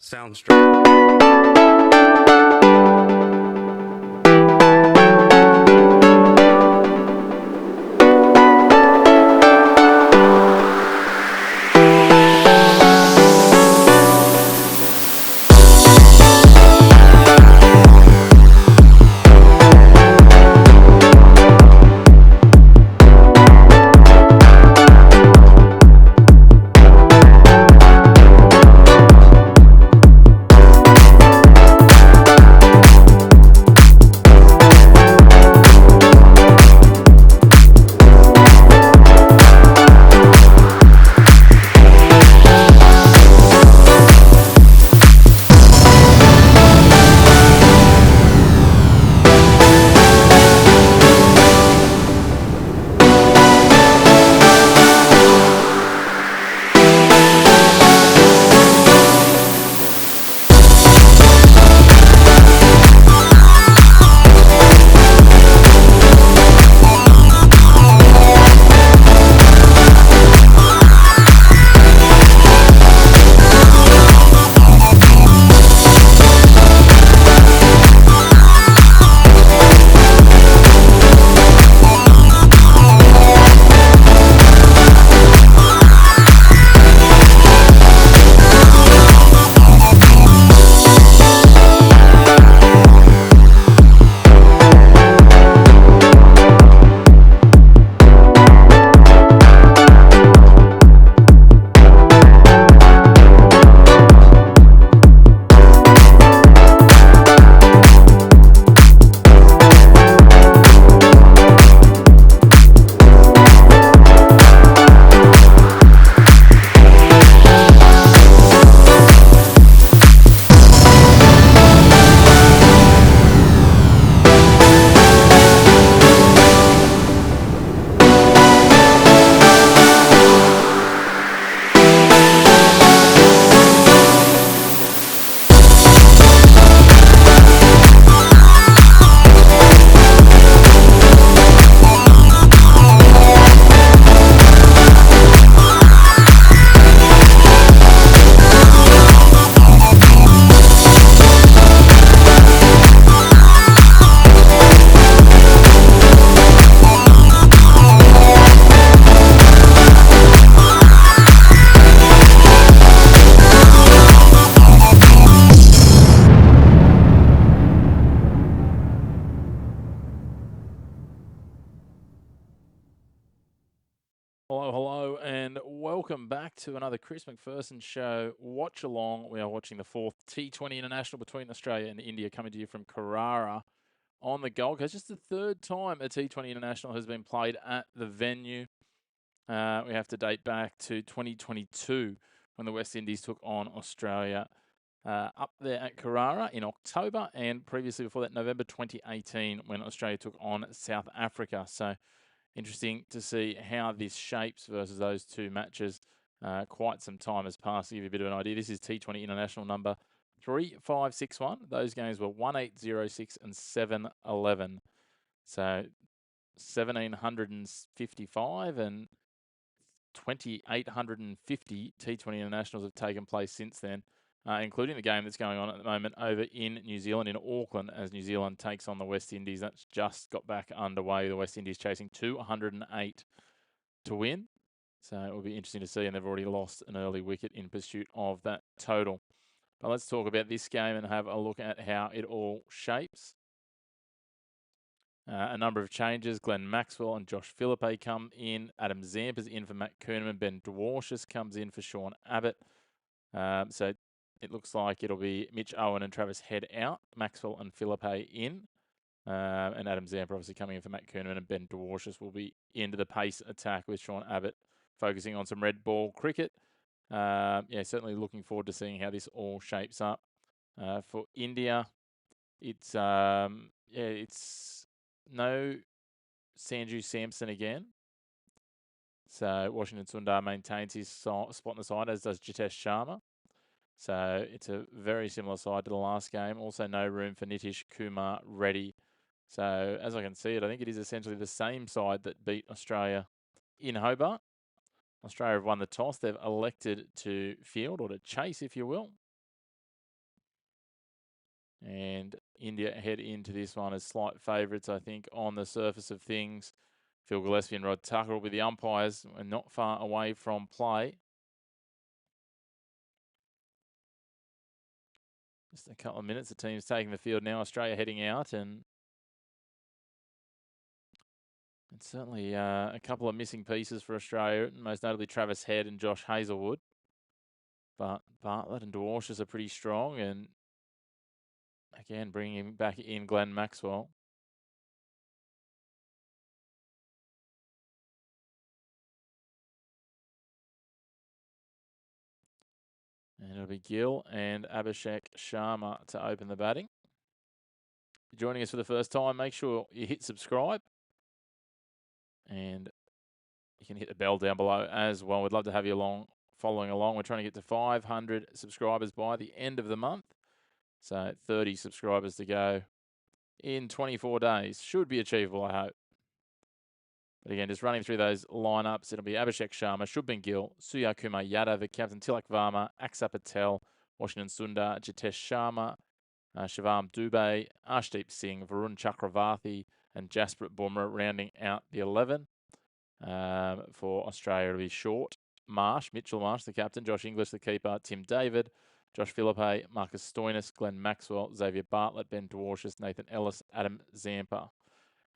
Sounds Hello, and welcome back to another Chris McPherson show. Watchalong. We are watching the fourth T20 International between Australia and India coming to you from Carrara on the Gold Coast. Just the third time a T20 International has been played at the venue. We have to date back to 2022 when the West Indies took on Australia up there at Carrara in October, and previously before that, November 2018 when Australia took on South Africa. So interesting to see how this shapes versus those two matches. Quite some time has passed to give you a bit of an idea. This is T20 International number 3561. Those games were 1806 and 711. So 1755 and 2850 T20 Internationals have taken place since then, including the game that's going on at the moment over in New Zealand, in Auckland, as New Zealand takes on the West Indies. That's just got back underway. The West Indies chasing 208 to win. So it will be interesting to see, and they've already lost an early wicket in pursuit of that total. But let's talk about this game and have a look at how it all shapes. A number of changes. Glenn Maxwell and Josh Philippe come in. Adam Zampa's in for Matt Kuhneman. Ben Dwarshuis comes in for Sean Abbott. So it looks like it'll be Mitch Owen and Travis Head out, Maxwell and Philippe in. And Adam Zampa obviously coming in for Matt Kuhneman, and Ben Dwarshuis will be into the pace attack with Sean Abbott focusing on some red ball cricket. Certainly looking forward to seeing how this all shapes up. For India, it's no Sanju Samson again. So Washington Sundar maintains his spot on the side, as does Jitesh Sharma. So it's a very similar side to the last game. Also no room for Nitish Kumar Reddy. So as I can see it, I think it is essentially the same side that beat Australia in Hobart. Australia have won the toss. They've elected to field, or to chase, if you will. And India head into this one as slight favourites, I think, on the surface of things. Phil Gillespie and Rod Tucker will be the umpires and not far away from play. Just a couple of minutes. The team's taking the field now. Australia heading out, and it's certainly a couple of missing pieces for Australia, most notably Travis Head and Josh Hazlewood. But Bartlett and Dwarshus are pretty strong, and again, bringing back in Glenn Maxwell. And it'll be Gill and Abhishek Sharma to open the batting. If you're joining us for the first time, make sure you hit subscribe. And you can hit the bell down below as well. We'd love to have you following along. We're trying to get to 500 subscribers by the end of the month. So 30 subscribers to go in 24 days. Should be achievable, I hope. But again, just running through those lineups, it'll be Abhishek Sharma, Shubman Gill, Surya Kumar Yadav, Captain Tilak Varma, Aksa Patel, Washington Sundar, Jitesh Sharma, Shivam Dubey, Arshdeep Singh, Varun Chakravarthi, and Jasprit Bumrah rounding out the 11. For Australia, it'll be Short, Marsh, Mitchell Marsh, the captain, Josh English, the keeper, Tim David, Josh Philippe, Marcus Stoinis, Glenn Maxwell, Xavier Bartlett, Ben Dwarshus, Nathan Ellis, Adam Zampa.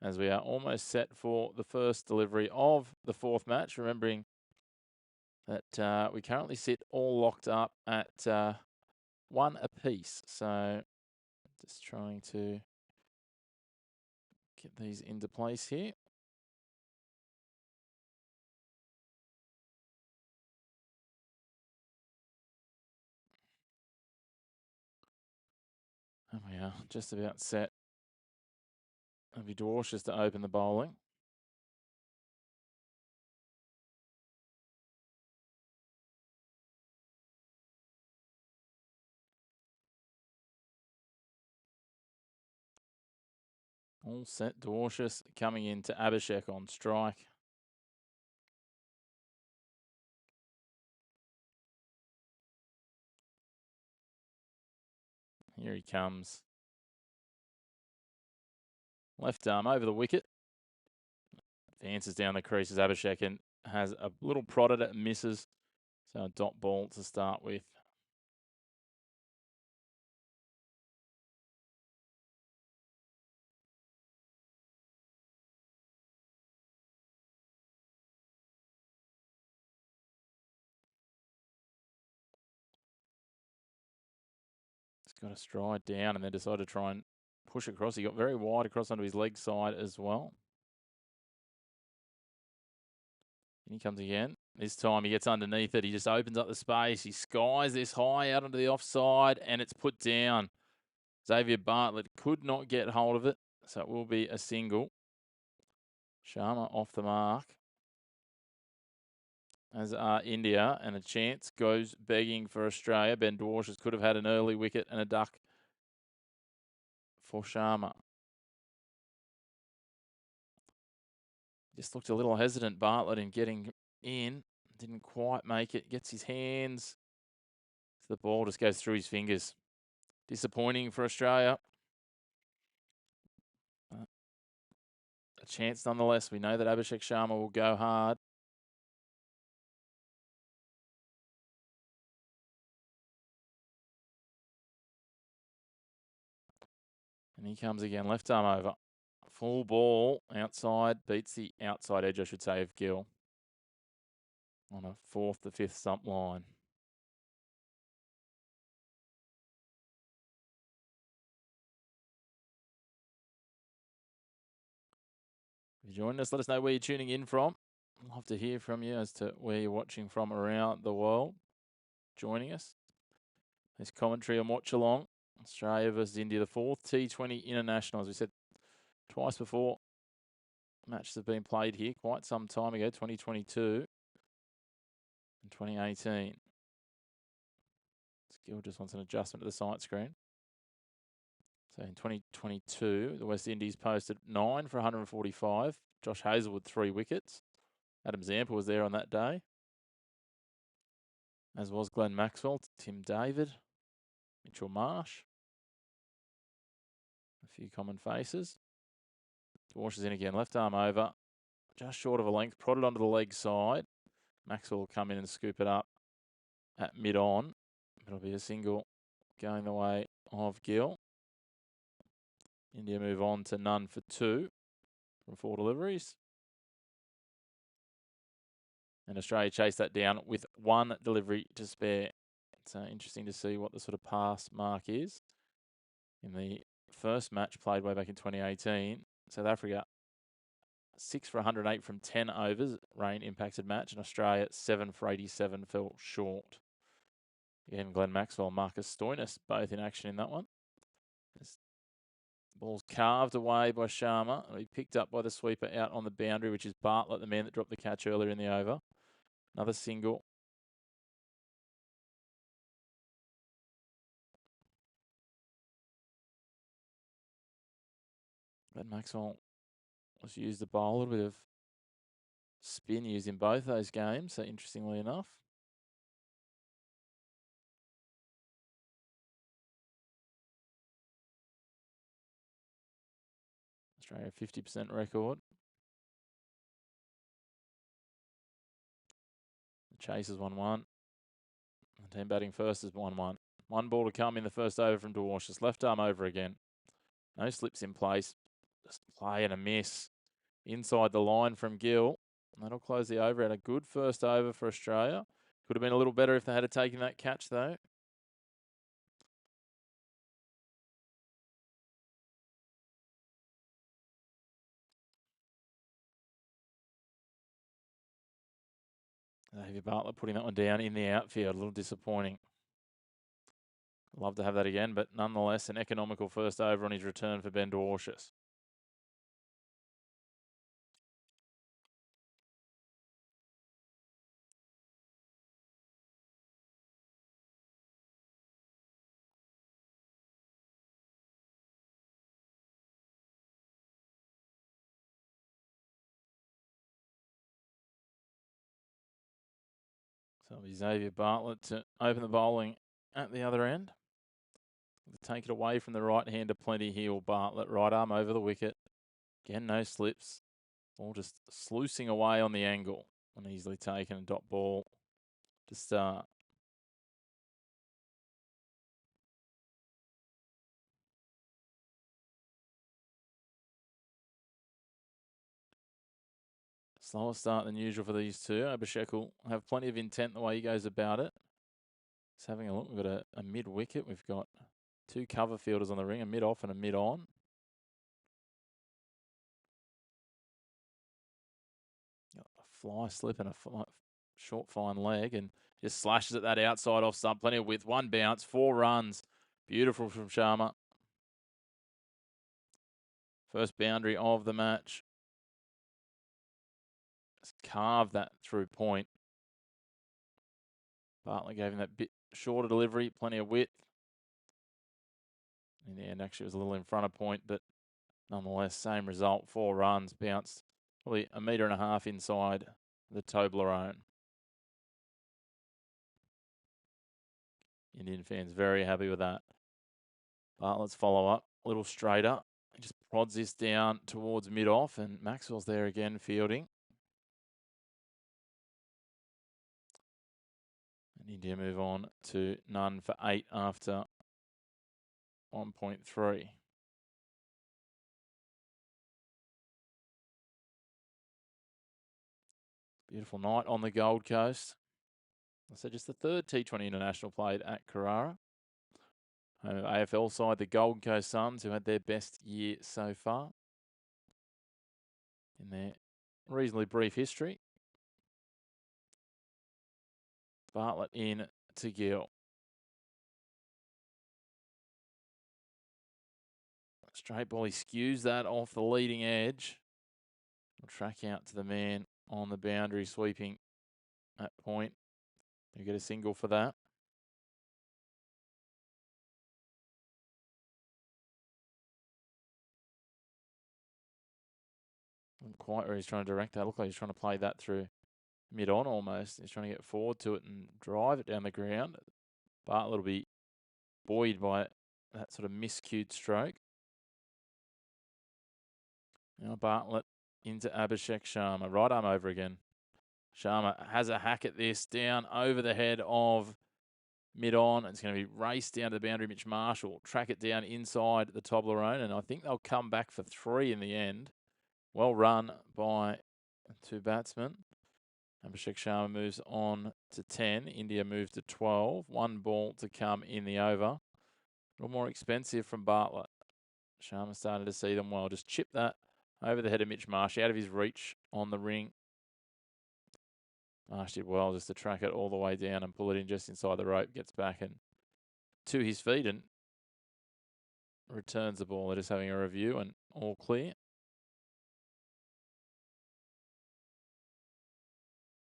As we are almost set for the first delivery of the fourth match, remembering that we currently sit all locked up at 1 apiece. So just trying to get these into place here. And we are just about set. It'll be Dwarshus to open the bowling. All set. Dwarshus coming into Abhishek on strike. Here he comes. Left arm over the wicket. Advances down the crease as Abhishek and has a little prod at it, misses. So a dot ball to start with. He's got a stride down and then decided to try and push across. He got very wide across onto his leg side as well. And he comes again. This time he gets underneath it. He just opens up the space. He skies this high out onto the offside and it's put down. Xavier Bartlett could not get hold of it. So it will be a single. Sharma off the mark. As are India, and a chance goes begging for Australia. Ben Dwarshus could have had an early wicket and a duck for Sharma. Just looked a little hesitant, Bartlett, in getting in. Didn't quite make it. Gets his hands. The ball just goes through his fingers. Disappointing for Australia. A chance nonetheless. We know that Abhishek Sharma will go hard. And he comes again, left arm over. Full ball, outside, beats the outside edge, I should say, of Gill. On a 4th to 5th stump line. If you're joining us, let us know where you're tuning in from. I'd love to hear from you as to where you're watching from around the world. Joining us. There's commentary on Watchalong. Australia versus India, the 4th T20 International. As we said twice before, matches have been played here quite some time ago, 2022 and 2018. Skill just wants an adjustment to the side screen. So in 2022, the West Indies posted 9 for 145. Josh Hazlewood, 3 wickets. Adam Zampa was there on that day, as was Glenn Maxwell, Tim David, Mitchell Marsh. few common faces. Walsh is in again, left arm over, just short of a length, prodded onto the leg side. Maxwell will come in and scoop it up at mid-on. It'll be a single going the way of Gill. India move on to none for 2 from 4 deliveries. And Australia chase that down with 1 delivery to spare. It's interesting to see what the sort of pass mark is. In the first match played way back in 2018, South Africa 6 for 108 from 10 overs, rain impacted match, and Australia 7 for 87 fell short. Again, Glenn Maxwell and Marcus Stoinis both in action in that one. This ball's carved away by Sharma. He picked up by the sweeper out on the boundary, which is Bartlett, the man that dropped the catch earlier in the over. Another single. Glenn Maxwell was used to bowl, a little bit of spin used in both those games, so interestingly enough. Australia 50% record. The chase is 1-1. The team batting first is 1-1. 1 ball to come in the first over from Dwarsh. Just left arm over again. No slips in place. Just play and a miss. Inside the line from Gill. That'll close the over. Had a good first over for Australia. Could have been a little better if they had taken that catch though. David Bartlett putting that one down in the outfield. A little disappointing. Love to have that again, but nonetheless, an economical first over on his return for Ben Dwarshus. So it'll be Xavier Bartlett to open the bowling at the other end. To take it away from the right-hander, plenty heel. Bartlett, right arm over the wicket. Again, no slips. All just sluicing away on the angle. And easily taken a dot ball to start. Slower start than usual for these two. Abhishek will have plenty of intent the way he goes about it. Just having a look, we've got a mid-wicket. We've got 2 cover fielders on the ring, a mid-off and a mid-on. A fly slip and a short fine leg, and just slashes at that outside off stump. Plenty of width, 1 bounce, 4 runs. Beautiful from Sharma. First boundary of the match. Just carved that through point. Bartlett gave him that bit shorter delivery, plenty of width. In the end, actually, it was a little in front of point, but nonetheless, same result. 4 runs, bounced probably 1.5 meters inside the Toblerone. Indian fans very happy with that. Bartlett's follow up, a little straighter. He just prods this down towards mid-off, and Maxwell's there again fielding. And India move on to none for 8 after 1.3. Beautiful night on the Gold Coast. I said just the 3rd T20 International played at Carrara. AFL side, the Gold Coast Suns, who had their best year so far in their reasonably brief history. Bartlett in to Gill. Straight ball, he skews that off the leading edge. Will track out to the man on the boundary, sweeping at point. You get a single for that. Not quite where he's trying to direct that. Look like he's trying to play that through mid-on almost. He's trying to get forward to it and drive it down the ground. Bartlett will be buoyed by that sort of miscued stroke. Now Bartlett into Abhishek Sharma. Right arm over again. Sharma has a hack at this. Down over the head of mid-on. It's going to be raced down to the boundary. Mitch Marshall track it down inside the Toblerone, and I think they'll come back for 3 in the end. Well run by 2 batsmen. Abhishek Sharma moves on to 10. India moves to 12. 1 ball to come in the over. A little more expensive from Bartlett. Sharma started to see them well. Just chip that over the head of Mitch Marsh, out of his reach on the ring. Marsh did well just to track it all the way down and pull it in just inside the rope. Gets back and to his feet and returns the ball. They're just having a review and all clear.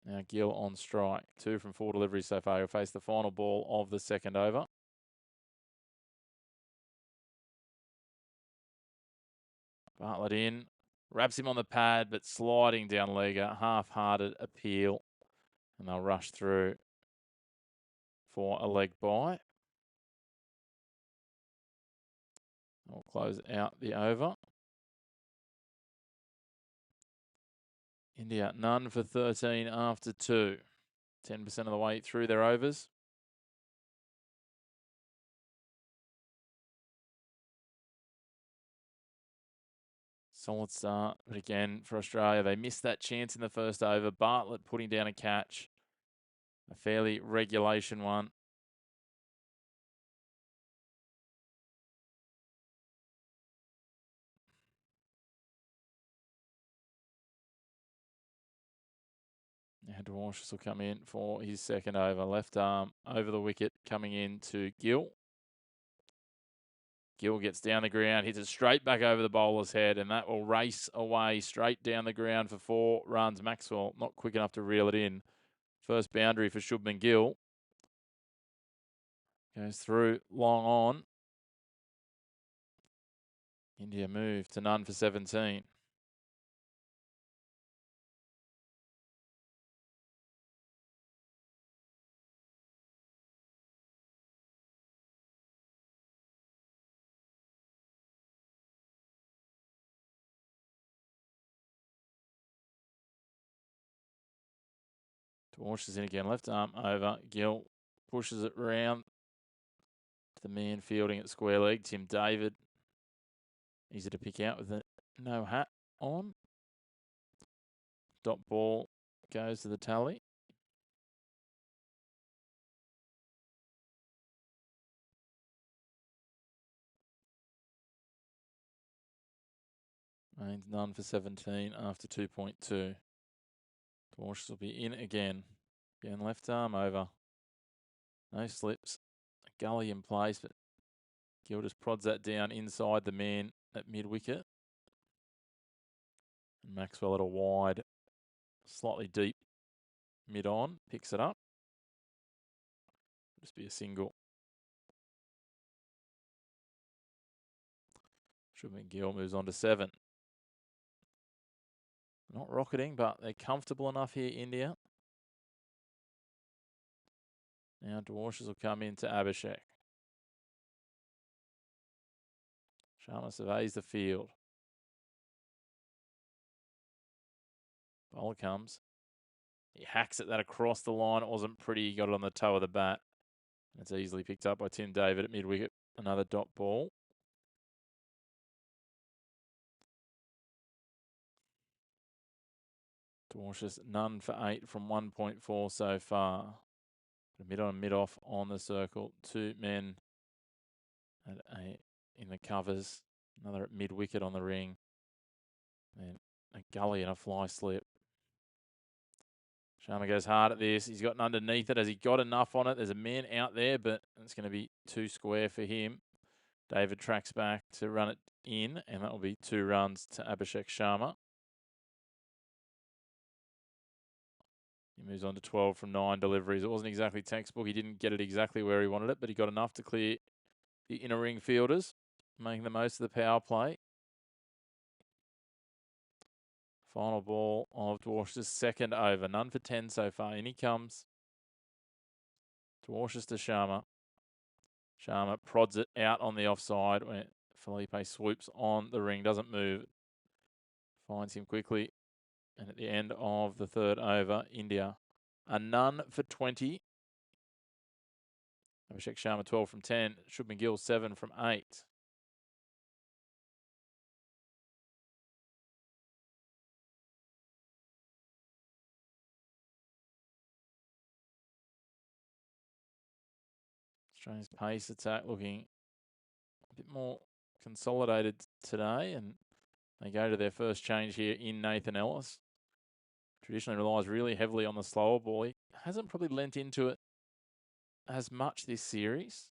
Now Gill on strike. 2 from 4 deliveries so far. He'll face the final ball of the second over. Bartlett in. Wraps him on the pad, but sliding down legger. Half-hearted appeal. And they'll rush through for a leg bye. They'll close out the over. India, none for 13 after 2. 10% of the way through their overs. Solid start, but again, for Australia, they missed that chance in the first over. Bartlett putting down a catch. A fairly regulation one. Now Dwarshuis will come in for his second over. Left arm over the wicket, coming in to Gill. Gill gets down the ground, hits it straight back over the bowler's head, and that will race away straight down the ground for 4 runs. Maxwell not quick enough to reel it in. First boundary for Shubman Gill. Goes through long on. India move to none for 17. Dwarshuis in again, left arm over. Gill pushes it round to the man fielding at square leg, Tim David. Easy to pick out with a no hat on. Dot ball goes to the tally. Remains none for 17 after 2.2. Dwarshuis will be in again. Again, left arm over. No slips. A gully in place, but Gill just prods that down inside the man at mid-wicket. Maxwell at a wide, slightly deep mid-on, picks it up. Just be a single. Shubman Gill moves on to 7. Not rocketing, but they're comfortable enough here, India. Now Dwarshuis will come into Abhishek. Sharma surveys the field. Bowler comes. He hacks at that across the line. It wasn't pretty. He got it on the toe of the bat. It's easily picked up by Tim David at mid-wicket. Another dot ball. Dwarshuis none for 8 from 1.4 so far. Mid on, mid off on the circle. 2 men in the covers. Another at mid-wicket on the ring. And a gully and a fly slip. Sharma goes hard at this. He's gotten underneath it. Has he got enough on it? There's a man out there, but it's going to be too square for him. David tracks back to run it in, and that will be 2 runs to Abhishek Sharma. He moves on to 12 from 9 deliveries. It wasn't exactly textbook. He didn't get it exactly where he wanted it, but he got enough to clear the inner ring fielders, making the most of the power play. Final ball of Dwarshuis' second over. None for 10 so far. In he comes. Dwarshuis to Sharma. Sharma prods it out on the offside when Felipe swoops on the ring. Doesn't move. Finds him quickly. And at the end of the third over, India a none for 20. Abhishek Sharma 12 from 10. Shubman Gill 7 from 8. Australia's pace attack looking a bit more consolidated today, and they go to their first change here in Nathan Ellis. Traditionally relies really heavily on the slower ball. He hasn't probably lent into it as much this series.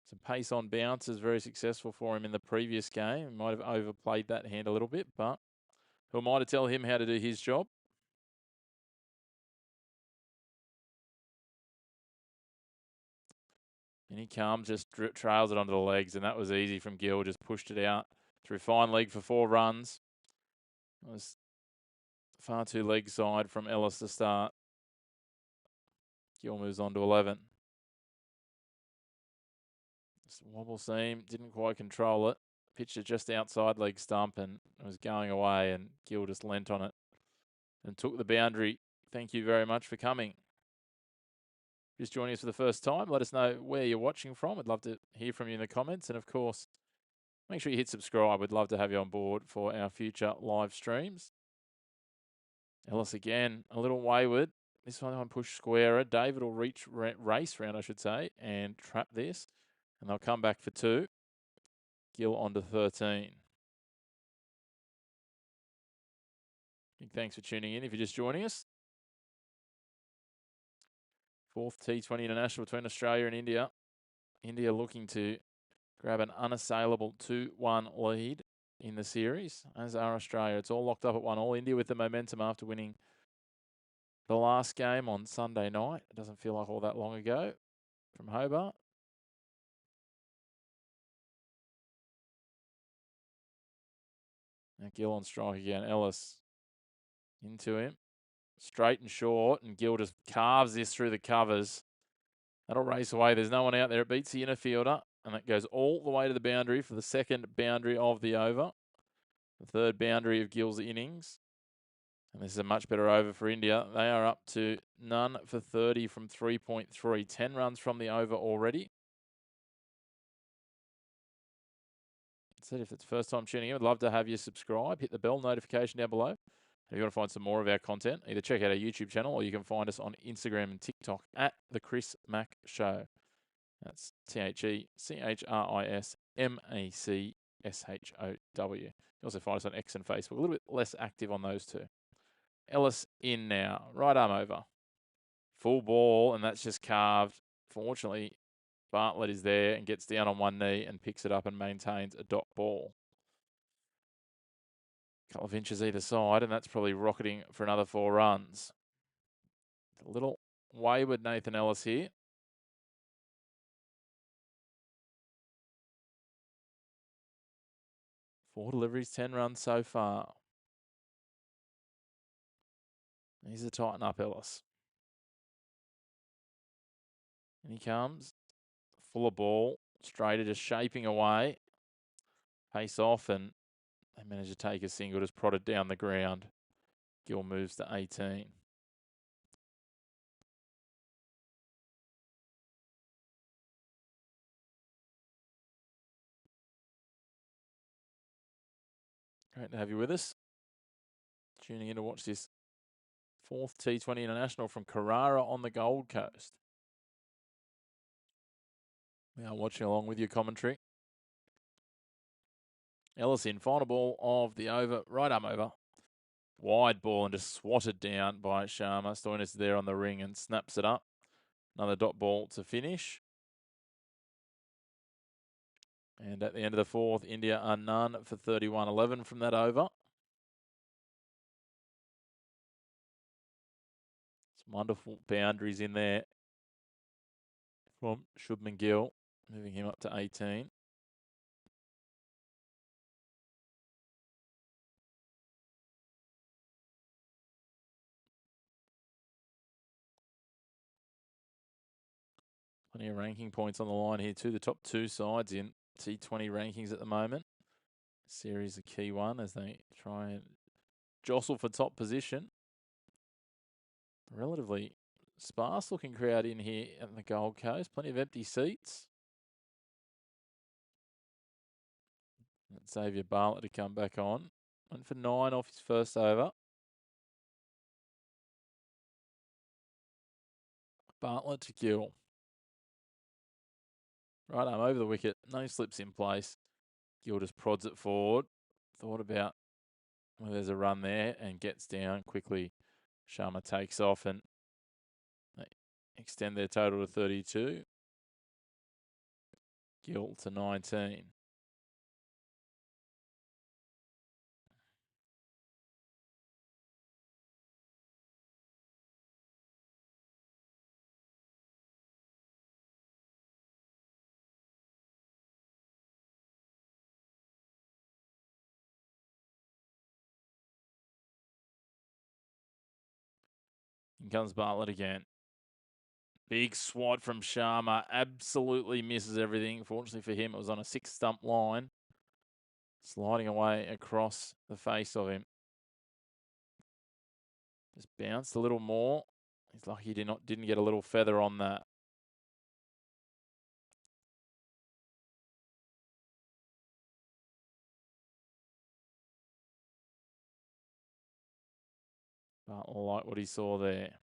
Some pace on bounce is very successful for him in the previous game. He might have overplayed that hand a little bit, but who am I to tell him how to do his job? And he comes, just trails it onto the legs, and that was easy from Gill. Just pushed it out through fine leg for 4 runs. It was far too leg side from Ellis to start. Gill moves on to 11. Just wobble seam, didn't quite control it. Pitched it just outside leg stump, and it was going away, and Gill just leant on it and took the boundary. Thank you very much for coming. Just joining us for the first time, let us know where you're watching from. I'd love to hear from you in the comments. And of course, make sure you hit subscribe. We'd love to have you on board for our future live streams. Ellis again, a little wayward. This one push squarer. David will reach race round, I should say, and trap this. And they'll come back for 2. Gill on to 13. Big thanks for tuning in if you're just joining us. 4th T20 International between Australia and India. India looking to grab an unassailable 2-1 lead in the series, as are Australia. It's all locked up at 1-1. India with the momentum after winning the last game on Sunday night. It doesn't feel like all that long ago from Hobart. Now Gill on strike again. Ellis into him. Straight and short, and Gill just carves this through the covers. That'll race away. There's no one out there. It beats the inner fielder, and that goes all the way to the boundary for the second boundary of the over. The third boundary of Gill's innings. And this is a much better over for India. They are up to none for 30 from 3.3. 10 runs from the over already. Said if it's first time tuning in, I'd love to have you subscribe. Hit the bell notification down below. If you want to find some more of our content, either check out our YouTube channel or you can find us on Instagram and TikTok at The Chris Mack Show. That's TheChrisMacshow. You also find us on X and Facebook. A little bit less active on those two. Ellis in now. Right arm over. Full ball, and that's just carved. Fortunately, Bartlett is there and gets down on one knee and picks it up and maintains a dot ball. A couple of inches either side, and that's probably rocketing for another 4 runs. A little wayward Nathan Ellis here. 4 deliveries, 10 runs so far. He's a tighten up Ellis. And he comes. Full of ball. Straighter, just shaping away. Pace off, and they manage to take a single, just prodded down the ground. Gill moves to 18. Great to have you with us. Tuning in to watch this 4th T20 International from Carrara on the Gold Coast. We are watching along with your commentary. Ellis in, final ball of the over, right arm over. Wide ball and just swatted down by Sharma. Stoinis there on the ring and snaps it up. Another dot ball to finish. And at the end of the 4th, India are none for 31. 11 from that over. Some wonderful boundaries in there from Shubman Gill, moving him up to 18. Plenty of ranking points on the line here too. The top 2 sides in T20 rankings at the moment. Series a key one as they try and jostle for top position. Relatively sparse looking crowd in here at the Gold Coast. Plenty of empty seats. And Xavier Bartlett to come back on. Went for 9 off his first over. Bartlett to Gill. Right arm over the wicket. No slips in place. Gill just prods it forward. Thought about whether there's a run there and gets down quickly. Sharma takes off and they extend their total to 32. Gill to 19. In comes Bartlett again. Big swat from Sharma. Absolutely misses everything. Fortunately for him, it was on a 6-stump line. Sliding away across the face of him. Just bounced a little more. He's lucky he didn't get a little feather on that. Bartlett liked what he saw there.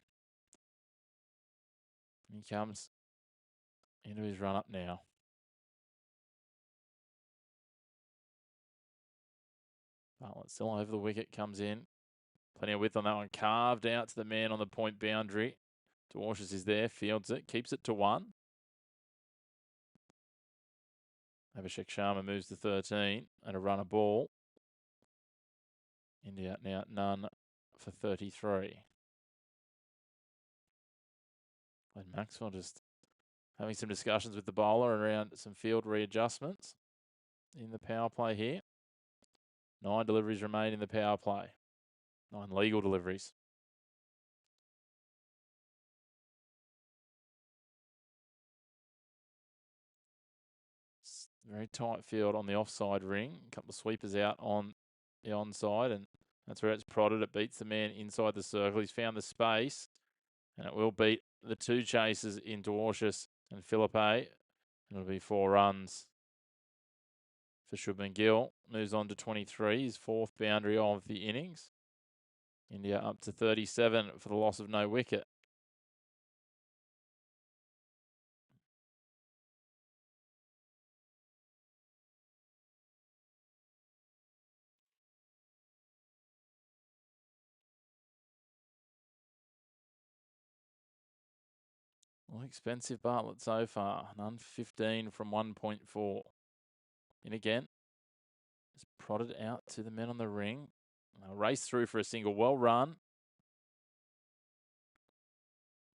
He comes into his run up now. Bartlett still over the wicket, comes in. Plenty of width on that one. Carved out to the man on the point boundary. Dwarshuis is there, fields it, keeps it to 1. Abhishek Sharma moves to 13 and a run a ball. India now none for 33. And Maxwell just having some discussions with the bowler around some field readjustments in the power play here. 9 deliveries remain in the power play. 9 legal deliveries. Very tight field on the offside ring. A couple of sweepers out on the onside, and that's where it's prodded. It beats the man inside the circle. He's found the space, and it will beat the 2 chasers in Dwarshuis and Philippe. It'll be 4 runs for Shubman Gill. Moves on to 23, his 4th boundary of the innings. India up to 37 for the loss of no wicket. Well, expensive Bartlett so far. None 15 from 1.4. In again. Just prodded out to the men on the ring. Race through for a single. Well run.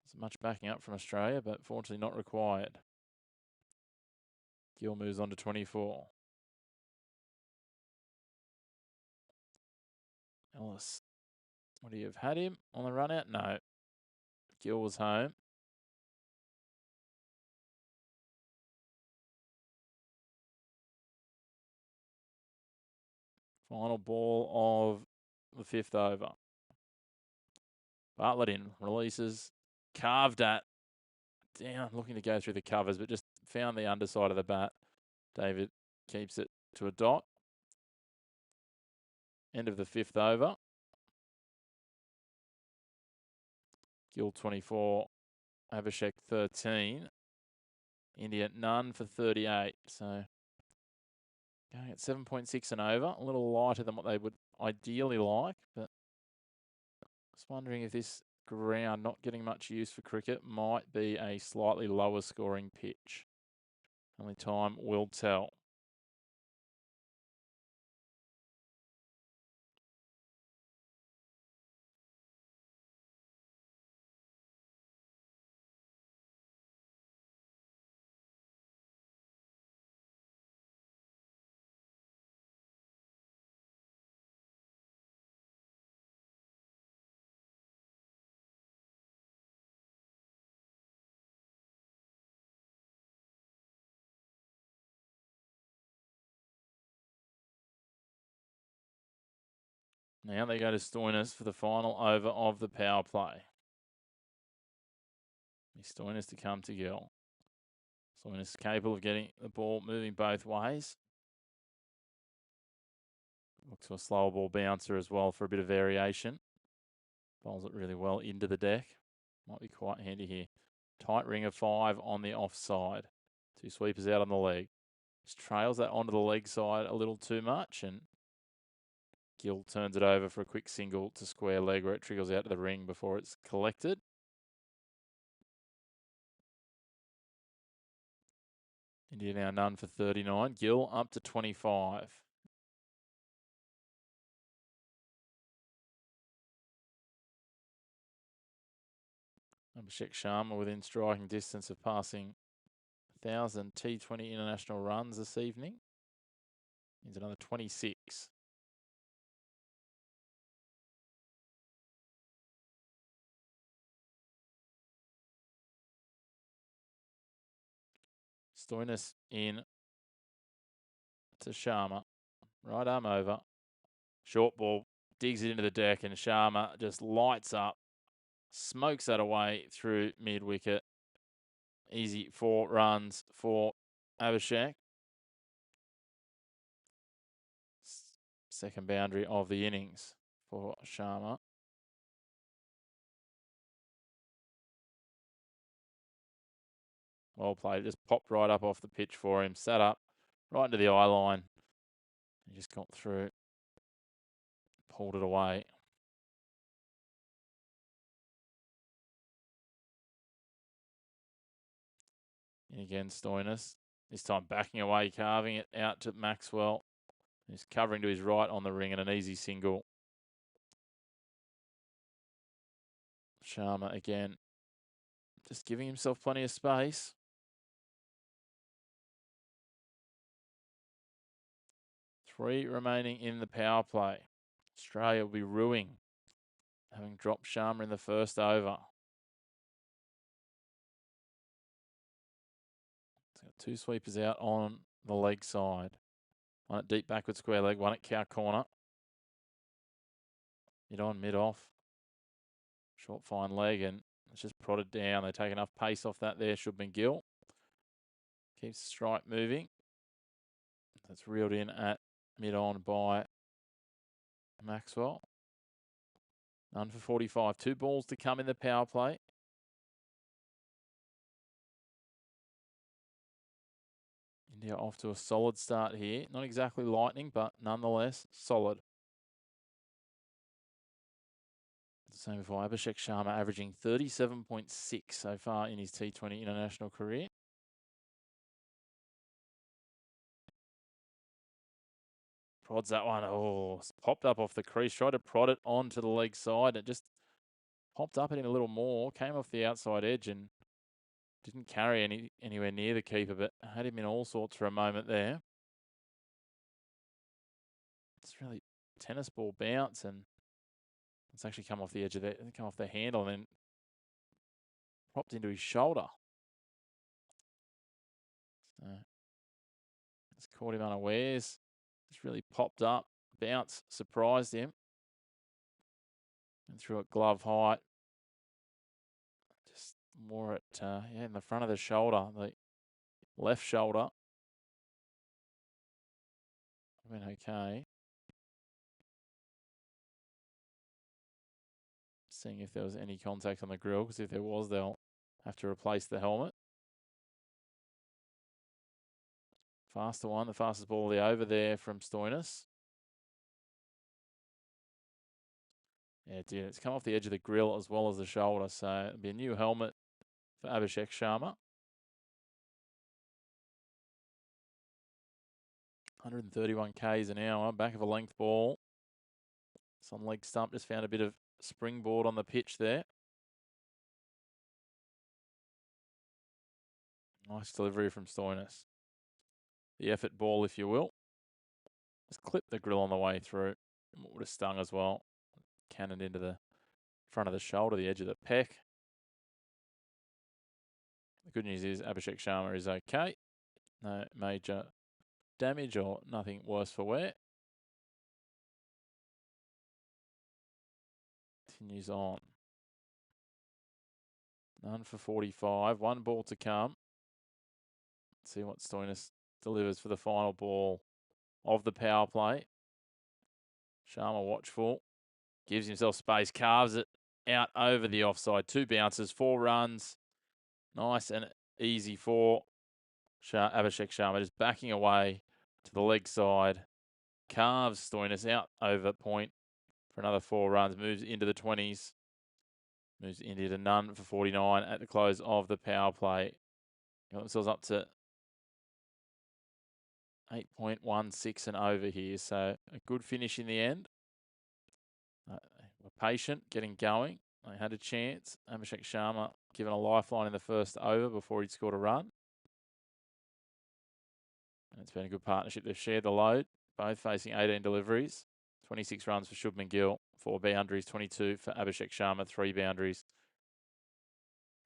There's much backing up from Australia, but fortunately not required. Gill moves on to 24. Ellis. Would he have had him on the run out? No. Gill was home. Final ball of the 5th over. Bartlett in, releases, carved at, down, looking to go through the covers, but just found the underside of the bat. David keeps it to a dot. End of the 5th over. Gill 24, Abhishek 13. India none for 38. So going at 7.6 and over, a little lighter than what they would ideally like, but just wondering if this ground, not getting much use for cricket, might be a slightly lower scoring pitch. Only time will tell. Now they go to Stoinis for the final over of the power play. Stoinis to come to Gill. Stoinis capable of getting the ball moving both ways. Looks for a slower ball bouncer as well for a bit of variation. Bowls it really well into the deck. Might be quite handy here. Tight ring of 5 on the offside. 2 sweepers out on the leg. Just trails that onto the leg side a little too much, and Gill turns it over for a quick single to square leg where it trickles out to the ring before it's collected. India now none for 39. Gill up to 25. Abhishek Sharma within striking distance of passing 1,000 T20 international runs this evening. He's another 26. Stoinis in to Sharma. Right arm over. Short ball. Digs it into the deck, and Sharma just lights up. Smokes that away through mid-wicket. Easy 4 runs for Abhishek. Second boundary of the innings for Sharma. Well played. Just popped right up off the pitch for him. Sat up right into the eye line. He just got through. Pulled it away. And again, Stoinis. This time backing away, carving it out to Maxwell. He's covering to his right on the ring and an easy single. Sharma again. Just giving himself plenty of space. Three remaining in the power play. Australia will be ruining, having dropped Sharma in the first over. It's got 2 sweepers out on the leg side. One at deep backward square leg, one at cow corner. Mid on, mid off. Short fine leg, and it's just prodded down. They take enough pace off that there, Shubman Gill. Keeps the strike moving. That's reeled in at mid on by Maxwell. None for 45. 2 balls to come in the power play. India off to a solid start here. Not exactly lightning, but nonetheless solid. Same before. Abhishek Sharma averaging 37.6 so far in his T20 international career. Prods that one. Oh, popped up off the crease. Tried to prod it onto the leg side. It just popped up at him a little more. Came off the outside edge and didn't carry anywhere near the keeper, but had him in all sorts for a moment there. It's really tennis ball bounce, and it's actually come off the edge of the handle and then popped into his shoulder. So it's caught him unawares. Just really popped up, bounce, surprised him, and threw it glove height. Just more at in the front of the shoulder, the left shoulder. Went okay. Seeing if there was any contact on the grill, because if there was, they'll have to replace the helmet. Faster one, the fastest ball of the over there from Stoinis. Yeah, it did. It's come off the edge of the grill as well as the shoulder, so it'll be a new helmet for Abhishek Sharma. 131 k's an hour, back of a length ball. It's on leg stump, just found a bit of springboard on the pitch there. Nice delivery from Stoinis. The effort ball, if you will. Just clipped the grill on the way through. Would have stung as well. Cannoned into the front of the shoulder, the edge of the pec. The good news is Abhishek Sharma is okay. No major damage or nothing worse for wear. Continues on. None for 45. One ball to come. Let's see what Stoinis delivers for the final ball of the power play. Sharma watchful. Gives himself space. Carves it out over the offside. 2 bounces, 4 runs. Nice and easy for Abhishek Sharma. Just backing away to the leg side. Carves Stoinis out over point for another 4 runs. Moves into the 20s. Moves India to none for 49 at the close of the power play. Got themselves up to 8.16 and over here. So a good finish in the end. Were patient, getting going. They had a chance. Abhishek Sharma given a lifeline in the first over before he'd scored a run. And it's been a good partnership. They've shared the load, both facing 18 deliveries. 26 runs for Shubman Gill, 4 boundaries, 22 for Abhishek Sharma, 3 boundaries.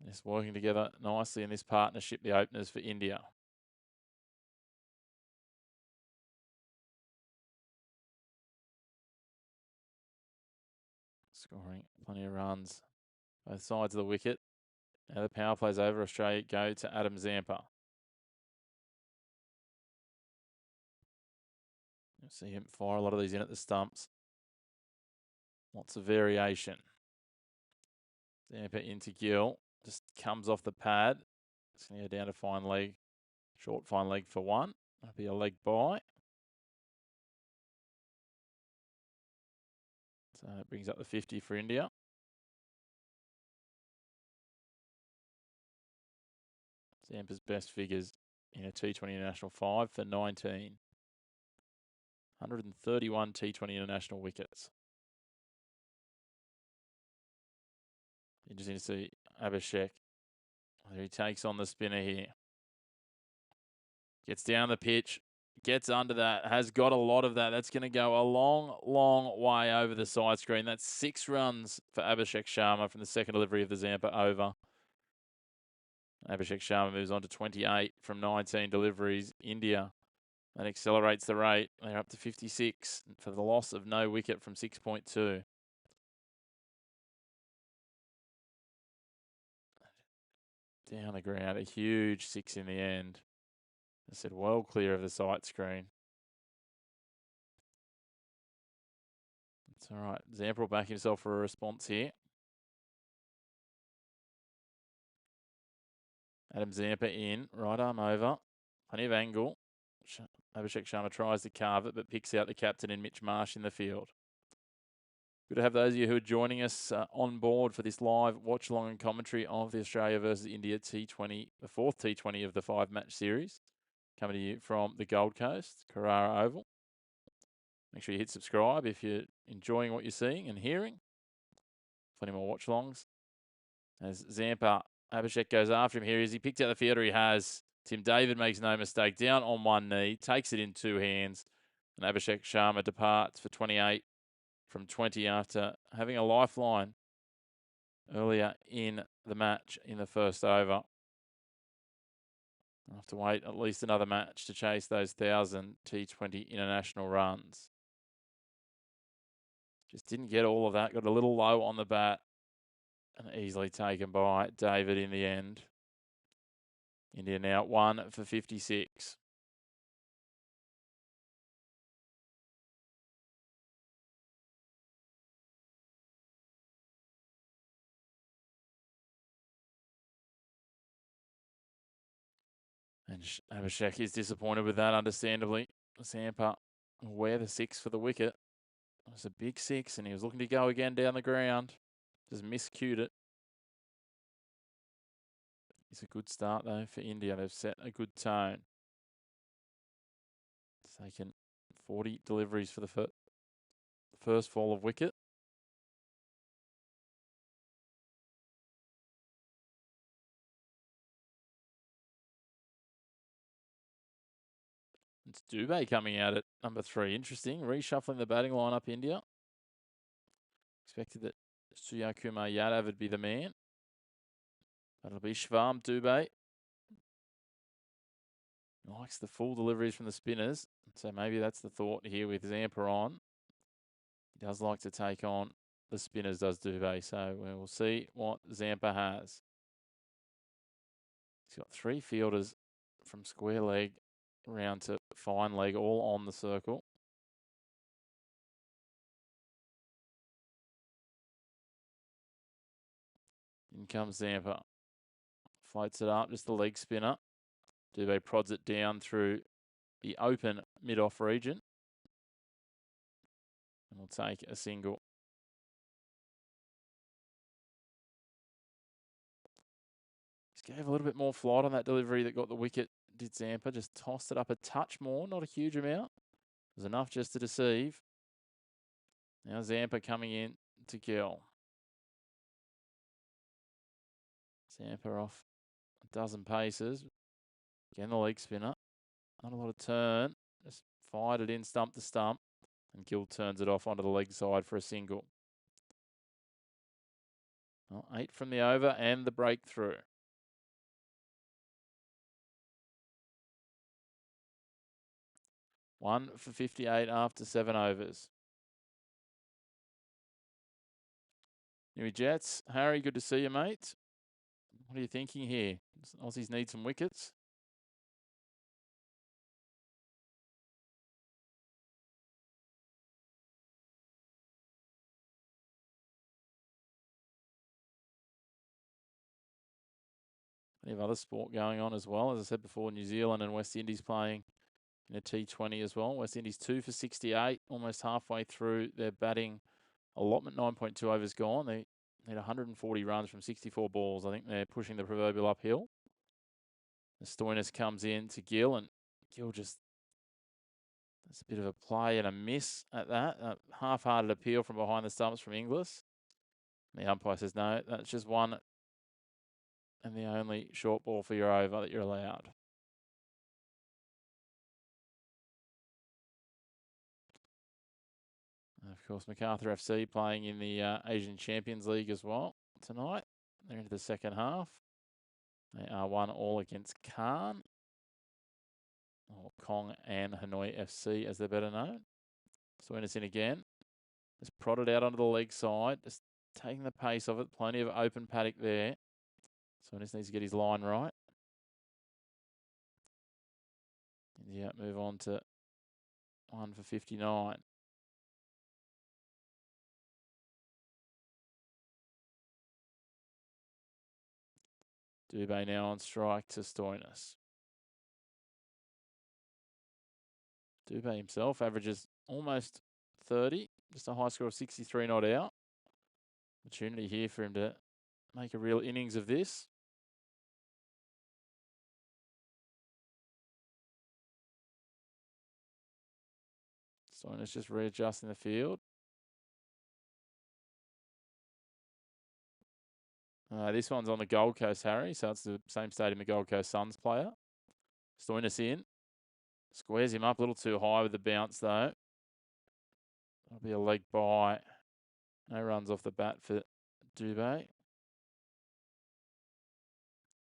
Just working together nicely in this partnership, the openers for India. Scoring plenty of runs, both sides of the wicket. Now the power play's over. Australia go to Adam Zampa. You'll see him fire a lot of these in at the stumps. Lots of variation. Zampa into Gill. Just comes off the pad. It's going to go down to fine leg. Short fine leg for 1. That'll be a leg by. So that brings up the 50 for India. Zampa's best figures in a T20 International 5 for 19. 131 T20 International wickets. Interesting to see Abhishek, whether he takes on the spinner here. Gets down the pitch, gets under that, has got a lot of that. That's going to go a long, long way over the side screen. That's 6 runs for Abhishek Sharma from the second delivery of the Zampa over. Abhishek Sharma moves on to 28 from 19 deliveries. India, that accelerates the rate. They're up to 56 for the loss of no wicket from 6.2. Down the ground, a huge 6 in the end. I said, well clear of the sight screen. That's all right. Zampa will back himself for a response here. Adam Zampa in, right arm over, plenty of angle. Abhishek Sharma tries to carve it, but picks out the captain in Mitch Marsh in the field. Good to have those of you who are joining us on board for this live watch along and commentary of the Australia versus India T20, the 4th T20 of the 5-match series, coming to you from the Gold Coast, Carrara Oval. Make sure you hit subscribe if you're enjoying what you're seeing and hearing. Plenty more watch alongs. As Zampa, Abhishek goes after him here. As he picked out the fielder, he has. Tim David makes no mistake. Down on one knee, takes it in 2 hands. And Abhishek Sharma departs for 28 from 20 after having a lifeline earlier in the match in the first over. I'll have to wait at least another match to chase those 1,000 T20 international runs. Just didn't get all of that. Got a little low on the bat and easily taken by David in the end. India now 1 for 56. And Abhishek is disappointed with that, understandably. Zampa will wear the 6 for the wicket. It was a big 6, and he was looking to go again down the ground. Just miscued it. It's a good start, though, for India. They've set a good tone. It's taken 40 deliveries for the first fall of wicket. It's Dubé coming out at number 3. Interesting. Reshuffling the batting lineup, India. Expected that Suryakumar Yadav would be the man. That'll be Shvam Dubé. Likes the full deliveries from the spinners. So maybe that's the thought here with Zampa on. He does like to take on the spinners, does Dubé. So we'll see what Zampa has. He's got 3 fielders from square leg round to fine leg, all on the circle. In comes Zampa. Floats it up, just the leg spinner. Dubé prods it down through the open mid-off region. And we'll take a single. Just gave a little bit more flight on that delivery that got the wicket, did Zampa. Just tossed it up a touch more, not a huge amount. It was enough just to deceive. Now Zampa coming in to Gill. Zampa off a dozen paces. Again, the leg spinner. Not a lot of turn. Just fired it in stump to stump. And Gill turns it off onto the leg side for a single. Well, 8 from the over and the breakthrough. One for 58 after 7 overs. Newey Jets. Harry, good to see you, mate. What are you thinking here? Aussies need some wickets. Plenty of other sport going on as well. As I said before, New Zealand and West Indies playing in a T20 as well. West Indies 2 for 68, almost halfway through their batting allotment. 9.2 overs gone. They need 140 runs from 64 balls. I think they're pushing the proverbial uphill. The Stoinis comes in to Gill, and Gill just, that's a bit of a play and a miss at that. A half-hearted appeal from behind the stumps from Inglis. The umpire says, no, that's just one and the only short ball for your over that you're allowed. And of course, MacArthur FC playing in the Asian Champions League as well tonight. They're into the second half. They are 1-1 against Khan, or Kong and Hanoi FC as they're better known. Stoinis in again. Just prodded out onto the leg side. Just taking the pace of it. Plenty of open paddock there. Stoinis needs to get his line right. Yeah, move on to 1 for 59. Dubé now on strike to Stoinis. Dubé himself averages almost 30, just a high score of 63 not out. Opportunity here for him to make a real innings of this. Stoinis just readjusting the field. This one's on the Gold Coast, Harry, so it's the same stadium the Gold Coast Suns player. Stoinis in. Squares him up a little too high with the bounce, though. That'll be a leg by. No runs off the bat for Dubé.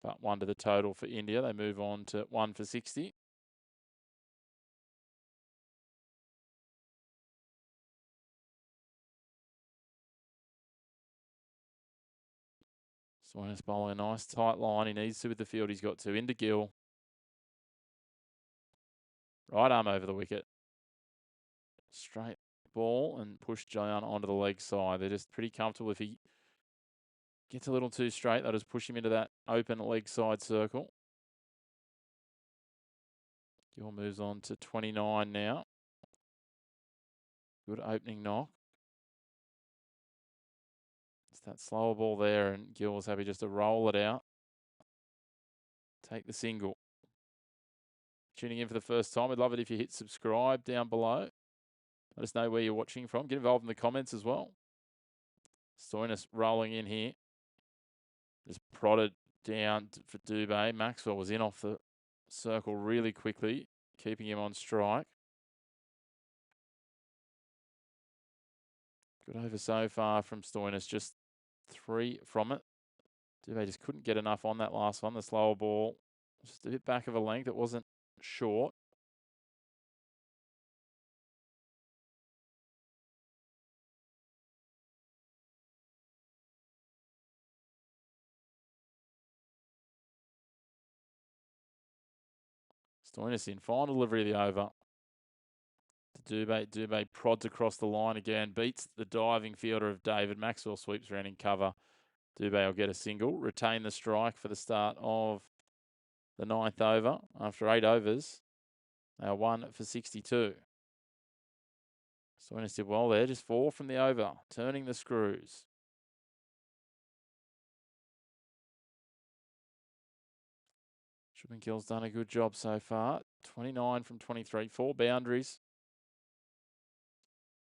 But 1 to the total for India. They move on to 1 for 60. Stoinis bowling a nice tight line. He needs to with the field he's got to. Into Gill. Right arm over the wicket. Straight ball and push down onto the leg side. They're just pretty comfortable. If he gets a little too straight, they'll just push him into that open leg side circle. Gill moves on to 29 now. Good opening knock. It's that slower ball there, and Gill was happy just to roll it out. Take the single. Tuning in for the first time, we'd love it if you hit subscribe down below. Let us know where you're watching from. Get involved in the comments as well. Stoinis rolling in here. Just prodded down for Dubé. Maxwell was in off the circle really quickly, keeping him on strike. Good over so far from Stoinis, just 3 from it. Dubé just couldn't get enough on that last one. The slower ball, just a bit back of a length. It wasn't short. Stoinis in. Final delivery of the over. To Dubé. Dubé prods across the line again. Beats the diving fielder of David. Maxwell sweeps around in cover. Dubé will get a single. Retain the strike for the start of the 9th over. After 8 overs, they are 1 for 62. Stoinis did well there. Just 4 from the over. Turning the screws. Shubman-Gill's done a good job so far. 29 from 23. 4 boundaries.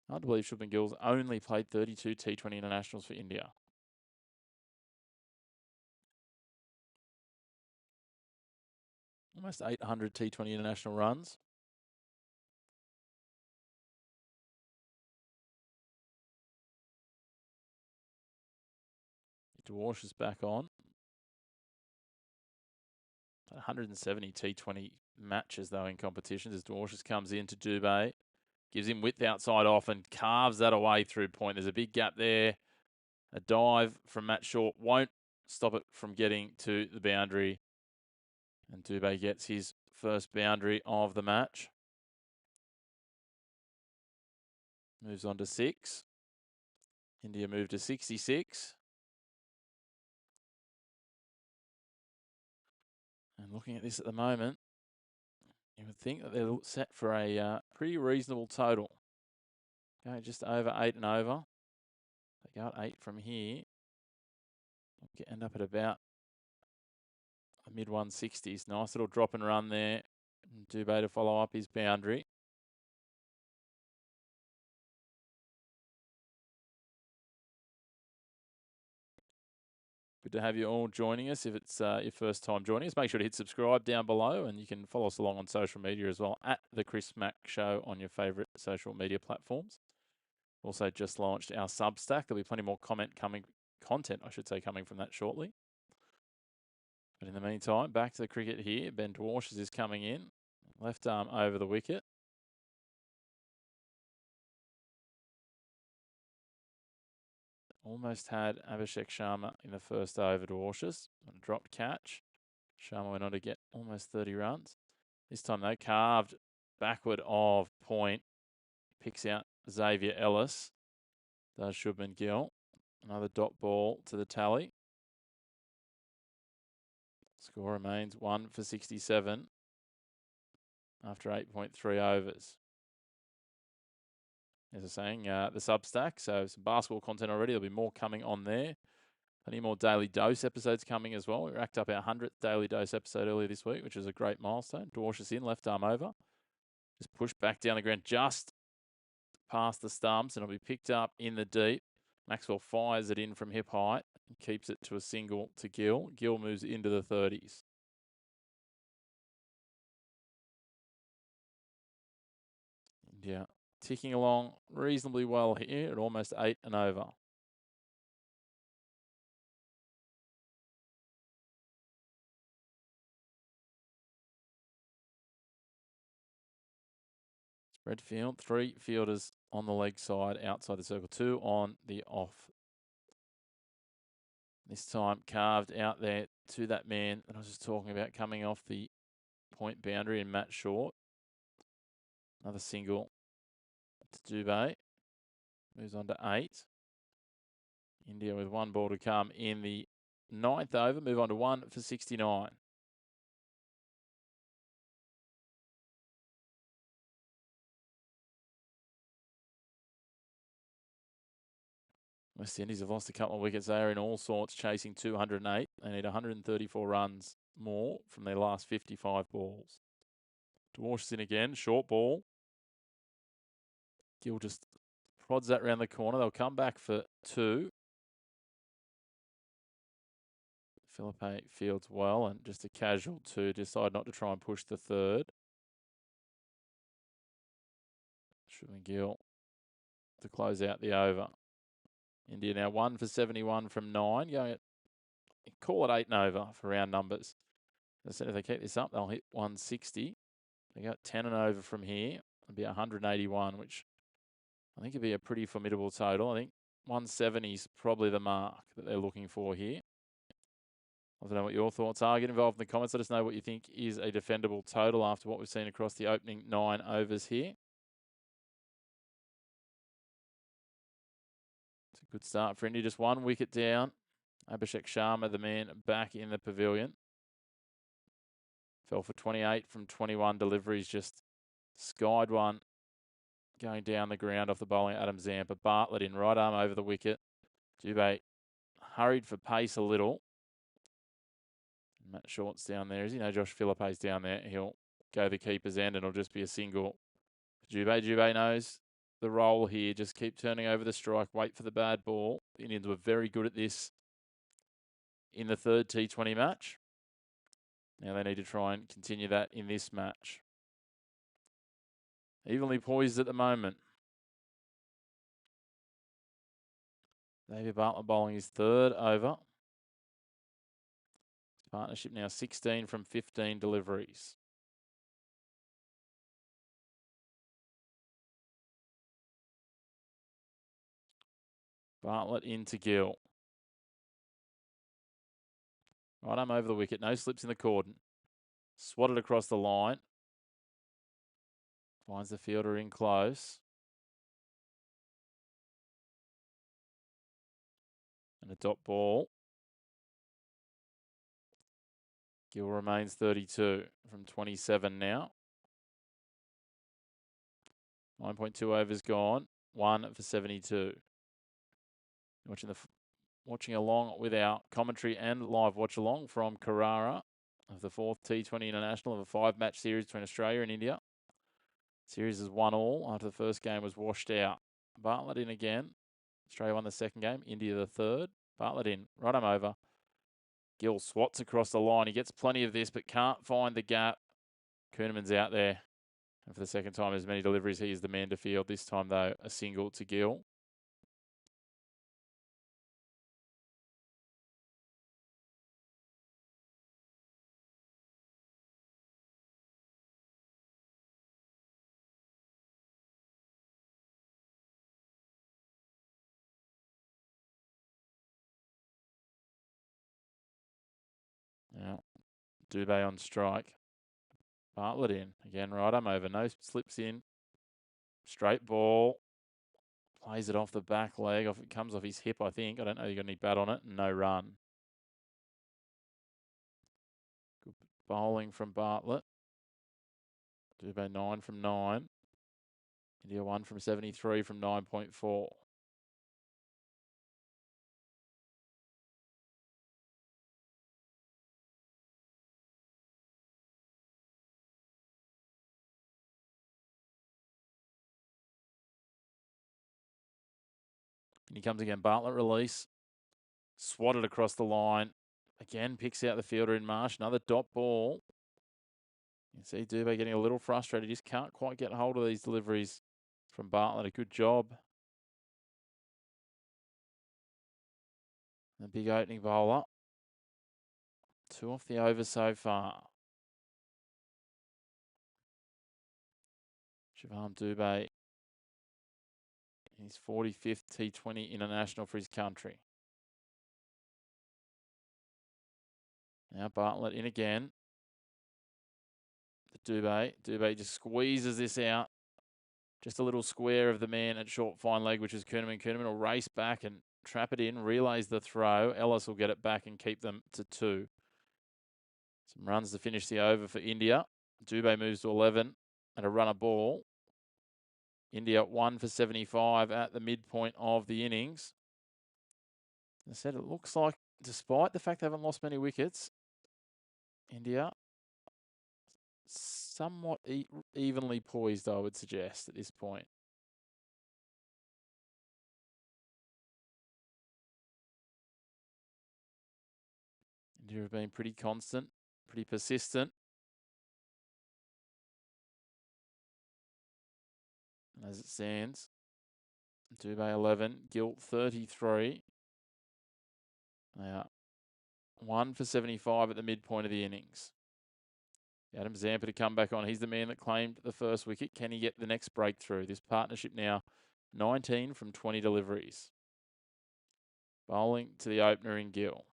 Hard to believe Shubman-Gill's only played 32 T20 internationals for India. Almost 800 T20 international runs. Dwarsh is back on. 170 T20 matches, though, in competitions as Dwarsh comes in to Dubé. Gives him width outside off and carves that away through point. There's a big gap there. A dive from Matt Short won't stop it from getting to the boundary. And Dubé gets his first boundary of the match. Moves on to 6. India moved to 66. And looking at this at the moment, you would think that they're set for a pretty reasonable total. Go just over 8 and over. They go at 8 from here. End up at about the mid 160s. Nice little drop and run there. Dubé to follow up his boundary. Good to have you all joining us. If it's your first time joining us, make sure to hit subscribe down below, and you can follow us along on social media as well, at The Chris Mack Show on your favourite social media platforms. Also just launched our Substack. There'll be plenty more content coming from that shortly. But in the meantime, back to the cricket here. Ben Dwarsh is coming in. Left arm over the wicket. Almost had Abhishek Sharma in the first over to Dwarsh. A dropped catch. Sharma went on to get almost 30 runs. This time, though, carved backward of point. Picks out Xavier Ellis. Does Shubman Gill. Another dot ball to the tally. Score remains 1 for 67 after 8.3 overs. As I was saying, the Substack, so some basketball content already. There'll be more coming on there. Plenty more Daily Dose episodes coming as well. We racked up our 100th Daily Dose episode earlier this week, which is a great milestone. Dwarsh is in, left arm over. Just pushed back down the ground just past the stumps, and it'll be picked up in the deep. Maxwell fires it in from hip height and keeps it to a single to Gill. Gill moves into the 30s. India ticking along reasonably well here at almost 8 and over. Spread field, 3 fielders on the leg side outside the circle, 2 on the off. This time carved out there to that man that I was just talking about coming off the point boundary and Matt Short. Another single to Dubé. Moves on to 8. India with 1 ball to come in the 9th over. Move on to 1 for 69. West Indies have lost a couple of wickets. They are in all sorts, chasing 208. They need 134 runs more from their last 55 balls. Dwarsh in again, short ball. Gill just prods that round the corner. They'll come back for 2. Philippe fields well, and just a casual 2. Decide not to try and push the 3rd. Shubman Gill to close out the over. India now 1 for 71 from 9. Going at, call it 8 and over for round numbers. As I said, if they keep this up, they'll hit 160. They got 10 and over from here. It'll be 181, which I think would be a pretty formidable total. I think 170 is probably the mark that they're looking for here. Love to know what your thoughts are. Get involved in the comments. Let us know what you think is a defendable total after what we've seen across the opening 9 overs here. It's a good start for India. Just 1 wicket down. Abhishek Sharma, the man, back in the pavilion. Fell for 28 from 21 deliveries. Just skied one going down the ground off the bowling Adam Zampa. Bartlett in, right arm over the wicket. Dubé hurried for pace a little. Matt Short's down there. As you know, Josh Philipppe's down there. He'll go the keeper's end and it'll just be a single. Dubé knows the role here. Just keep turning over the strike. Wait for the bad ball. The Indians were very good at this in the third T20 match. Now they need to try and continue that in this match. Evenly poised at the moment. David Bartlett bowling his third over. His partnership now 16 from 15 deliveries. Bartlett into Gill. Right arm over the wicket. No slips in the cordon. Swatted across the line. Finds the fielder in close. And a dot ball. Gill remains 32 from 27 now. 9.2 overs gone. 1 for 72. Watching along with our commentary and live watch along from Carrara of the 4th T20 International of a 5-match series between Australia and India. Series is 1-1 after the first game was washed out. Bartlett in again. Australia won the second game. India the third. Bartlett in. Right arm over. Gill swats across the line. He gets plenty of this, but can't find the gap. Kuhneman's out there. And for the second time, as many deliveries, he is the man to field. This time, though, a single to Gill. Now, Dubé on strike. Bartlett in. Again, right arm over. No slips in. Straight ball. Plays it off the back leg. It comes off his hip, I think. I don't know if you got any bat on it. No run. Good bowling from Bartlett. Dubé 9 from 9. India 1 from 73 from 9.4. And he comes again. Bartlett release. Swatted across the line. Again, picks out the fielder in Marsh. Another dot ball. You see Dubé getting a little frustrated. He just can't quite get hold of these deliveries from Bartlett. A good job. A big opening bowler. 2 off the over so far. Shivam Dubé. His 45th T20 International for his country. Now Bartlett in again. Dubé just squeezes this out. Just a little square of the man at short fine leg, which is Kuhneman. Kuhneman will race back and trap it in, relays the throw. Ellis will get it back and keep them to 2. Some runs to finish the over for India. Dubé moves to 11 and a runner ball. India 1 for 75 at the midpoint of the innings. As I said, it looks like, despite the fact they haven't lost many wickets, India somewhat evenly poised, I would suggest, at this point. India have been pretty constant, pretty persistent. And as it stands, Dubé 11, Gill 33. Now, 1 for 75 at the midpoint of the innings. Adam Zampa to come back on. He's the man that claimed the first wicket. Can he get the next breakthrough? This partnership now 19 from 20 deliveries. Bowling to the opener in Gill.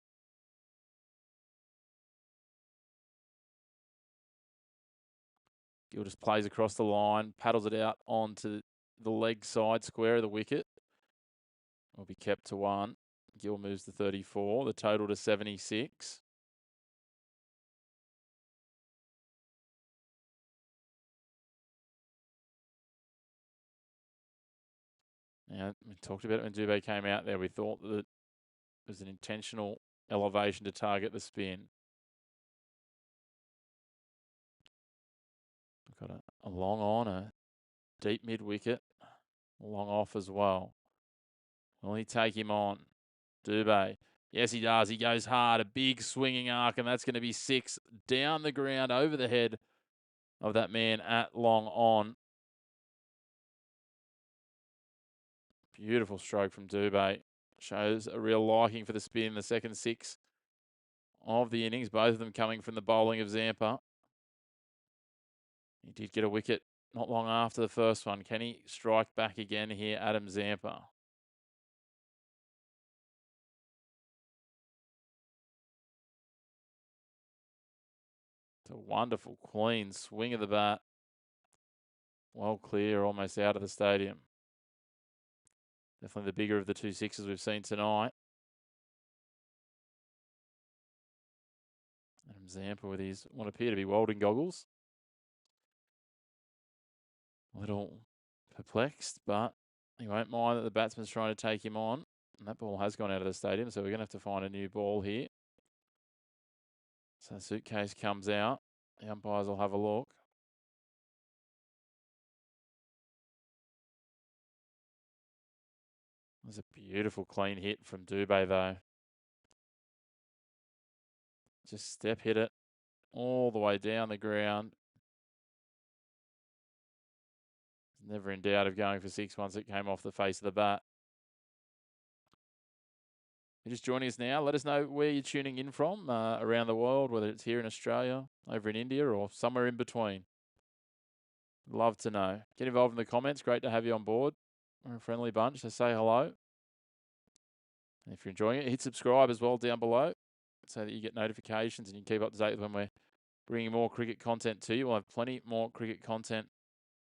Gill just plays across the line, paddles it out onto the leg side square of the wicket. Will be kept to 1. Gill moves to 34, the total to 76. Now, we talked about it when Dubé came out there. We thought that it was an intentional elevation to target the spin. We've got a long on, a deep mid wicket, long off as well. Will he take him on? Dubé. Yes, he does. He goes hard. A big swinging arc, and that's going to be 6 down the ground over the head of that man at long on. Beautiful stroke from Dubé. Shows a real liking for the spin in the second 6 of the innings, both of them coming from the bowling of Zampa. He did get a wicket not long after the first one. Can he strike back again here, Adam Zampa? It's a wonderful, clean swing of the bat. Well clear, almost out of the stadium. Definitely the bigger of the 2 sixes we've seen tonight. Adam Zampa with his what appear to be welding goggles. A little perplexed, but he won't mind that the batsman's trying to take him on. And that ball has gone out of the stadium, so we're going to have to find a new ball here. So the suitcase comes out. The umpires will have a look. It was a beautiful clean hit from Dubé, though. Just step hit it all the way down the ground. Never in doubt of going for 6 once it came off the face of the bat. You're just joining us now. Let us know where you're tuning in from around the world, whether it's here in Australia, over in India, or somewhere in between. Love to know. Get involved in the comments. Great to have you on board. We're a friendly bunch, so say hello. And if you're enjoying it, hit subscribe as well down below so that you get notifications and you can keep up to date with when we're bringing more cricket content to you. We'll have plenty more cricket content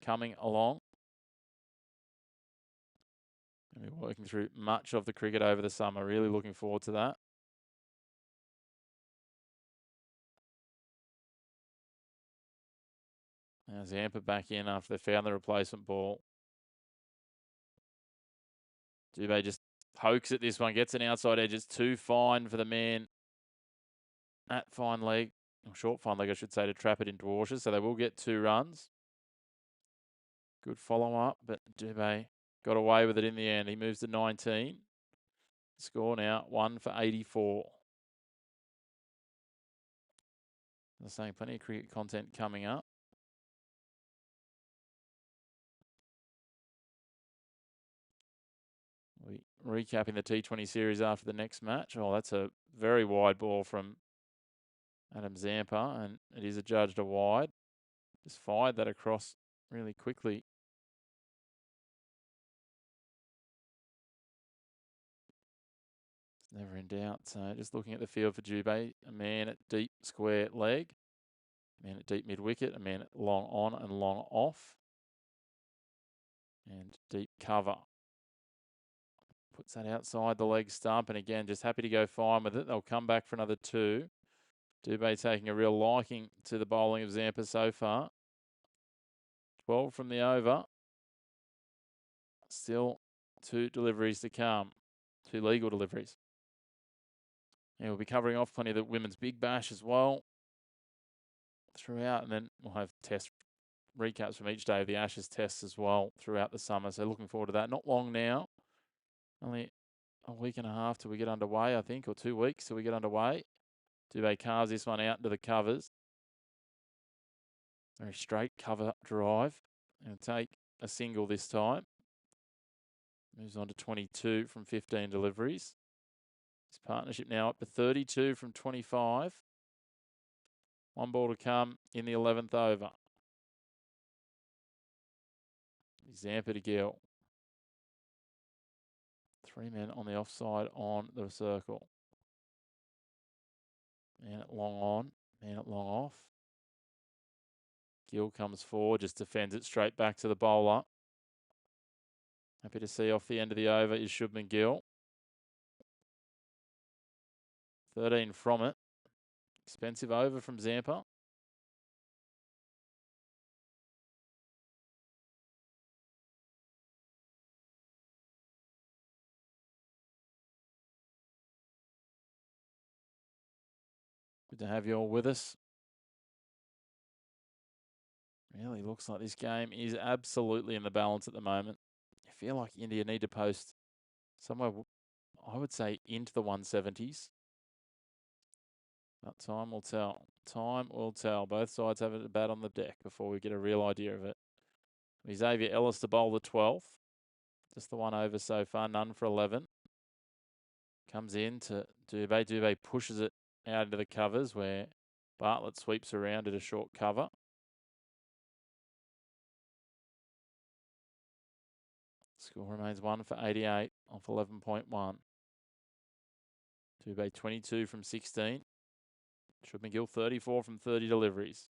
coming along. And we're working through much of the cricket over the summer. Really looking forward to that. Now Zampa back in after they found the replacement ball. Dubé just pokes at this one, gets an outside edge. It's too fine for the man at fine leg, or short fine leg, I should say, to trap it into Warshes. So they will get 2 runs. Good follow-up, but Dubé got away with it in the end. He moves to 19. Score now 1 for 84. I'm saying plenty of cricket content coming up. We recapping the T20 series after the next match. Oh, that's a very wide ball from Adam Zampa, and it is adjudged a wide. Just fired that across really quickly. It's never in doubt. So just looking at the field for Dubé, a man at deep square leg, a man at deep mid wicket, a man at long on and long off, and deep cover. Puts that outside the leg stump, and again, just happy to go fine with it. They'll come back for another 2. Dubé taking a real liking to the bowling of Zampa so far. 12 from the over. Still 2 deliveries to come. 2 legal deliveries. And we'll be covering off plenty of the women's big bash as well throughout, and then we'll have test recaps from each day of the Ashes tests as well throughout the summer. So looking forward to that. Not long now. Only a week and a half till we get underway, I think, or 2 weeks till we get underway. Dubé carves this one out into the covers. Very straight cover drive. And take a single this time. Moves on to 22 from 15 deliveries. His partnership now up to 32 from 25. 1 ball to come in the 11th over. Zampa to Gill. 3 men on the offside on the circle. Man at long on, man at long off. Gill comes forward, just defends it straight back to the bowler. Happy to see off the end of the over is Shubman Gill. 13 from it. Expensive over from Zampa. Good to have you all with us. Really looks like this game is absolutely in the balance at the moment. I feel like India need to post somewhere, I would say, into the 170s. But time will tell. Time will tell. Both sides have a bat on the deck before we get a real idea of it. Xavier Ellis to bowl the 12th. Just the one over so far, none for 11. Comes in to Dubé. Dubé pushes it out into the covers where Bartlett sweeps around at a short cover. Score remains 1 for 88 off 11.1. Dubé 22 from 16. Shubman Gill 34 from 30 deliveries.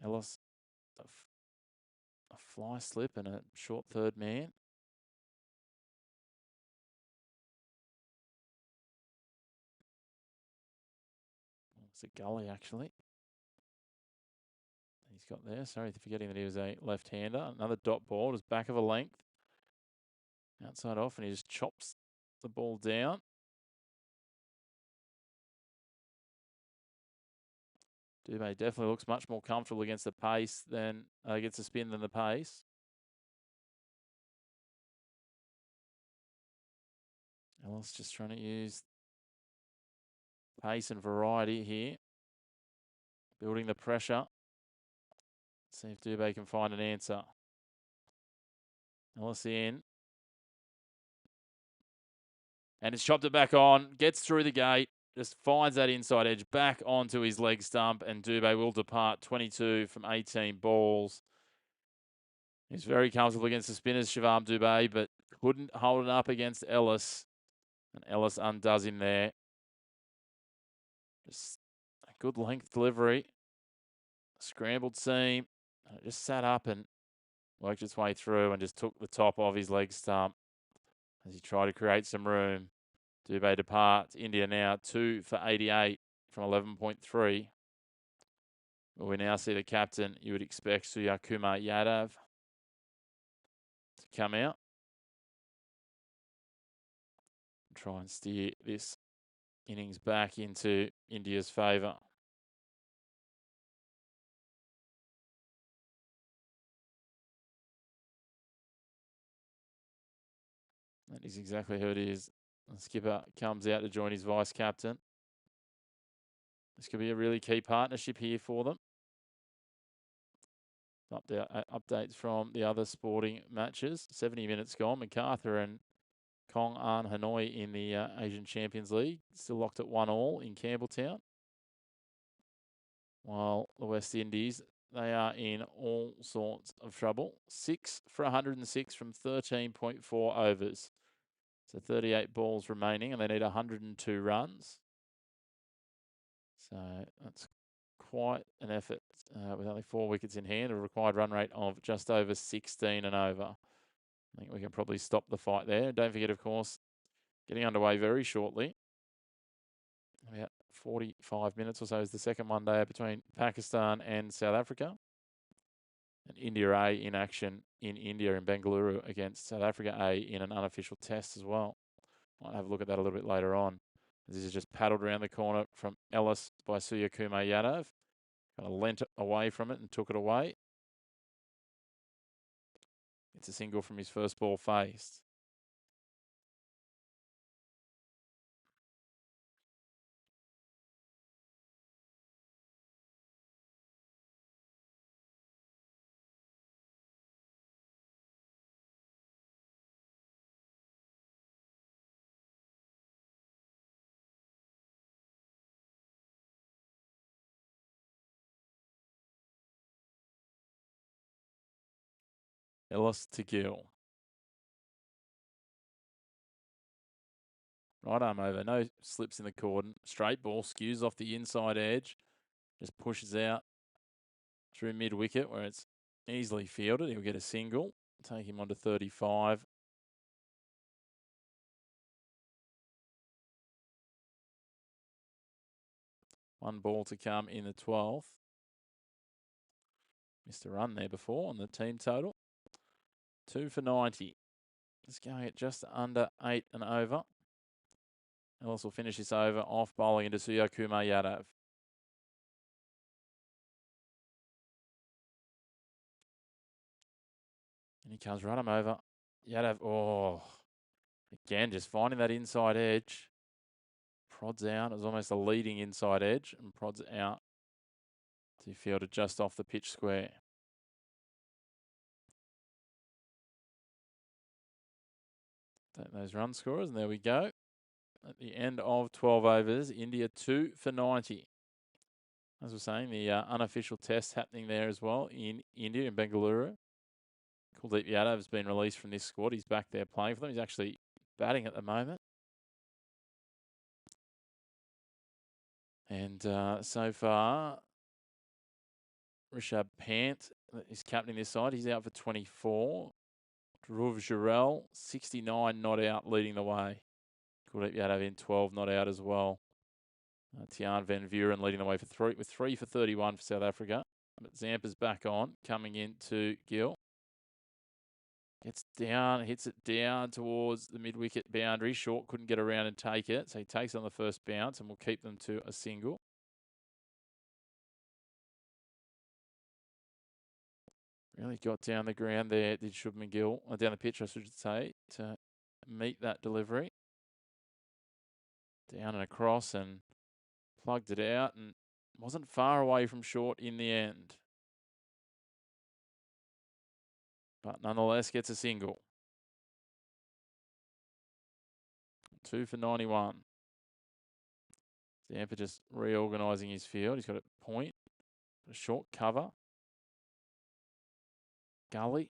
Ellis, a fly slip and a short third man. It's a gully, actually. He's got there. Sorry, forgetting that he was a left-hander. Another dot ball, just back of a length. Outside off, and he just chops the ball down. Dubé definitely looks much more comfortable against the pace than against the spin than the pace. Ellis just trying to use pace and variety here. Building the pressure. See if Dubé can find an answer. Ellis in. And it's chopped it back on. Gets through the gate. Just finds that inside edge back onto his leg stump. And Dubé will depart 22 from 18 balls. He's very comfortable against the spinners, Shivam Dubé, but couldn't hold it up against Ellis. And Ellis undoes him there. Just a good length delivery. Scrambled seam. And it just sat up and worked its way through and just took the top of his leg stump as he tried to create some room. Dubé departs. India now 2 for 88 from 11.3. Well, we now see the captain. You would expect Surya Kumar Yadav to come out. Try and steer this innings back into India's favour. That is exactly who it is. The skipper comes out to join his vice-captain. This could be a really key partnership here for them. Updates from the other sporting matches. 70 minutes gone. MacArthur and Kong An Hanoi in the Asian Champions League. Still locked at 1-1 in Campbelltown. While the West Indies, they are in all sorts of trouble. 6 for 106 from 13.4 overs. So 38 balls remaining, and they need 102 runs. So that's quite an effort with only 4 wickets in hand, a required run rate of just over 16 and over. I think we can probably stop the fight there. Don't forget, of course, getting underway very shortly. About 45 minutes or so is the second one-day between Pakistan and South Africa. And India A in action in India in Bengaluru against South Africa A in an unofficial test as well. Might have a look at that a little bit later on. This is just paddled around the corner from Ellis by Surya Kumar Yadav. Kind of lent away from it and took it away. It's a single from his first ball faced. Ellis to Gill. Right arm over, no slips in the cordon. Straight ball, skews off the inside edge. Just pushes out through mid-wicket where it's easily fielded. He'll get a single, take him on to 35. One ball to come in the 12th. Missed a run there before on the team total. 2 for 90. It's going at just under 8 and over. Ellis will finish this over off bowling into Suryakumar Yadav. And he comes right him over. Yadav, oh, again, just finding that inside edge. Prods out. It was almost a leading inside edge and prods out. So he fielded just off the pitch square. Take those run scorers, and there we go. At the end of 12 overs, India 2 for 90. As we're saying, the unofficial test happening there as well in India, in Bengaluru. Kuldeep Yadav has been released from this squad. He's back there playing for them. He's actually batting at the moment. And so far, Rishabh Pant is captaining this side. He's out for 24. Dhruv Jurel, 69 not out, leading the way. Kuldeep Yadav in 12 not out as well. Tiaan van Vuren leading the way for 3 for 31 for South Africa. But Zampa's back on, coming into Gill. Gets down, hits it down towards the mid-wicket boundary. Short couldn't get around and take it, so he takes it on the first bounce and will keep them to a single. Really got down the ground there, did Shubman Gill, down the pitch, I should say, to meet that delivery. Down and across and plugged it out and wasn't far away from short in the end. But nonetheless gets a single. 2 for 91. Zampa just reorganising his field. He's got a point, a short cover. Gully.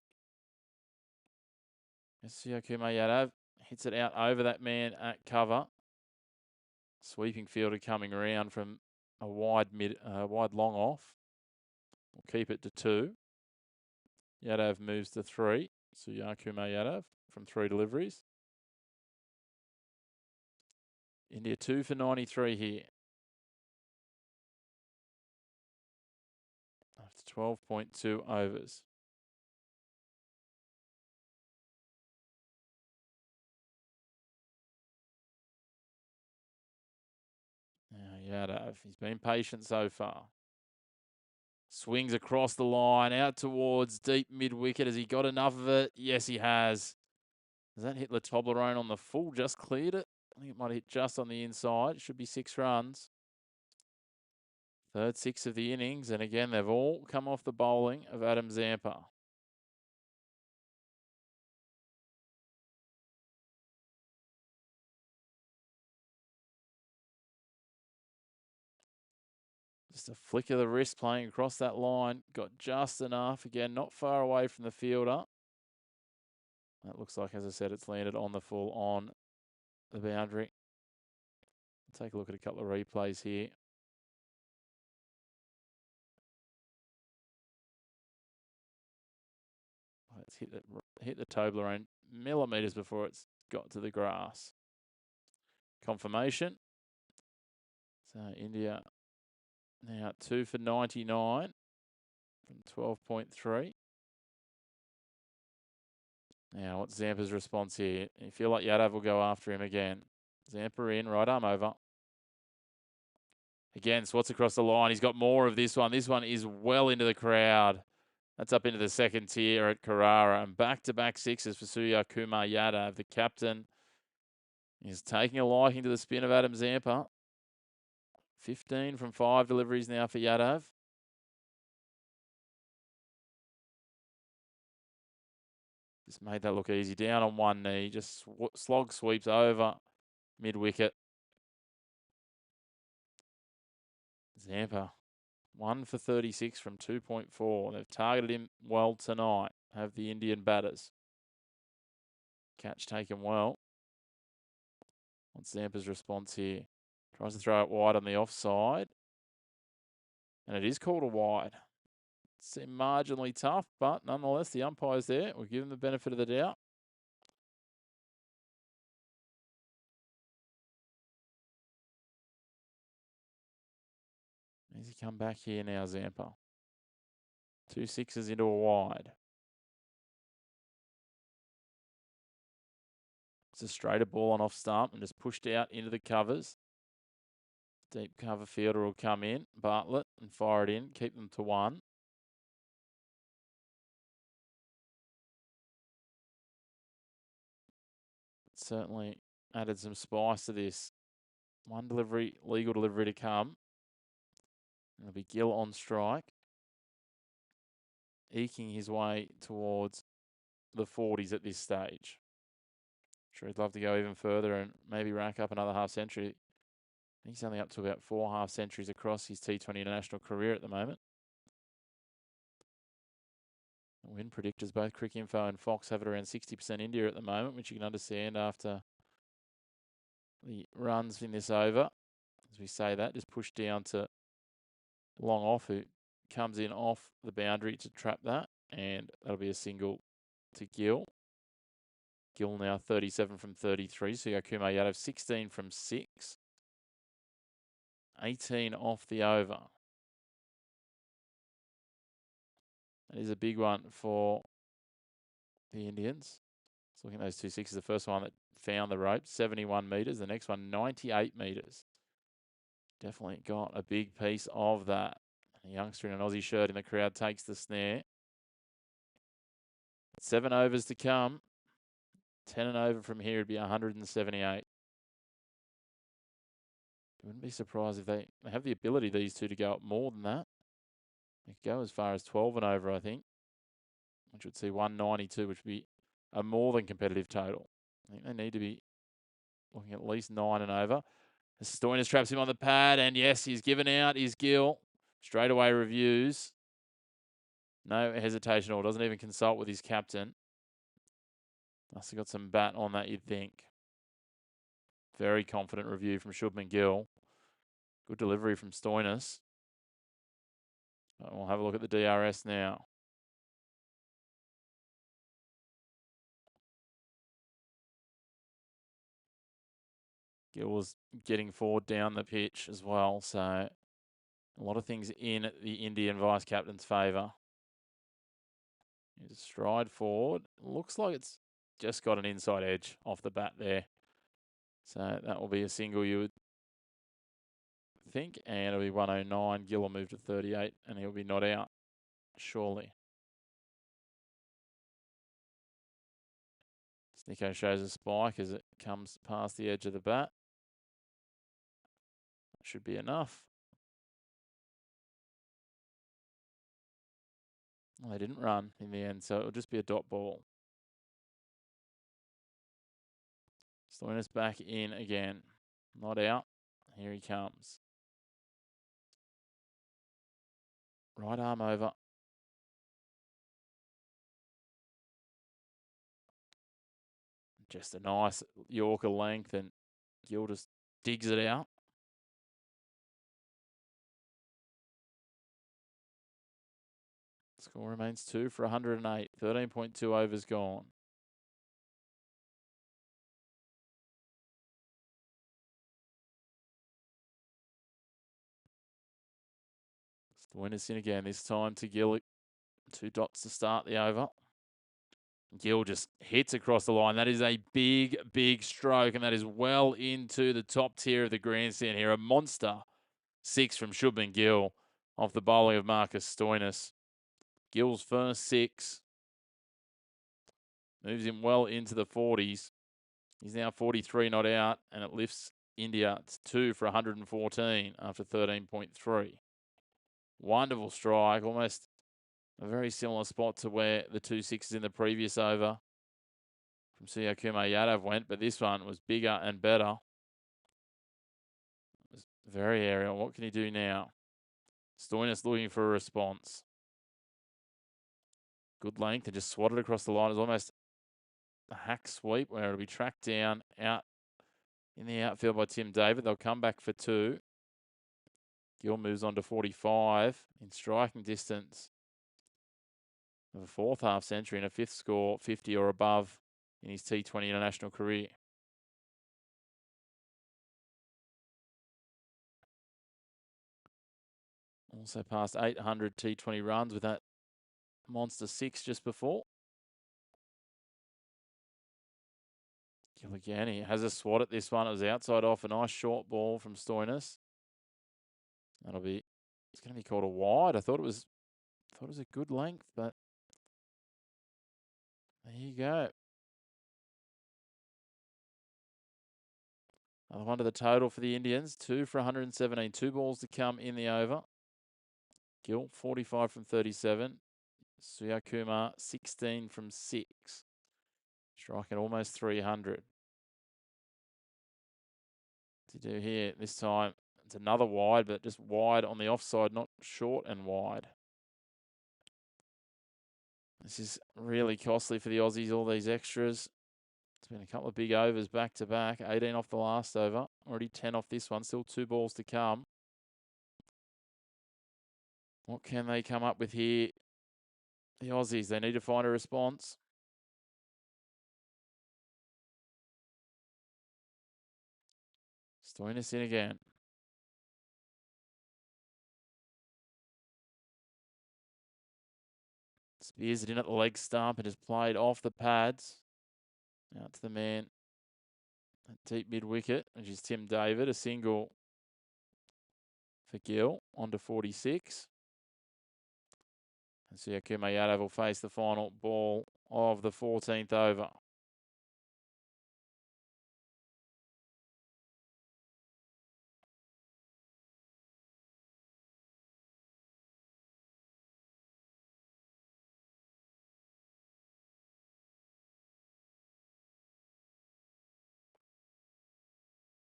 Suryakumar Yadav hits it out over that man at cover. Sweeping fielder coming around from a wide long off. We'll keep it to 2. Yadav moves to 3. Suryakumar Yadav from 3 deliveries. India 2 for 93 here. After 12.2 overs. Now Yadav, he's been patient so far. Swings across the line, out towards deep mid-wicket. Has he got enough of it? Yes, he has. Does that hit Toblerone on the full? Just cleared it. I think it might have hit just on the inside. It should be 6 runs. Third 6 of the innings. And again, they've all come off the bowling of Adam Zampa. Just a flick of the wrist playing across that line. Got just enough. Again, not far away from the fielder. That looks like, as I said, it's landed on the full on the boundary. Take a look at a couple of replays here. It's hit the Toblerone millimetres before it's got to the grass. Confirmation. So India now 2 for 99 from 12.3. Now, what's Zampa's response here? You feel like Yadav will go after him again. Zampa in, right arm over. Again, swats across the line. He's got more of this one. This one is well into the crowd. That's up into the second tier at Carrara. And back-to-back sixes for Suryakumar Yadav. The captain is taking a liking to the spin of Adam Zampa. 15 from 5 deliveries now for Yadav. Just made that look easy. Down on one knee. Just slog sweeps over mid-wicket. Zampa, 1 for 36 from 2.4. They've targeted him well tonight, have the Indian batters. Catch taken well. What's Zampa's response here? Tries to throw it wide on the offside. And it is called a wide. seem marginally tough, but nonetheless, the umpire's there. We'll give him the benefit of the doubt. Easy come back here now, Zampa. 2 sixes into a wide. It's a straighter ball on off stump and just pushed out into the covers. Deep cover fielder will come in, Bartlett, and fire it in. Keep them to 1. Certainly added some spice to this. 1 delivery, legal delivery to come. It'll be Gill on strike, eking his way towards the 40s at this stage. Sure, he'd love to go even further and maybe rack up another half century. He's only up to about 4 half centuries across his T20 international career at the moment. Win predictors, both Cricinfo and Fox, have it around 60% India at the moment, which you can understand after the runs in this over. As we say that, just push down to long off, who comes in off the boundary to trap that, and that'll be a single to Gill. Gill now 37 from 33, so Kumar Yadav 16 from 6. 18 off the over. That is a big one for the Indians. So looking at those 2 sixes, the first one that found the rope, 71 metres. The next one, 98 metres. Definitely got a big piece of that. A youngster in an Aussie shirt in the crowd takes the snare. 7 overs to come. 10 and over from here would be 178. Wouldn't be surprised if they have the ability, these two, to go up more than that. They could go as far as 12 and over, I think, which would see 192, which would be a more than competitive total. I think they need to be looking at least 9 and over. Stoinis traps him on the pad, and yes, he's given out his Gill. Straightaway reviews. No hesitation at all. Doesn't even consult with his captain. Must have got some bat on that, you'd think. Very confident review from Shubman Gill. Good delivery from Stoinis. We'll have a look at the DRS now. Gill was getting forward down the pitch as well, so a lot of things in the Indian vice-captain's favour. He's a stride forward. Looks like it's just got an inside edge off the bat there. So that will be a single, you would think, and it'll be 109. Gill will move to 38, and he'll be not out, surely. Snicko shows a spike as it comes past the edge of the bat. That should be enough. Well, they didn't run in the end, so it'll just be a dot ball. Stoinis back in again. Not out. Here he comes. Right arm over. Just a nice Yorker length, and Gill just digs it out. Score remains 2 for 108. 13.2 overs gone. Stoinis in again, this time to Gill. 2 dots to start the over. Gill just hits across the line. That is a big, big stroke, and that is well into the top tier of the grandstand here. A monster 6 from Shubman Gill off the bowling of Marcus Stoinis. Gill's first 6 moves him well into the 40s. He's now 43 not out, and it lifts India to 2 for 114 after 13.3. Wonderful strike, almost a very similar spot to where the 2 sixes in the previous over from Kumar Yadav went, but this one was bigger and better. It was very aerial. What can he do now? Stoinis looking for a response. Good length and just swatted across the line. It's almost a hack sweep where it'll be tracked down out in the outfield by Tim David. They'll come back for 2. Gill moves on to 45 in striking distance of a fourth half century and a fifth score 50 or above in his T20 international career. Also passed 800 T20 runs with that monster 6 just before. Gilligani has a swat at this one. It was outside off. A nice short ball from Stoinis. It's going to be called a wide. I thought it was a good length, but there you go. Another one to the total for the Indians. 2 for 117. 2 balls to come in the over. Gill, 45 from 37. Suyakumar, 16 from 6. Striking almost 300. To do here this time, it's another wide, but just wide on the offside, not short and wide. This is really costly for the Aussies, all these extras. It's been a couple of big overs back to back. 18 off the last over. Already 10 off this one. Still 2 balls to come. What can they come up with here? The Aussies, they need to find a response. Stoinis in again. Spears it in at the leg stump and has played off the pads. Out to the man at deep mid-wicket, which is Tim David. A single for Gill, on to 46. And Suyakumar Yadav will face the final ball of the 14th over.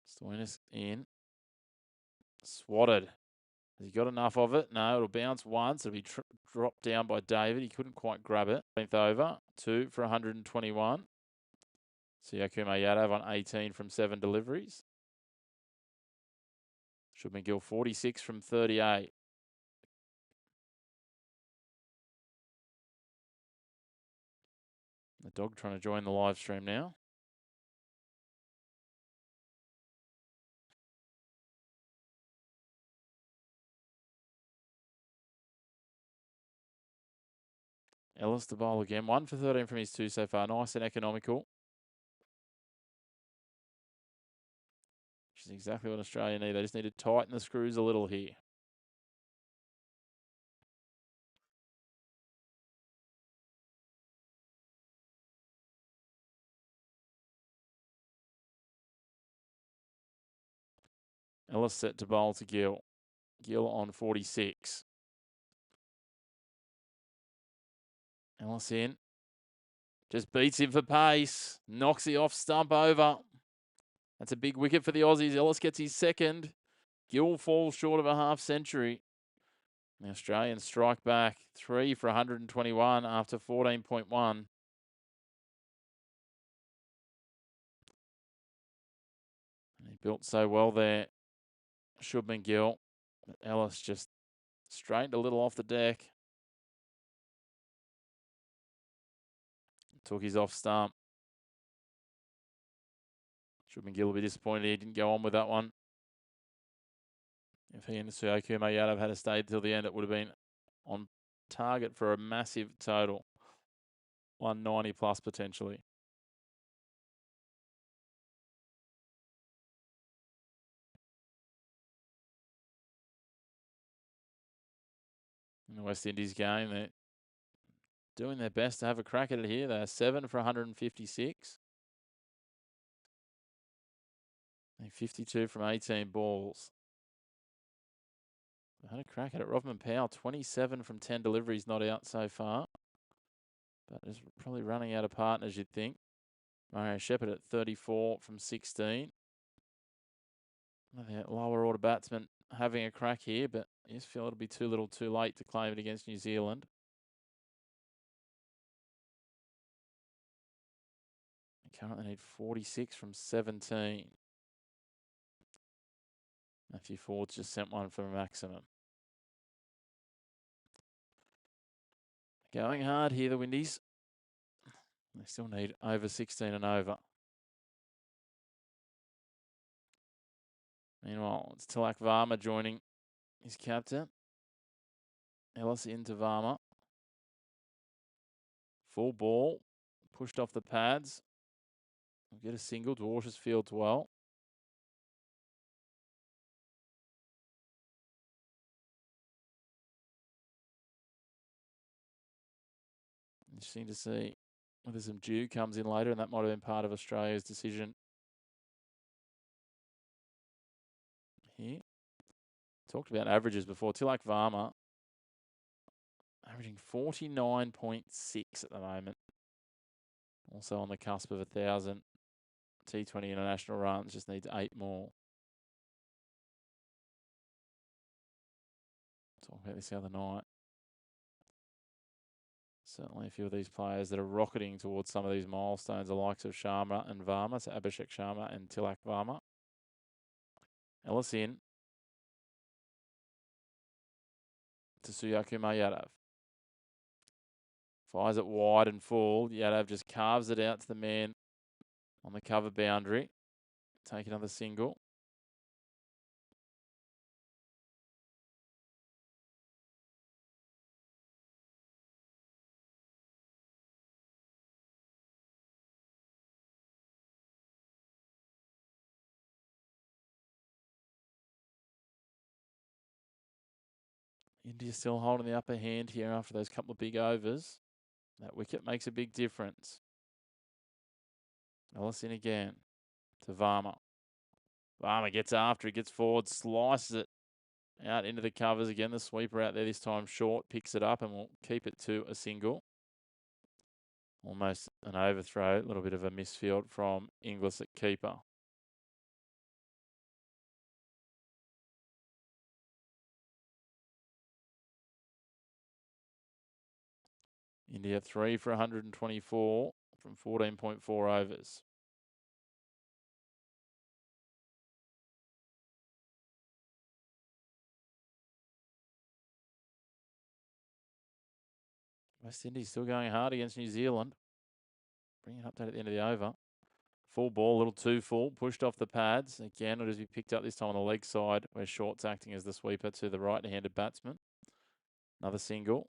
Stoinis in. Swatted. Has he got enough of it? No, it'll bounce once. It'll be dropped down by David. He couldn't quite grab it. 10th over. 2 for 121. Suyakumar Yadav on 18 from 7 deliveries. Shubman Gill 46 from 38. The dog trying to join the live stream now. Ellis to bowl again. 1 for 13 from his 2 so far. Nice and economical. Which is exactly what Australia need. They just need to tighten the screws a little here. Ellis set to bowl to Gill. Gill on 46. Ellis in. Just beats him for pace. Knocks the off stump over. That's a big wicket for the Aussies. Ellis gets his second. Gill falls short of a half century. The Australians strike back. 3 for 121 after 14.1. He built so well there. Shubman Gill. But Ellis just straightened a little off the deck. Took his off stump. Shubman Gill will be disappointed he didn't go on with that one. If he and Suyakumar Yadav had stayed till the end, it would have been on target for a massive total. 190 plus potentially. In the West Indies game, they're doing their best to have a crack at it here. They're 7 for 156. 52 from 18 balls. They had a crack at it. Rovman Powell, 27 from 10 deliveries, not out so far. But is probably running out of partners, you'd think. Mario Shepherd at 34 from 16. The lower order batsman having a crack here, but I just feel it'll be too little too late to claim it against New Zealand. They currently need 46 from 17. Matthew Ford's just sent one for a maximum. Going hard here, the Windies. They still need over 16 and over. Meanwhile, it's Tilak Varma joining his captain. Ellis into Varma. Full ball. Pushed off the pads. We'll get a single. Dwarshuis fields well. Interesting to see whether some dew comes in later, and that might have been part of Australia's decision here. Talked about averages before. Tilak Varma averaging 49.6 at the moment. Also on the cusp of 1,000 T20 international runs. Just needs 8 more. Talked about this the other night. Certainly a few of these players that are rocketing towards some of these milestones, the likes of Sharma and Varma, so Abhishek Sharma and Tilak Varma. Ellis in to Suryakumar Yadav. Fires it wide and full. Yadav just carves it out to the man on the cover boundary. Take another single. India still holding the upper hand here after those couple of big overs. That wicket makes a big difference. Ellis in again to Varma. Varma gets after it, gets forward, slices it out into the covers again. The sweeper out there this time short, picks it up and will keep it to a single. Almost an overthrow, a little bit of a misfield from Inglis at keeper. India 3 for 124 from 14.4 overs. West Indies still going hard against New Zealand. Bring an update at the end of the over. Full ball, a little too full, pushed off the pads. Again, it'll just be picked up this time on the leg side, where Short's acting as the sweeper to the right-handed batsman. Another single.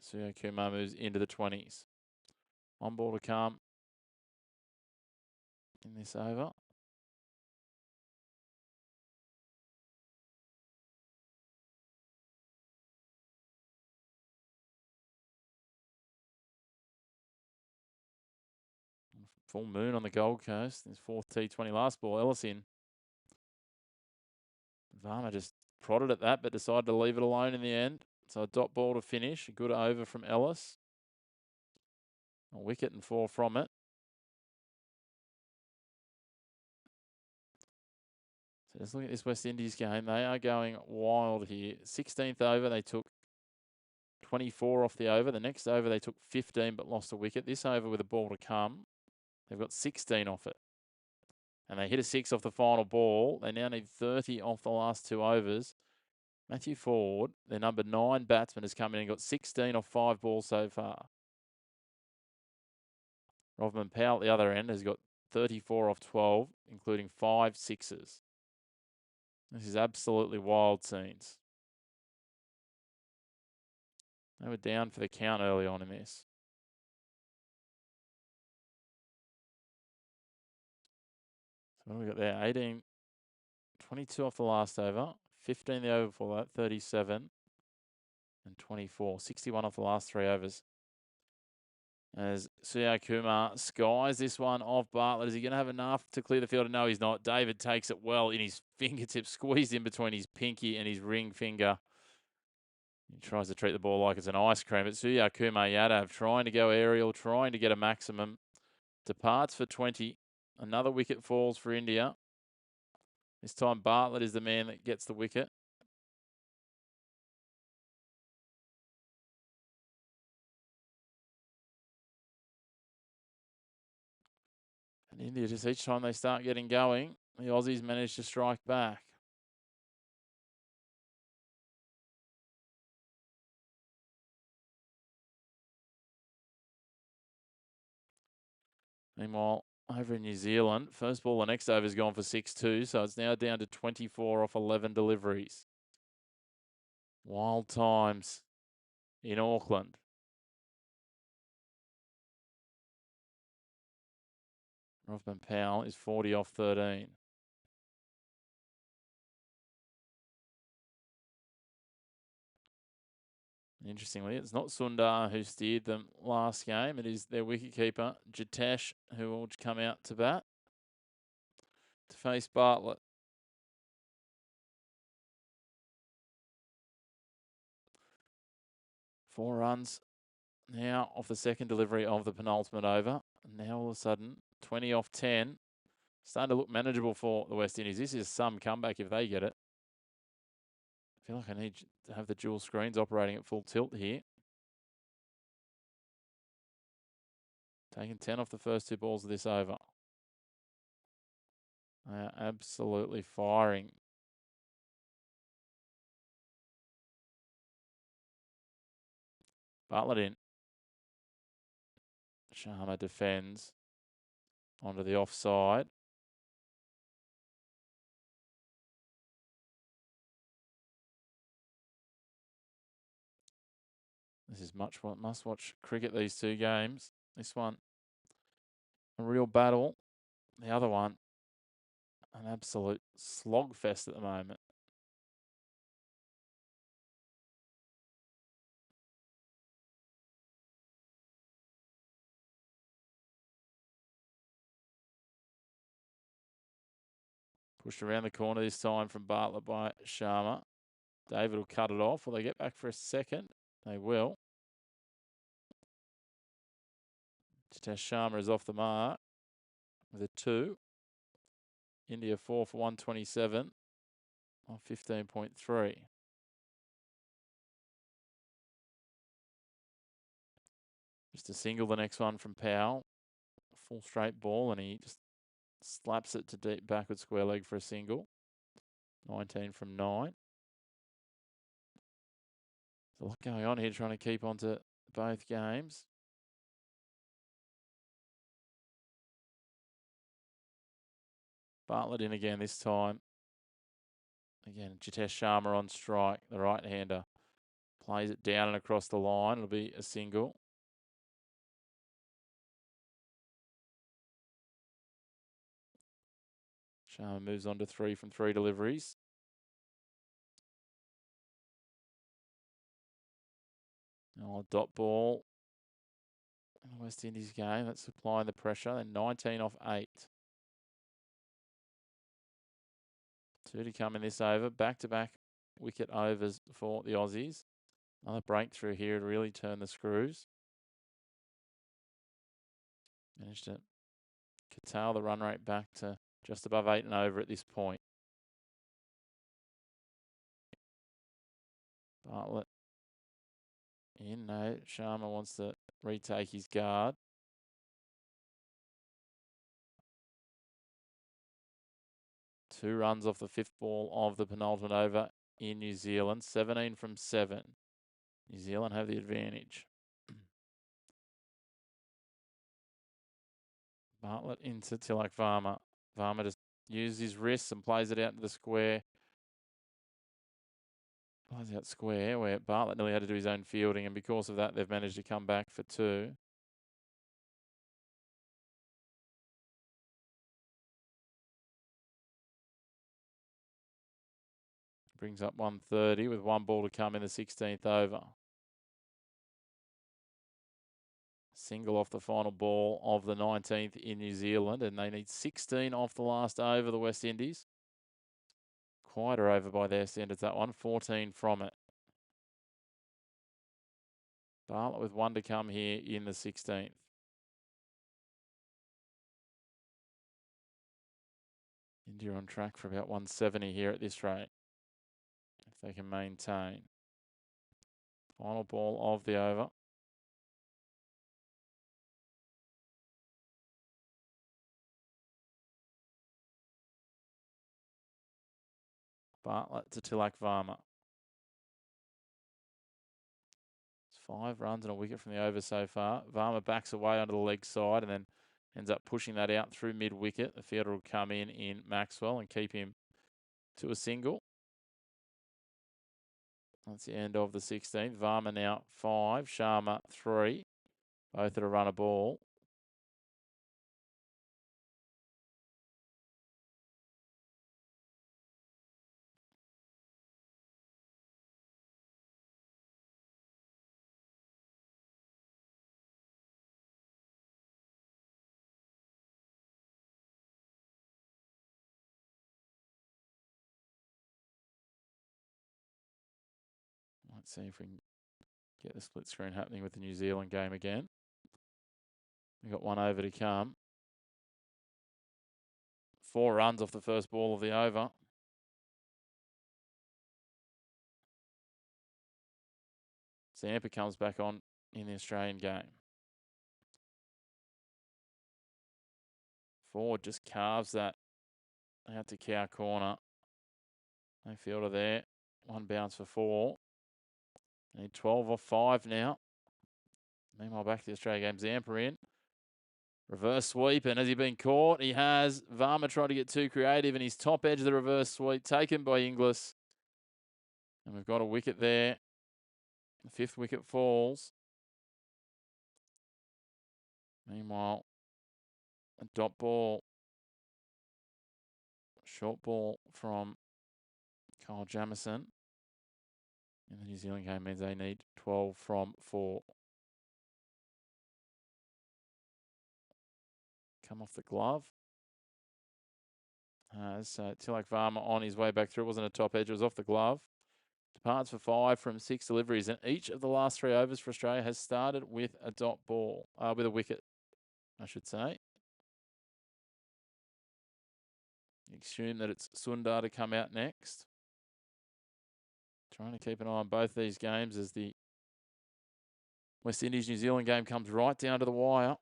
Suryakumar moves into the 20s. On ball to come in this over. Full moon on the Gold Coast. His fourth T20 last ball. Ellis in. Varma just prodded at that, but decided to leave it alone in the end. So a dot ball to finish. A good over from Ellis. A wicket and 4 from it. So just look at this West Indies game. They are going wild here. 16th over, they took 24 off the over. The next over, they took 15 but lost a wicket. This over with a ball to come, they've got 16 off it. And they hit a 6 off the final ball. They now need 30 off the last 2 overs. Matthew Ford, their number 9 batsman, has come in and got 16 off 5 balls so far. Rovman Powell at the other end has got 34 off 12, including 5 sixes. This is absolutely wild scenes. They were down for the count early on in this. So what have we got there? 18, 22 off the last over, 15 the over before that, 37, and 24. 61 off the last 3 overs. As Suryakumar skies this one off Bartlett. Is he going to have enough to clear the field? No, he's not. David takes it well in his fingertips, squeezed in between his pinky and his ring finger. He tries to treat the ball like it's an ice cream. But Suryakumar Yadav trying to go aerial, trying to get a maximum. Departs for 20. Another wicket falls for India. This time Bartlett is the man that gets the wicket. And India, just each time they start getting going, the Aussies manage to strike back. Meanwhile, over in New Zealand, first ball, the next over's gone for 6-2, so it's now down to 24 off 11 deliveries. Wild times in Auckland. Rothman Powell is 40 off 13. Interestingly, it's not Sundar who steered them last game. It is their wicketkeeper, Jitesh, who will come out to bat to face Bartlett. Four runs now off the second delivery of the penultimate over. And now all of a sudden, 20 off 10. Starting to look manageable for the West Indies. This is some comeback if they get it. I feel like I need to have the dual screens operating at full tilt here. Taking 10 off the first two balls of this over. They are absolutely firing. Bartlett in. Sharma defends onto the offside. This is must-watch cricket, these two games. This one, a real battle. The other one, an absolute slogfest at the moment. Pushed around the corner this time from Bartlett by Sharma. David will cut it off. Will they get back for a second? They will. Jitesh Sharma is off the mark with a 2. India 4 for 127 on 15.3. Just a single, the next one from Powell. Full straight ball, and he just slaps it to deep backward square leg for a single. 19 from 9. There's a lot going on here, trying to keep onto both games. Bartlett in again this time. Again, Jitesh Sharma on strike, the right-hander. Plays it down and across the line. It'll be a single. Sharma moves on to 3 from 3 deliveries. Oh, a dot ball in the West Indies game. That's applying the pressure. Then 19 off 8. 2 to come in this over. Back-to-back wicket overs for the Aussies. Another breakthrough here to really turn the screws. Managed to curtail the run rate back to just above 8 and over at this point. Bartlett in. No, Sharma wants to retake his guard. Two runs off the 5th ball of the penultimate over in New Zealand. 17 from 7. New Zealand have the advantage. Bartlett into Tilak Varma. Varma just uses his wrists and plays it out into the square. Plays out square where Bartlett nearly had to do his own fielding, and because of that, they've managed to come back for 2. Brings up 130 with 1 ball to come in the 16th over. Single off the final ball of the 19th in New Zealand, and they need 16 off the last over, the West Indies. Quieter over by their standards, that one. 14 from it. Bartlett with 1 to come here in the 16th. India on track for about 170 here at this rate, if they can maintain. Final ball of the over. Bartlett to Tilak Varma. It's 5 runs and a wicket from the over so far. Varma backs away onto the leg side and then Ends up pushing that out through mid-wicket. The fielder will come in Maxwell and keep him to a single. That's the end of the 16th. Varma now 5, Sharma 3. Both at a run a ball. Let's see if we can get the split screen happening with the New Zealand game again. We've got one over to come. 4 runs off the first ball of the over. Zampa comes back on in the Australian game. Ford just carves that out to cow corner. No fielder there. One bounce for 4. Need 12 off 5 now. Meanwhile, back to the Australia game. Zampa in. Reverse sweep, and has he been caught? He has. Varma tried to get too creative, and his top edge of the reverse sweep taken by Inglis. And we've got a wicket there. The 5th wicket falls. Meanwhile, a dot ball. Short ball from Kyle Jamieson. In the New Zealand game means they need 12 from 4. Come off the glove. So Tilak Varma on his way back through. It wasn't a top edge, it was off the glove. Departs for 5 from 6 deliveries. And each of the last 3 overs for Australia has started with a dot ball. With a wicket, I should say. You assume that it's Sundar to come out next. Trying to keep an eye on both these games as the West Indies-New Zealand game comes right down to the wire.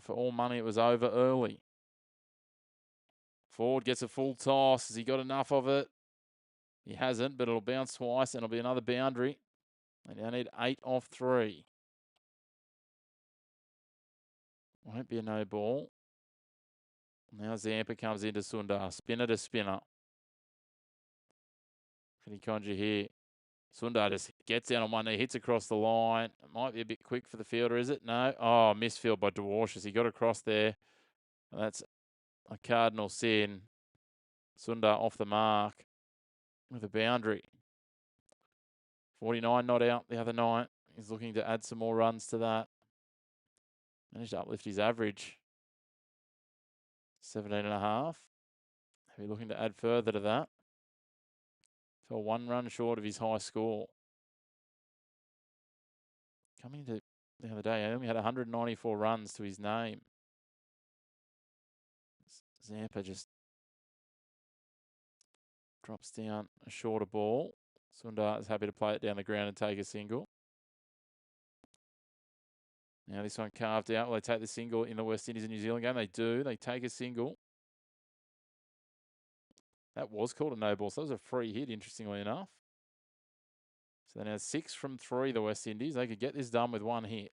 For all money, it was over early. Ford gets a full toss. Has he got enough of it? He hasn't, but it'll bounce twice and it'll be another boundary. They now need 8 off 3. Won't be a no ball. Now Zampa comes into Sundar. Spinner to spinner. Can he conjure here? Sundar just gets down on one knee, hits across the line. It might be a bit quick for the fielder, is it? No. Oh, misfield by Dwarsh as he got across there. That's a cardinal sin. Sundar off the mark with a boundary. 49 not out the other night. He's looking to add some more runs to that. Managed to uplift his average. 17.5. He'll be looking to add further to that. Fell 1 run short of his high score. Coming to the other day, he only had 194 runs to his name. Zampa just drops down a shorter ball. Sundar is happy to play it down the ground and take a single. Now this one carved out. Will they take the single in the West Indies and New Zealand game? They do. They take a single. That was called a no ball, so that was a free hit, interestingly enough. So now 6 from 3, the West Indies. They could get this done with 1 hit.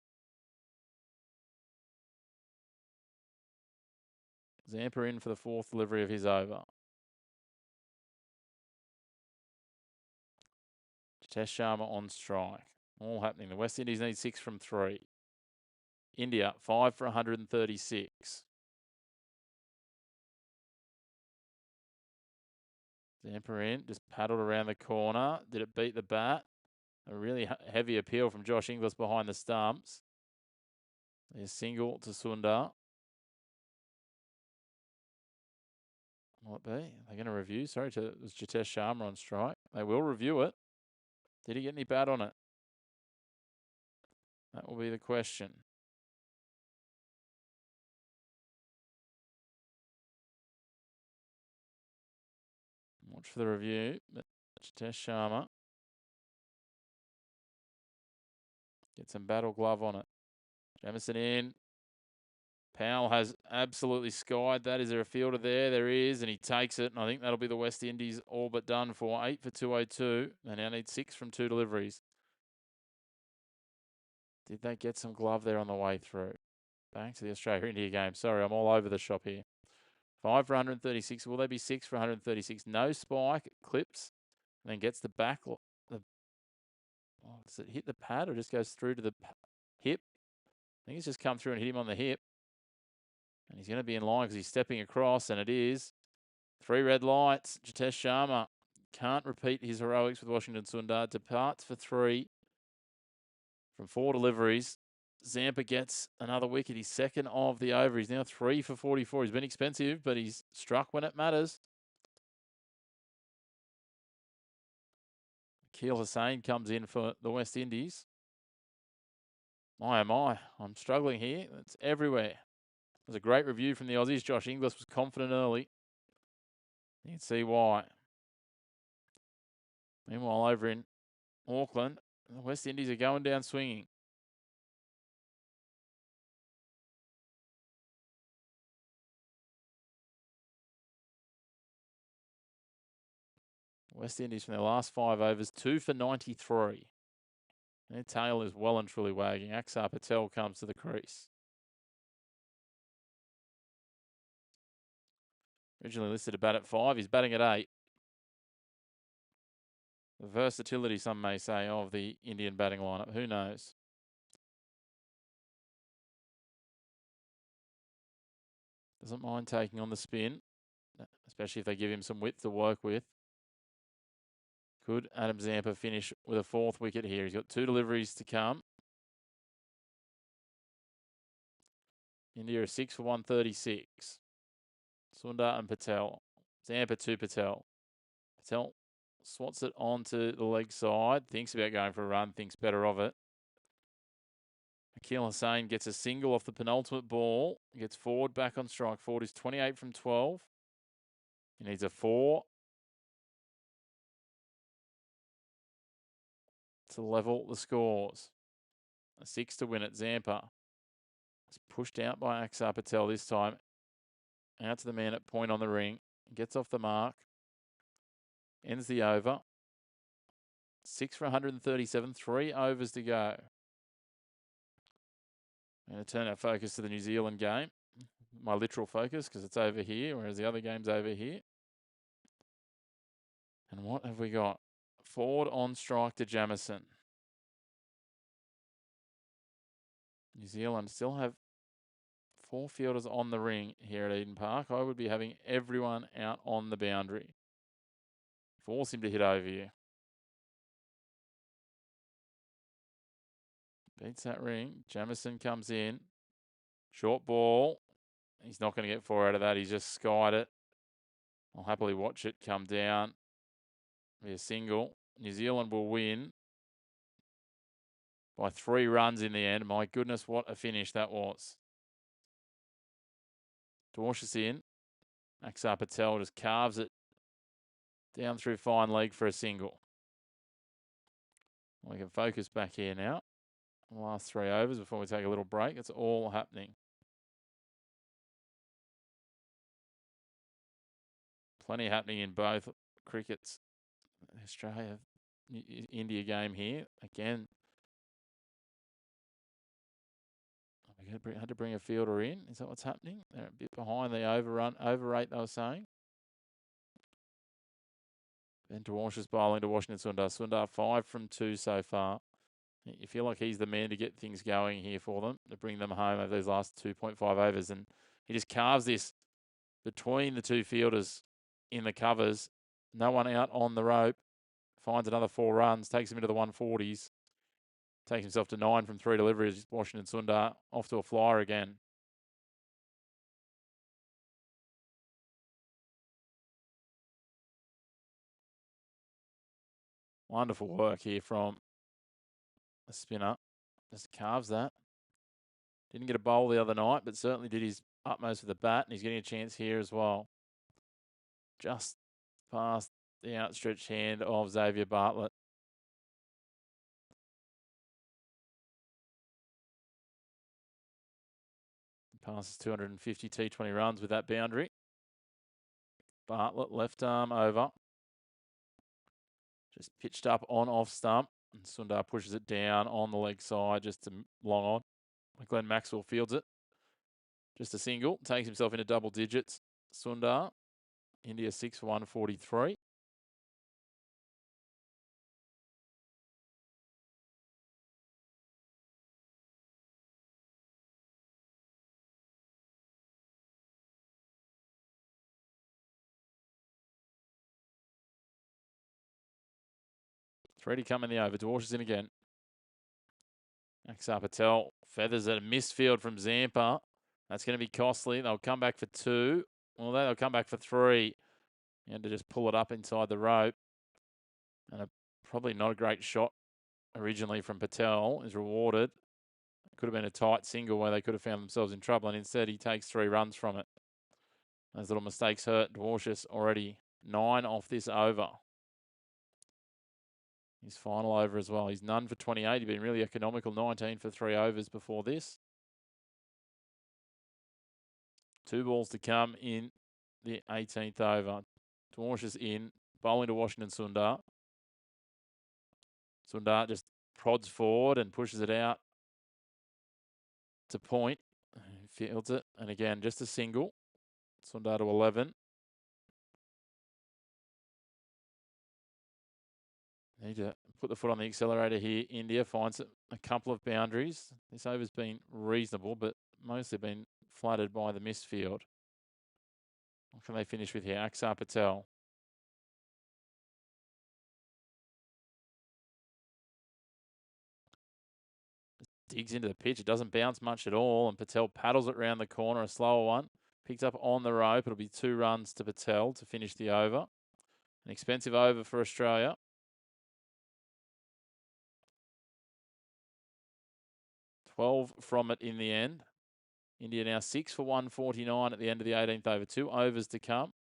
Zampa in for the 4th delivery of his over. Jitesh Sharma on strike. All happening. The West Indies need 6 from 3. India, 5 for 136. Zampa in, just paddled around the corner. Did it beat the bat? A really heavy appeal from Josh Inglis behind the stumps. There's single to Sundar. Will it be? They're going to review. Sorry, it was Jitesh Sharma on strike. They will review it. Did he get any bat on it? That will be the question. Watch for the review. Jitesh Sharma. Get some battle glove on it. Jamieson in. Powell has absolutely skied that. Is there a fielder there? There is, and he takes it. And I think that'll be the West Indies all but done for. 8 for 202. They now need 6 from 2 deliveries. Did they get some glove there on the way through? Back to the Australia-India game. Sorry, I'm all over the shop here. 5 for 136. Will they be 6 for 136? No spike. Clips. And then gets the back. Does it hit the pad or just goes through to the hip? I think it's just come through and hit him on the hip. And he's going to be in line because he's stepping across, and it is. 3 red lights. Jitesh Sharma can't repeat his heroics with Washington Sundar. Departs for 3 from 4 deliveries. Zampa gets another wicket. He's second of the over. He's now 3 for 44. He's been expensive, but he's struck when it matters. Keel Hussain comes in for the West Indies. My, oh my, I'm struggling here. It's everywhere. It was a great review from the Aussies. Josh Inglis was confident early. You can see why. Meanwhile, over in Auckland, the West Indies are going down swinging. West Indies from their last 5 overs, 2 for 93. Their tail is well and truly wagging. Axar Patel comes to the crease. Originally listed to bat at 5. He's batting at 8. The versatility, some may say, of the Indian batting lineup. Who knows? Doesn't mind taking on the spin, especially if they give him some width to work with. Could Adam Zampa finish with a 4th wicket here? He's got 2 deliveries to come. India are 6 for 136. Sundar and Patel. Zampa to Patel. Patel swats it onto the leg side. Thinks about going for a run. Thinks better of it. Akil Hussain gets a single off the penultimate ball. Gets forward back on strike. Forward is 28 from 12. He needs a 4 to level the scores. A 6 to win it. Zampa is pushed out by Axar Patel this time. Out to the man at point on the ring. Gets off the mark. Ends the over. 6 for 137. 3 overs to go. I'm going to turn our focus to the New Zealand game. My literal focus, because it's over here, whereas the other game's over here. And what have we got? Forward on strike to Jamieson. New Zealand still have 4 fielders on the ring here at Eden Park. I would be having everyone out on the boundary. Force him to hit over you. Beats that ring. Jamieson comes in. Short ball. He's not going to get 4 out of that. He's just skied it. I'll happily watch it come down. Be a single. New Zealand will win by 3 runs in the end. My goodness, what a finish that was. Dwarshuis in. Axar Patel just carves it down through fine leg for a single. We can focus back here now. The last 3 overs before we take a little break. It's all happening. Plenty happening in both crickets. Australia, India game here. Again, we had to bring a fielder in. Is that what's happening? They're a bit behind the over rate they were saying. Ben Dwarshuis bowling to Washington Sundar. Sundar 5 from 2 so far. You feel like he's the man to get things going here for them, to bring them home over those last 2.5 overs. And he just carves this between the 2 fielders in the covers. No one out on the rope. Finds another 4 runs. Takes him into the 140s. Takes himself to 9 from 3 deliveries. Washington Sundar off to a flyer again. Wonderful work here from the spinner. Just carves that. Didn't get a bowl the other night, but certainly did his utmost with the bat, and he's getting a chance here as well. Just past the outstretched hand of Xavier Bartlett. Passes 250 T20 runs with that boundary. Bartlett left arm over. Just pitched up on off stump. And Sundar pushes it down on the leg side, just to long on. Glenn Maxwell fields it. Just a single. Takes himself into double digits. Sundar. India 6 for 143. Three to come in the over. Dwarsh is in again. Axar Patel feathers at a misfield from Zampa. That's going to be costly. They'll come back for two. Well, they'll come back for three. You had to just pull it up inside the rope. And probably not a great shot originally from Patel is rewarded. It could have been a tight single where they could have found themselves in trouble, and instead he takes 3 runs from it. Those little mistakes hurt Dwarshus already. 9 off this over. His final over as well. He's none for 28. He's been really economical. 19 for 3 overs before this. 2 balls to come in the 18th over. Dwarshus in. Bowling to Washington Sundar. Sundar just prods forward and pushes it out to point. Fields it. And again, just a single. Sundar to 11. Need to put the foot on the accelerator here. India finds a couple of boundaries. This over's been reasonable, but mostly been flooded by the misfield. What can they finish with here? Axar Patel. Digs into the pitch. It doesn't bounce much at all, and Patel paddles it round the corner, a slower one. Picked up on the rope. It'll be 2 runs to Patel to finish the over. An expensive over for Australia. 12 from it in the end. India now 6 for 149 at the end of the 18th over. 2 overs to come.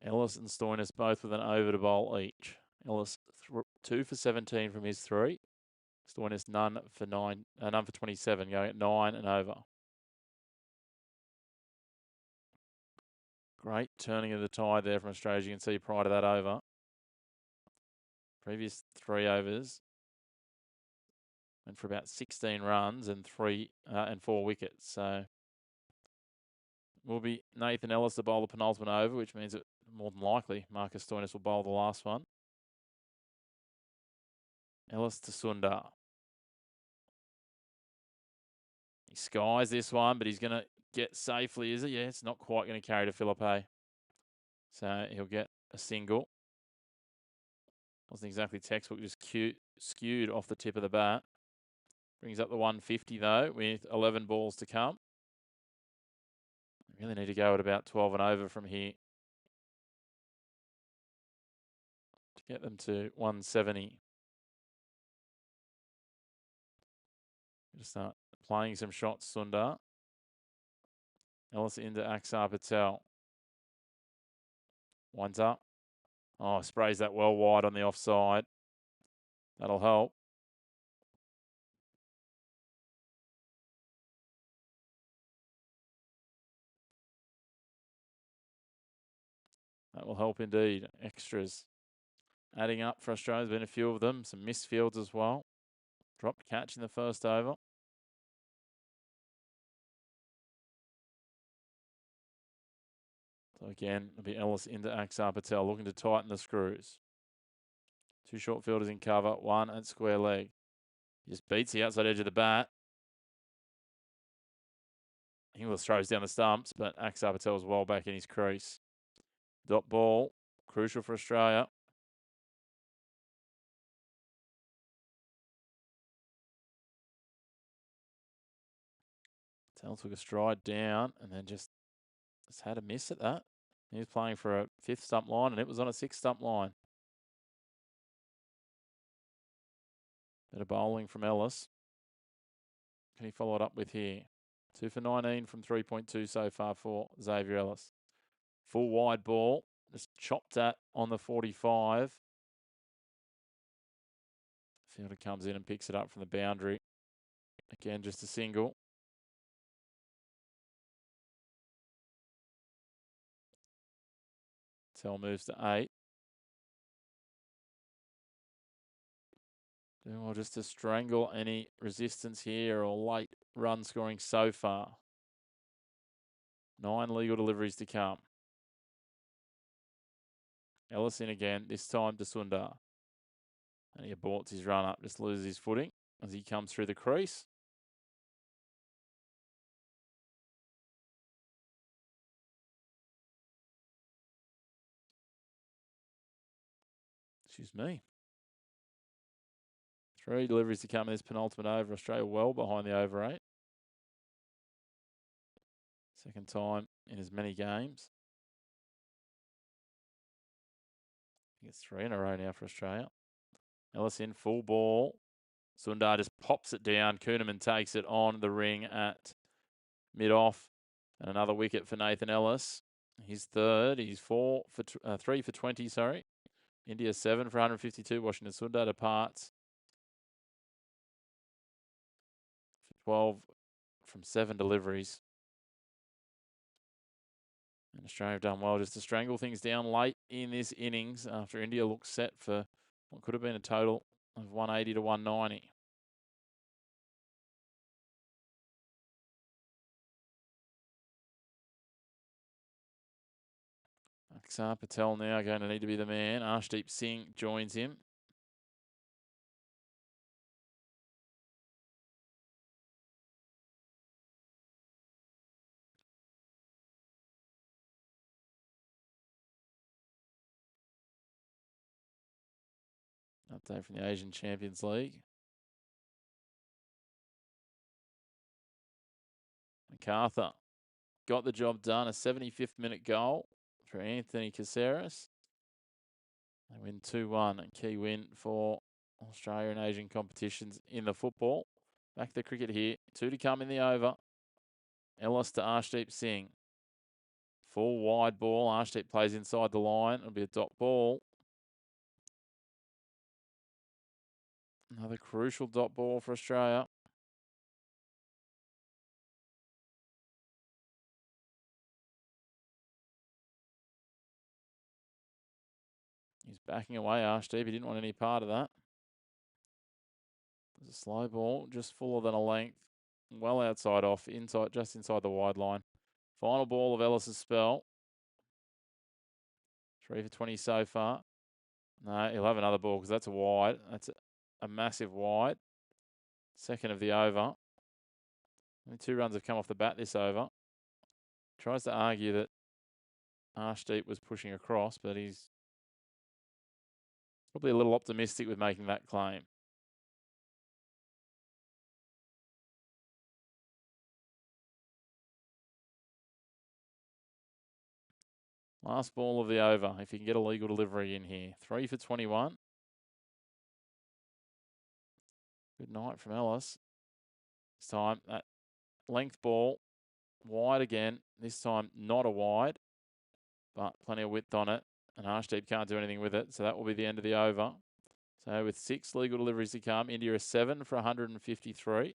Ellis and Stoinis both with an over to bowl each. Ellis 2 for 17 from his 3. Stoinis none for 27, going at 9 and over. Great turning of the tide there from Australia, as you can see prior to that over. Previous 3 overs went for about 16 runs and 4 wickets. So will be Nathan Ellis to bowl the penultimate over, which means that more than likely Marcus Stoinis will bowl the last one. Ellis to Sundar. He skies this one, but he's going to get safely, is it? Yeah, it's not quite going to carry to Philippe. So he'll get a single. Wasn't exactly textbook, just skewed off the tip of the bat. Brings up the 150 though, with 11 balls to come. Really need to go at about 12 and over from here to get them to 170. Just start playing some shots, Sundar. Ellis into Axar Patel. One's up. Oh, sprays that well wide on the offside. That'll help. That will help indeed. Extras adding up for Australia. There's been a few of them. Some missed fields as well. Dropped catch in the first over. So again, it'll be Ellis into Axar Patel, looking to tighten the screws. 2 short fielders in cover, 1 at square leg. He just beats the outside edge of the bat. Inglis throws down the stumps, but Axar Patel's well back in his crease. Dot ball, crucial for Australia. Patel took a stride down and then just had a miss at that. He was playing for a 5th stump line and it was on a 6th stump line. Bit of bowling from Ellis. Can he follow it up with here? 2 for 19 from 3.2 so far for Xavier Ellis. Full wide ball, just chopped at on the 45. Fielder comes in and picks it up from the boundary. Again, just a single. Patel moves to 8. Doing well just to strangle any resistance here or late run scoring so far. 9 legal deliveries to come. Ellis in again, this time to Sundar. And he aborts his run up, just loses his footing as he comes through the crease. Excuse me. 3 deliveries to come in this penultimate over. Australia well behind the over 8. Second time in as many games. I think it's 3 in a row now for Australia. Ellis in, full ball. Sundar just pops it down. Kuhnemann takes it on the ring at mid-off. And another wicket for Nathan Ellis. He's third. He's 3 for 20, sorry. India 7 for 152. Washington Sundar departs for 12 from 7 deliveries. And Australia have done well just to strangle things down late in this innings after India looked set for what could have been a total of 180 to 190. Axar Patel now going to need to be the man. Arshdeep Singh joins him. Update from the Asian Champions League. MacArthur got the job done. A 75th minute goal for Anthony Caceres. They win 2-1. A key win for Australia and Asian competitions in the football. Back to the cricket here. 2 to come in the over. Ellis to Arshdeep Singh. Full wide ball. Arshdeep plays inside the line. It'll be a dot ball. Another crucial dot ball for Australia. He's backing away, Arshdeep. He didn't want any part of that. There's a slow ball, just fuller than a length. Well outside off, inside, just inside the wide line. Final ball of Ellis's spell. 3 for 20 so far. No, he'll have another ball because that's a wide. That's a massive wide. Second of the over. Only 2 runs have come off the bat this over. Tries to argue that Arshdeep was pushing across, but he's probably a little optimistic with making that claim. Last ball of the over, if you can get a legal delivery in here. 3 for 21. Good night from Ellis. This time, that length ball, wide again. This time, not a wide, but plenty of width on it. And Arshdeep can't do anything with it, so that will be the end of the over. So with 6 legal deliveries to come, India is 7 for 153.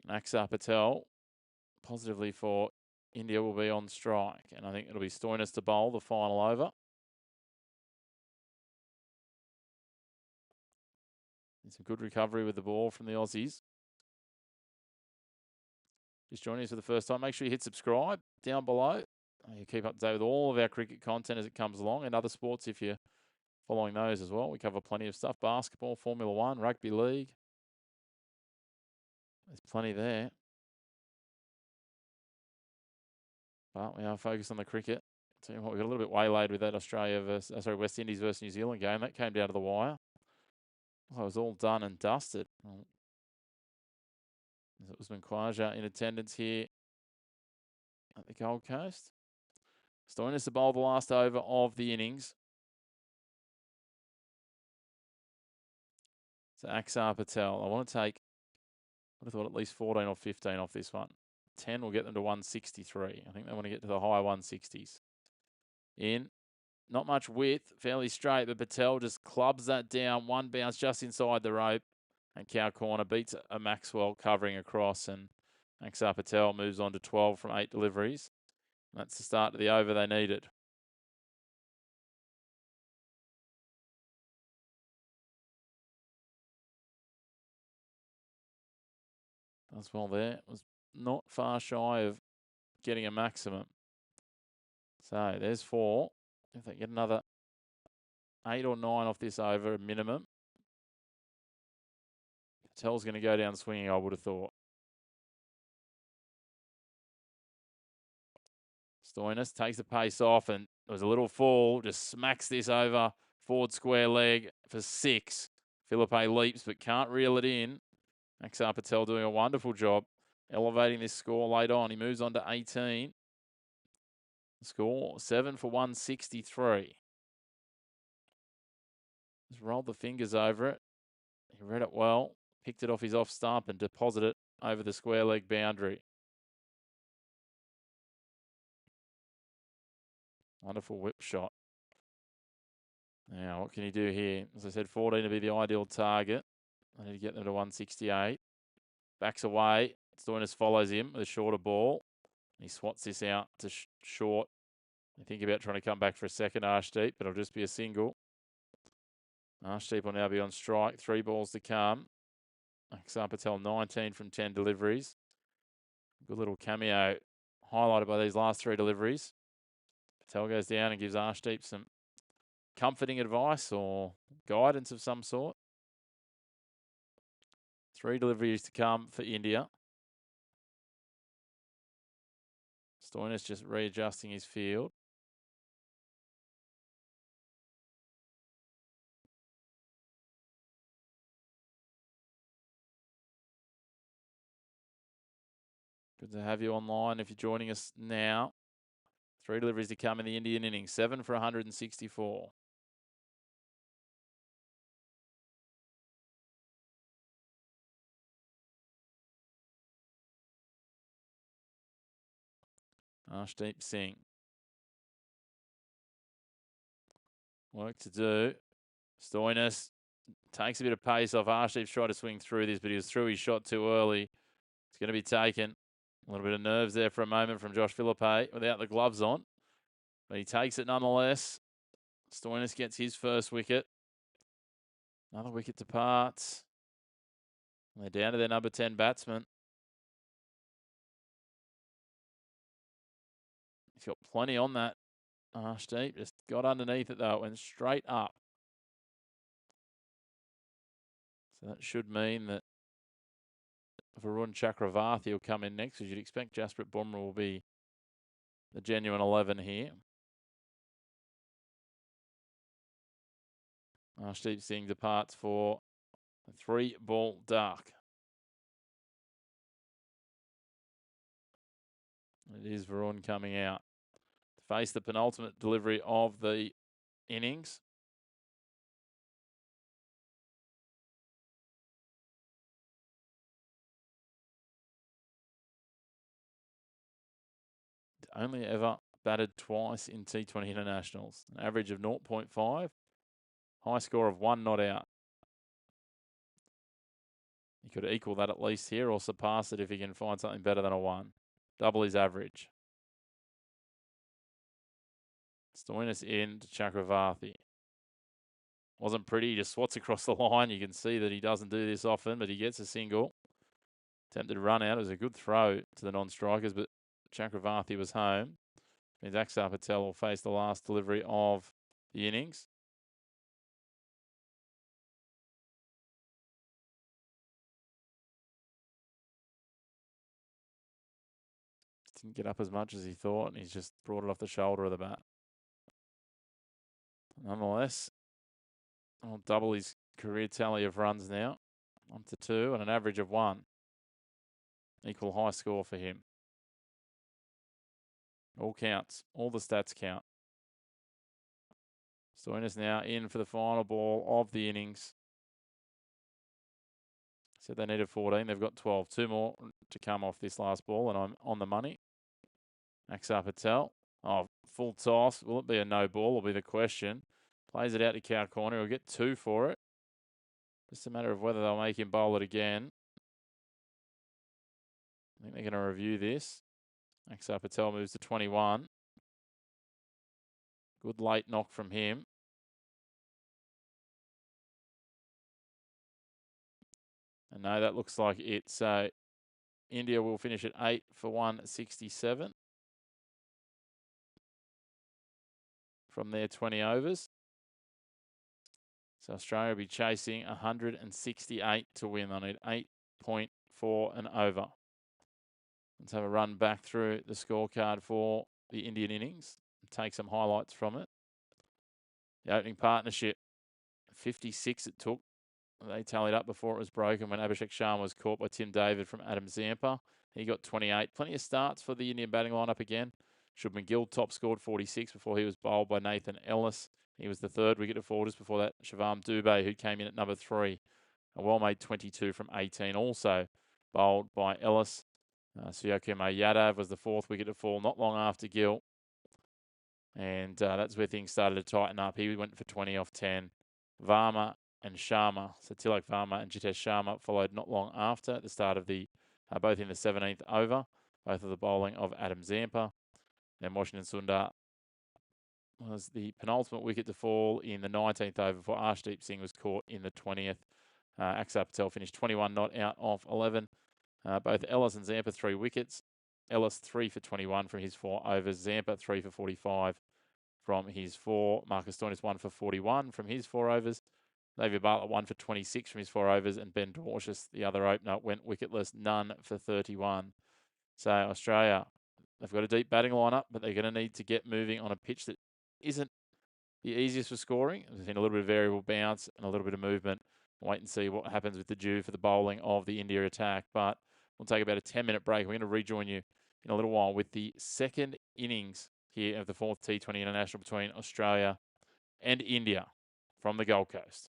Axar Patel, positively for India, will be on strike. And I think it'll be Stoinis to bowl the final over. And some good recovery with the ball from the Aussies. Just joining us for the first time, make sure you hit subscribe down below. You keep up to date with all of our cricket content as it comes along, and other sports if you're following those as well. We cover plenty of stuff. Basketball, Formula 1, Rugby League. There's plenty there. But we are focused on the cricket. Tell you what, we got a little bit waylaid with that West Indies versus New Zealand game. That came down to the wire. Well, it was all done and dusted. Usman Khawaja in attendance here at the Gold Coast. Stoinis to bowl the last over of the innings. So Axar Patel. I want to take, I would have thought at least 14 or 15 off this one. 10 will get them to 163. I think they want to get to the high 160s. In. Not much width, fairly straight, but Patel just clubs that down. One bounce just inside the rope. And cow corner beats a Maxwell covering across. And Axar Patel moves on to 12 from 8 deliveries. And that's the start of the over they needed. Does well there. Was not far shy of getting a maximum. So there's 4. If they get another 8 or 9 off this over, minimum, Patel's going to go down swinging, I would have thought. Stoinis takes the pace off, and it was a little fall. Just smacks this over forward square leg for 6. Philippe leaps, but can't reel it in. Axar Patel doing a wonderful job elevating this score late on. He moves on to 18. The score 7 for 163. Just rolled the fingers over it. He read it well, picked it off his off stump and deposited it over the square leg boundary. Wonderful whip shot. Now, what can he do here? As I said, 14 to be the ideal target. I need to get them to 168. Backs away. Stoinis follows him with a shorter ball. He swats this out to short. I think about trying to come back for a second Arshdeep, but it'll just be a single. Arshdeep will now be on strike. 3 balls to come. Axar Patel 19 from 10 deliveries. Good little cameo highlighted by these last 3 deliveries. Patel goes down and gives Arshdeep some comforting advice or guidance of some sort. 3 deliveries to come for India. Stoinis just readjusting his field. Good to have you online if you're joining us now. 3 deliveries to come in the Indian innings. 7 for 164. Arshdeep Singh. Work to do. Stoinis takes a bit of pace off. Arshdeep's tried to swing through this, but he was through his shot too early. It's going to be taken. A little bit of nerves there for a moment from Josh Philippe without the gloves on. But he takes it nonetheless. Stoinis gets his first wicket. Another wicket departs. They're down to their number 10 batsman. He's got plenty on that. Arshdeep just got underneath it though. It went straight up. So that should mean that Varun Chakravarthi will come in next, because you'd expect Jasprit Bumrah will be the genuine 11 here. Arshdeep Singh departs for a 3-ball duck. It is Varun coming out to face the penultimate delivery of the innings. Only ever batted twice in T20 internationals. An average of 0.5. High score of 1 not out. He could equal that at least here, or surpass it if he can find something better than a 1. Double his average. Stoinis in to Chakravarthi. Wasn't pretty, he just swats across the line. You can see that he doesn't do this often, but he gets a single. Attempted to run out. It was a good throw to the non-strikers, but Chakravarthi was home. Means Axar Patel will face the last delivery of the innings. Didn't get up as much as he thought, and he's just brought it off the shoulder of the bat. Nonetheless, I'll double his career tally of runs now. Up to 2 and an average of 1. Equal high score for him. All counts. All the stats count. Stoinis now in for the final ball of the innings. Said they needed 14. They've got 12. 2 more to come off this last ball, and I'm on the money. Axar Patel. Oh, full toss. Will it be a no ball? Will be the question. Plays it out to cow corner. He'll get 2 for it. Just a matter of whether they'll make him bowl it again. I think they're going to review this. Axar Patel moves to 21. Good late knock from him. And no, that looks like it. So India will finish at 8 for 167 from their 20 overs. So Australia will be chasing 168 to win. They need 8.4 and over. Let's have a run back through the scorecard for the Indian innings and take some highlights from it. The opening partnership, 56 it took. They tallied up before it was broken when Abhishek Sharma was caught by Tim David from Adam Zampa. He got 28. Plenty of starts for the Indian batting lineup again. Shubman Gill top scored 46 before he was bowled by Nathan Ellis. He was the third wicket to fall just before that. Shivam Dubey, who came in at number 3. A well-made 22 from 18, also bowled by Ellis. Suryakumar Yadav was the fourth wicket to fall not long after Gill. And that's where things started to tighten up. He went for 20 off 10. Varma and Sharma, so Tilak Varma and Jitesh Sharma followed not long after at the start of the, both in the 17th over, both of the bowling of Adam Zampa. Then Washington Sundar was the penultimate wicket to fall in the 19th over before Arshdeep Singh was caught in the 20th. Axar Patel finished 21 not out off 11. Both Ellis and Zampa 3 wickets. Ellis 3 for 21 from his 4 overs. Zampa 3 for 45 from his 4. Marcus Stoinis 1 for 41 from his 4 overs. David Bartlett 1 for 26 from his 4 overs. And Ben Dwarshuis, the other opener, went wicketless, none for 31. So Australia, they've got a deep batting lineup, but they're going to need to get moving on a pitch that isn't the easiest for scoring. There's been a little bit of variable bounce and a little bit of movement. Wait and see what happens with the dew for the bowling of the India attack. But we'll take about a 10-minute break. We're going to rejoin you in a little while with the second innings here of the 4th T20 International between Australia and India from the Gold Coast.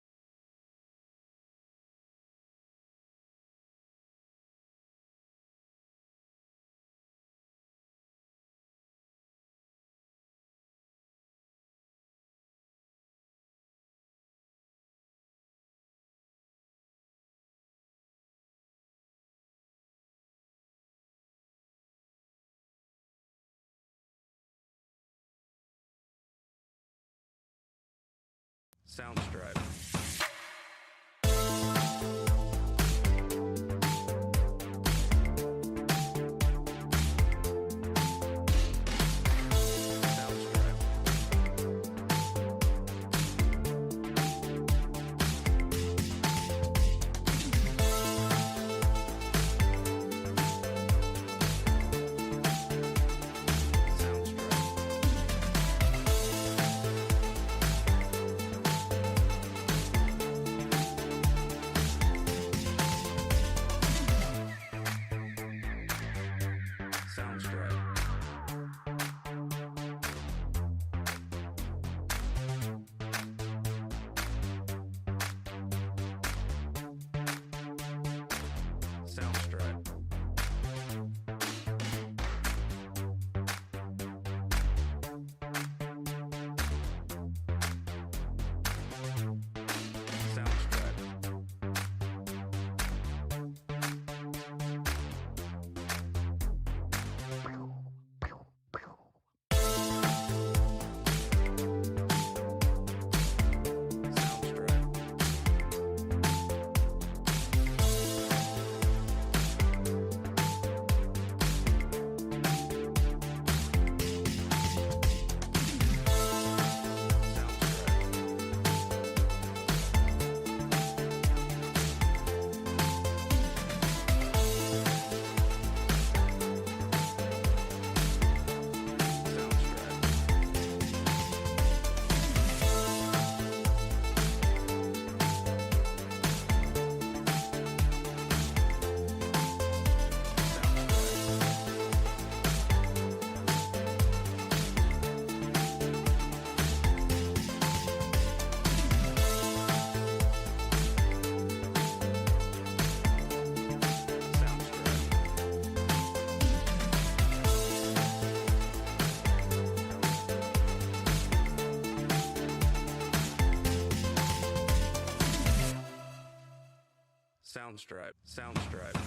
Soundstripe. Soundstripe.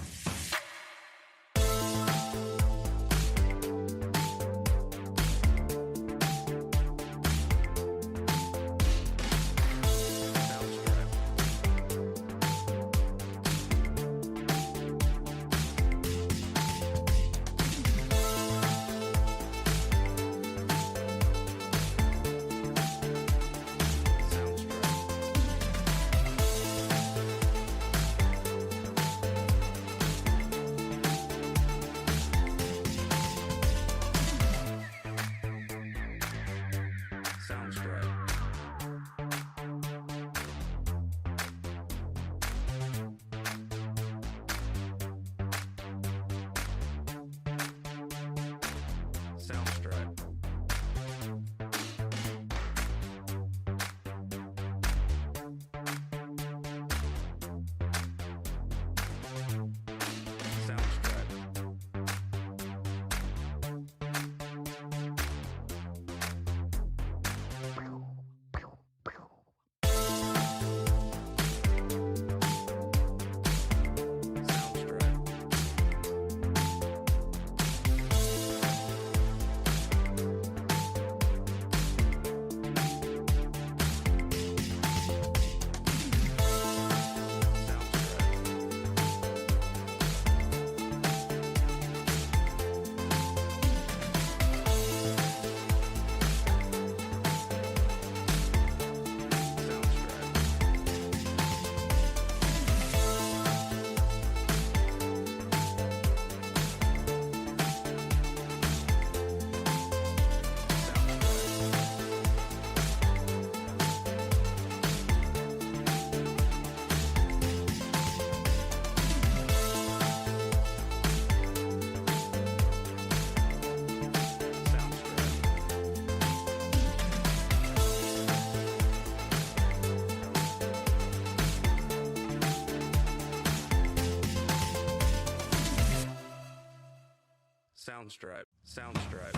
Soundstripe. Soundstripe.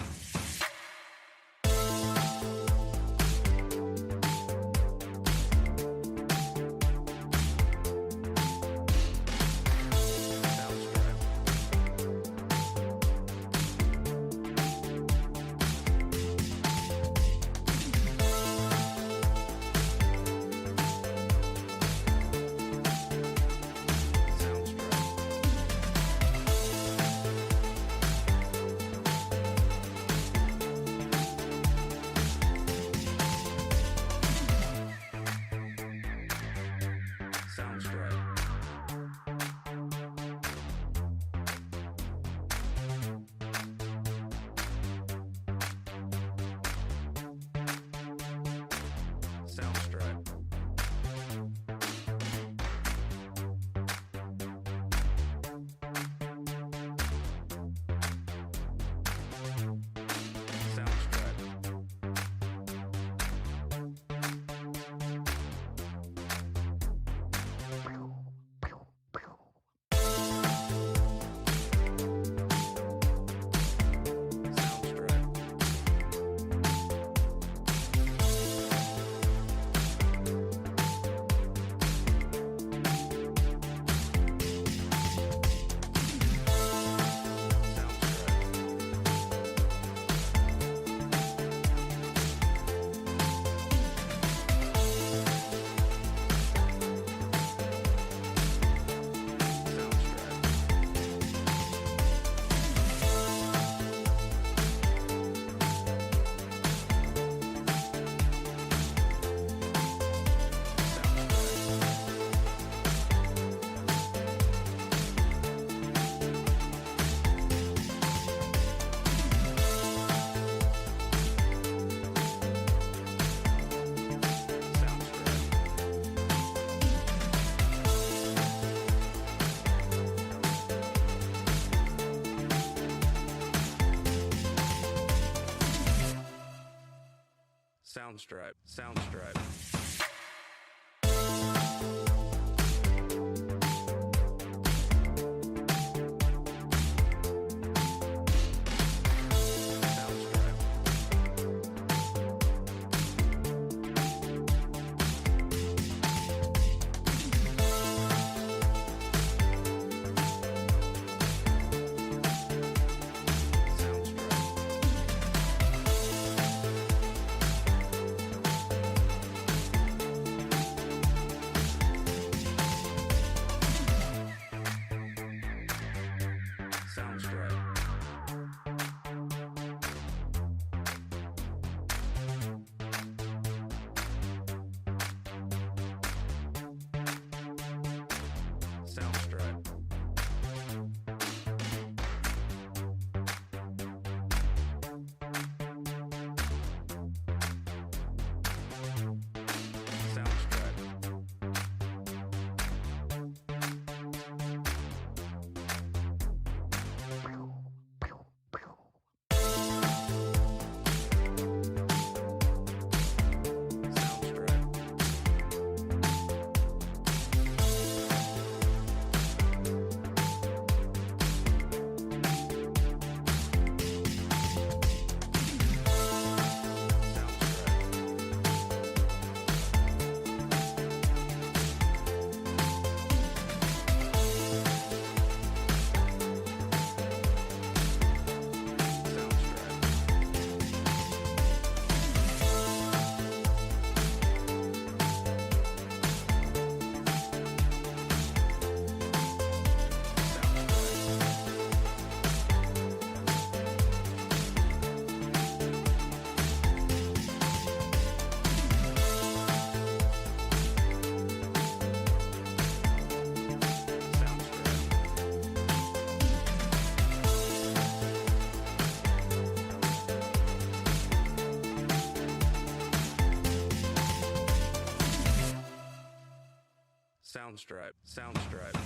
Soundstripe. Soundstripe. Soundstripe. Soundstripe.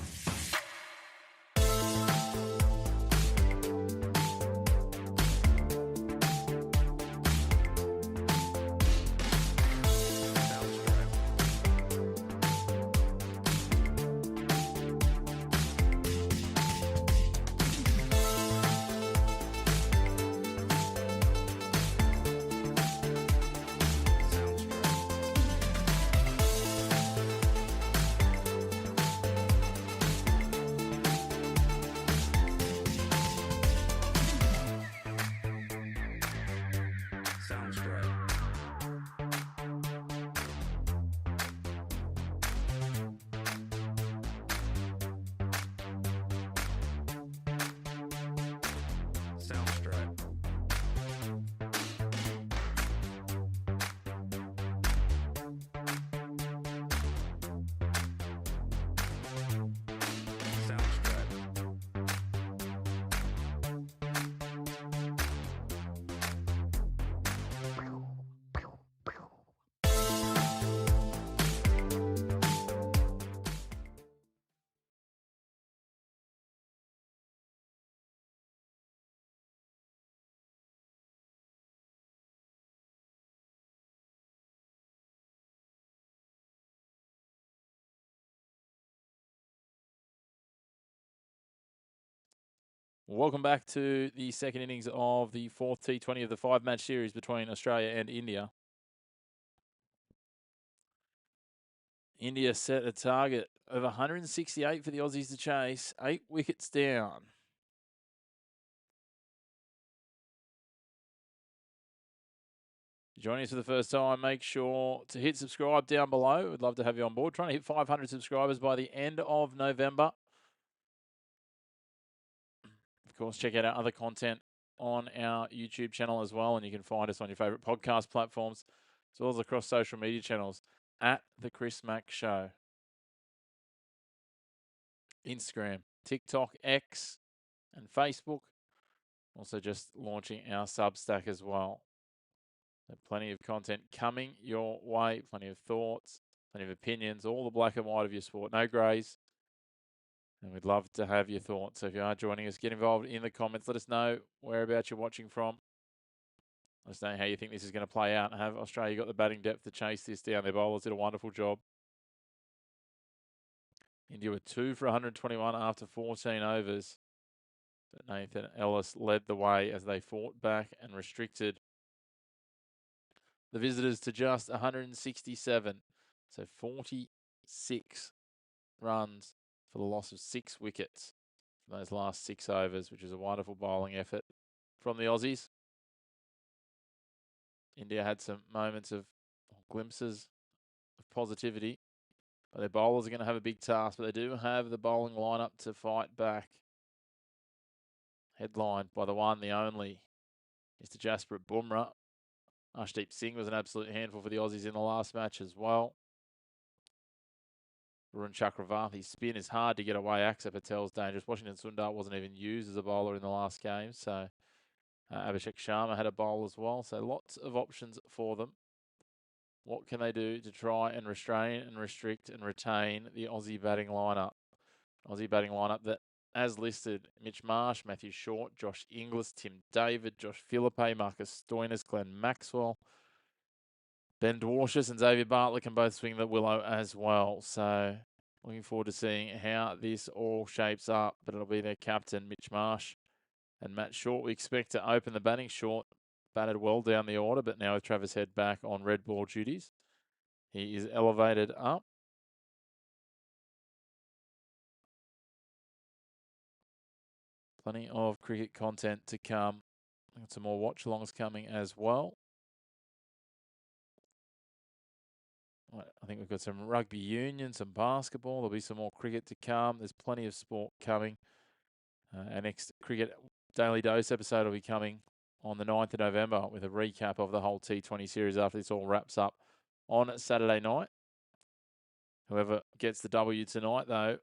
Welcome back to the second innings of the fourth T20 of the 5-match series between Australia and India. India set a target of 168 for the Aussies to chase, 8 wickets down. Joining us for the first time, make sure to hit subscribe down below. We'd love to have you on board. Trying to hit 500 subscribers by the end of November. Of course, check out our other content on our YouTube channel as well, and you can find us on your favourite podcast platforms, as well as across social media channels at The Chris Mack Show. Instagram, TikTok, X, and Facebook. Also just launching our Substack as well. So plenty of content coming your way, plenty of thoughts, plenty of opinions, all the black and white of your sport, no greys. And we'd love to have your thoughts. So if you are joining us, get involved in the comments. Let us know whereabouts you're watching from. Let us know how you think this is going to play out. And have Australia got the batting depth to chase this down? Their bowlers did a wonderful job. India were 2 for 121 after 14 overs. But Nathan Ellis led the way as they fought back and restricted the visitors to just 167. So 46 runs for the loss of 6 wickets from those last 6 overs, which is a wonderful bowling effort from the Aussies. India had some moments of glimpses of positivity, but their bowlers are going to have a big task, but they do have the bowling lineup to fight back. Headlined by the one, the only, Mr. Jasprit Bumrah. Arshdeep Singh was an absolute handful for the Aussies in the last match as well. Varun Chakravarthi's spin is hard to get away. Axar Patel's dangerous. Washington Sundar wasn't even used as a bowler in the last game, so Abhishek Sharma had a bowl as well. So lots of options for them. What can they do to try and restrain and restrict and retain the Aussie batting lineup? Aussie batting lineup that, as listed, Mitch Marsh, Matthew Short, Josh Inglis, Tim David, Josh Philippe, Marcus Stoinis, Glenn Maxwell, Ben Dwarshuis and Xavier Bartlett can both swing the willow as well. So looking forward to seeing how this all shapes up. But it'll be their captain, Mitch Marsh, and Matt Short. We expect to open the batting. Short batted well down the order, but now with Travis Head back on red ball duties, he is elevated up. Plenty of cricket content to come. Got some more watch-alongs coming as well. I think we've got some rugby union, some basketball. There'll be some more cricket to come. There's plenty of sport coming. Our next cricket daily dose episode will be coming on the 9th of November with a recap of the whole T20 series after this all wraps up on Saturday night. Whoever gets the W tonight, though,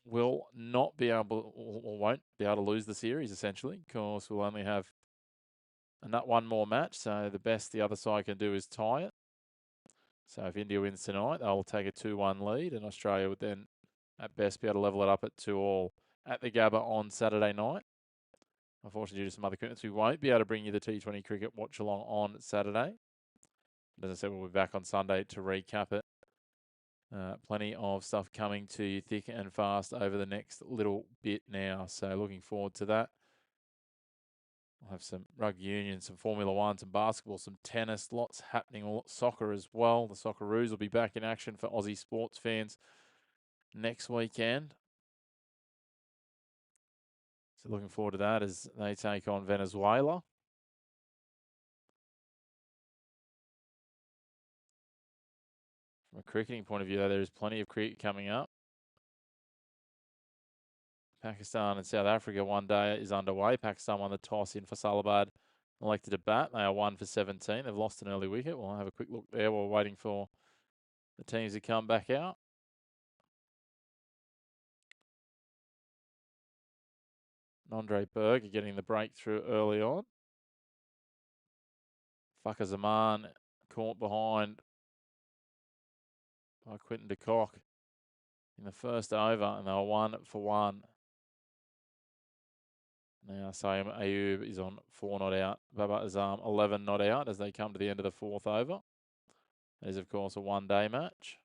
will not be able or won't be able to lose the series, essentially, because we'll only have one more match. So the best the other side can do is tie it. So if India wins tonight, they'll take a 2-1 lead, and Australia would then, at best, be able to level it up at 2-all at the Gabba on Saturday night. Unfortunately, due to some other commitments, we won't be able to bring you the T20 cricket watch along on Saturday. But as I said, we'll be back on Sunday to recap it. Plenty of stuff coming to you thick and fast over the next little bit now. So looking forward to that. We'll have some rugby union, some Formula One, some basketball, some tennis, lots happening, soccer as well. The Socceroos will be back in action for Aussie sports fans next weekend. So looking forward to that as they take on Venezuela. From a cricketing point of view, though, there is plenty of cricket coming up. Pakistan and South Africa one day is underway. Pakistan won the toss in Faisalabad, elected to bat. They are 1 for 17. They've lost an early wicket. We'll have a quick look there while we're waiting for the teams to come back out. Andre Berg getting the breakthrough early on. Fakhar Zaman caught behind by Quinton de Kock in the first over, and they were 1 for 1. Now Saeem Ayub is on 4 not out. Babar Azam 11 not out as they come to the end of the 4th over. It is, of course, a one-day match.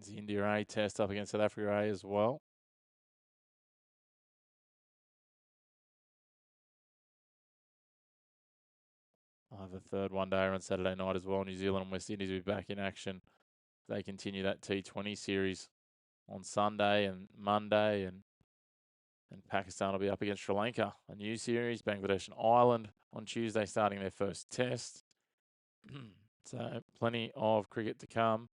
Is the India A test up against South Africa A as well. I'll have a third one-day on Saturday night as well. New Zealand and West Indies will be back in action. They continue that T20 series on Sunday and Monday, and Pakistan will be up against Sri Lanka. A new series, Bangladesh and Ireland on Tuesday, starting their first test. So plenty of cricket to come.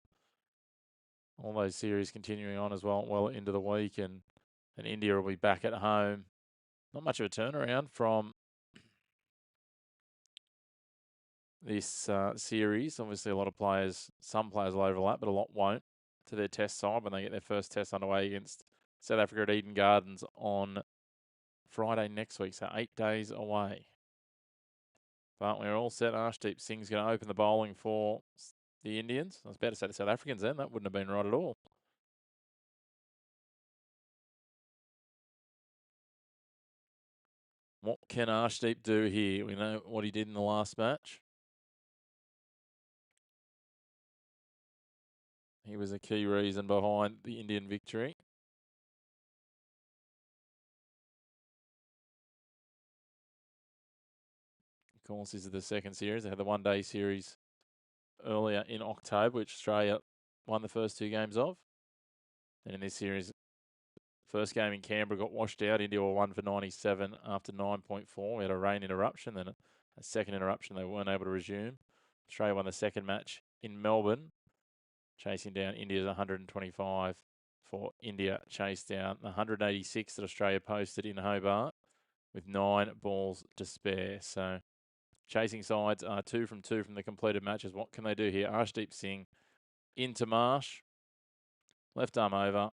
All those series continuing on as well into the week, and India will be back at home. Not much of a turnaround from this series. Obviously, a lot of players, some players will overlap, but a lot won't to their test side when they get their first test underway against South Africa at Eden Gardens on Friday next week, so 8 days away. But we're all set. Arshdeep Singh's going to open the bowling for the Indians. I was about to say the South Africans then. That wouldn't have been right at all. What can Arshdeep do here? We know what he did in the last match. He was a key reason behind the Indian victory. Of course, this is the second series. They had the one-day series earlier in October, which Australia won the first 2 games of. And in this series, first game in Canberra got washed out. India were 1 for 97 after 9.4. We had a rain interruption, then a second interruption. They weren't able to resume. Australia won the second match in Melbourne, chasing down India's 125 for India chased down the 186 that Australia posted in Hobart with 9 balls to spare. So chasing sides are 2 from 2 from the completed matches. What can they do here? Arshdeep Singh into Marsh. Left arm over.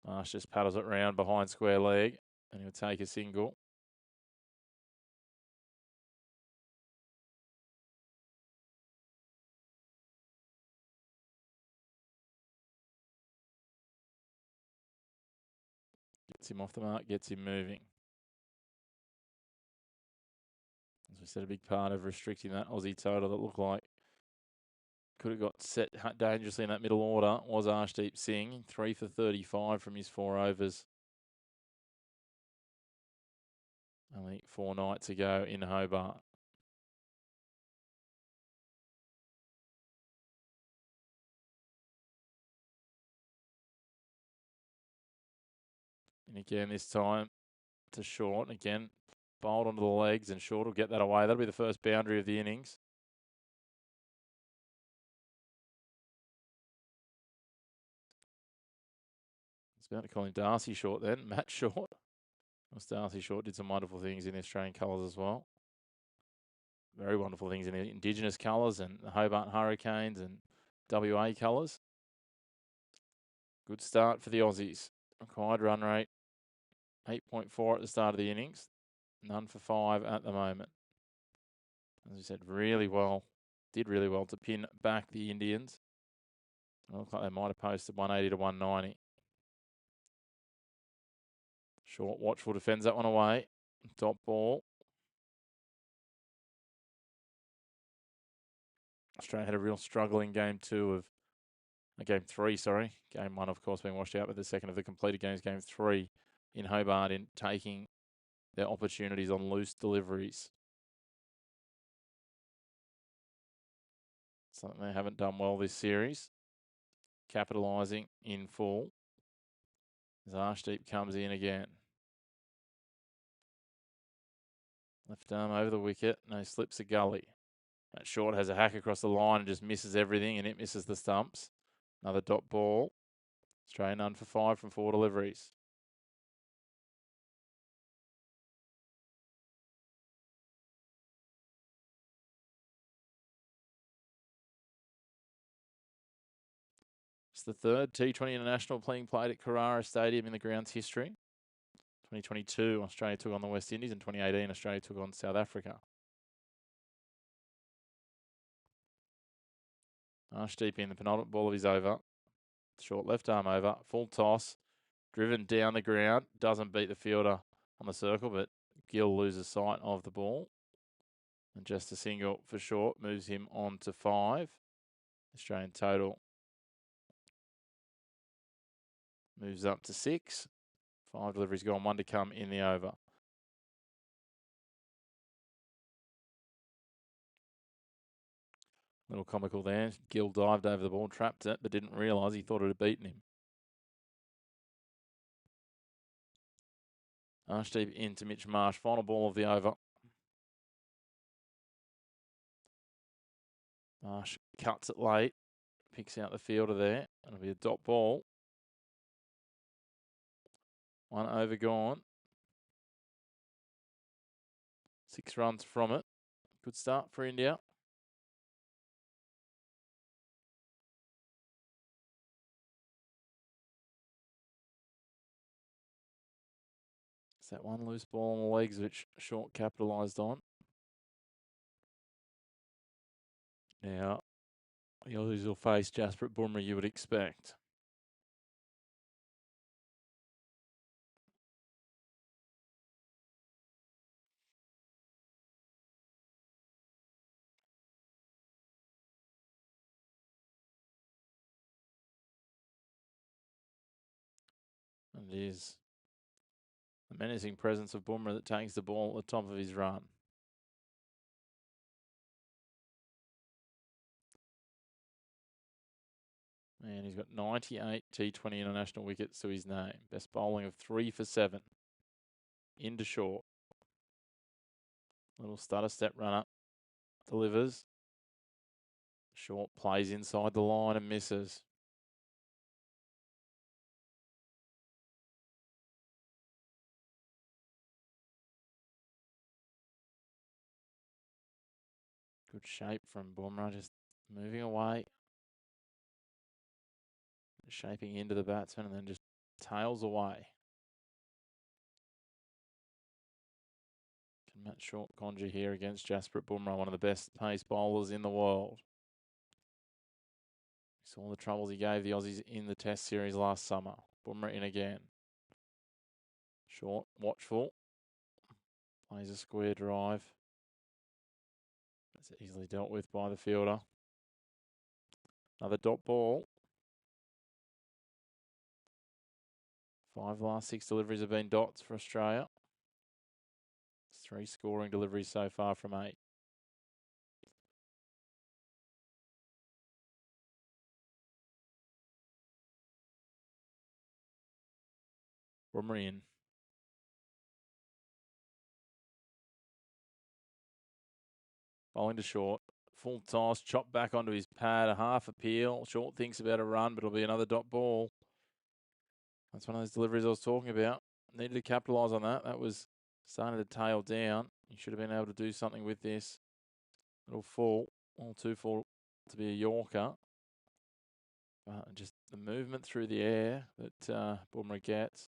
Marsh just paddles it round behind square leg, and he'll take a single. Gets him off the mark, gets him moving. As we said, a big part of restricting that Aussie total that looked like could have got set dangerously in that middle order was Arshdeep Singh. 3 for 35 from his 4 overs. Only 4 nights ago in Hobart. And again, this time to short. And again, bowled onto the legs, and short will get that away. That'll be the first boundary of the innings. It's about to call him Darcy Short then. Matt Short. Darcy Short did some wonderful things in the Australian colours as well. Very wonderful things in the Indigenous colours and the Hobart Hurricanes and WA colours. Good start for the Aussies. Required run rate, 8.4 at the start of the innings. None for 5 at the moment. As we said, really well. Did really well to pin back the Indians. It looked like they might have posted 180 to 190. Short, watchful, defends that one away. Top ball. Australia had a real struggle in game 3, sorry. Game 1, of course, being washed out, but the second of the completed games, game 3 in Hobart, in taking their opportunities on loose deliveries. Something they haven't done well this series. Capitalising in full. As Arshdeep comes in again. Left arm over the wicket. No, slips a gully. That short has a hack across the line and just misses everything, and it misses the stumps. Another dot ball. Australia none for 5 from 4 deliveries. It's the third T20 International played at Carrara Stadium in the ground's history. 2022, Australia took on the West Indies, and 2018, Australia took on South Africa. Arshdeep in the penultimate ball of his over. Short left arm over, full toss, driven down the ground, doesn't beat the fielder on the circle, but Gill loses sight of the ball. And just a single for short moves him on to 5. Australian total Moves up to 6. 5 deliveries gone, 1 to come in the over. Little comical there. Gill dived over the ball, trapped it, but didn't realise he thought it had beaten him. Arshdeep into Mitch Marsh. Final ball of the over. Marsh cuts it late. Picks out the fielder there. It'll be a dot ball. 1 over gone. 6 runs from it. Good start for India. It's that one loose ball on the legs which Short capitalised on. Now, the Aussies will face Jasprit Bumrah, you would expect. And it is the menacing presence of Bumrah that takes the ball at the top of his run. And he's got 98 T20 international wickets to his name. Best bowling of 3 for 7. Into Short. Little stutter step runner. Delivers. Short plays inside the line and misses. Good shape from Bumrah, just moving away. Shaping into the batsman and then just tails away. Can Matt Short conjure here against Jasprit Bumrah, one of the best pace bowlers in the world. We saw the troubles he gave the Aussies in the Test series last summer. Bumrah in again. Short, watchful. Plays a square drive. That's easily dealt with by the fielder. Another dot ball. 5 last 6 deliveries have been dots for Australia. 3 scoring deliveries so far from 8. Bumrah in. Bowling to Short. Full toss, chop back onto his pad, a half appeal. Short thinks about a run, but it'll be another dot ball. That's one of those deliveries I was talking about. Needed to capitalise on that. That was starting to tail down. He should have been able to do something with this. Little full, all too full to be a Yorker. Just the movement through the air that Bumrah gets.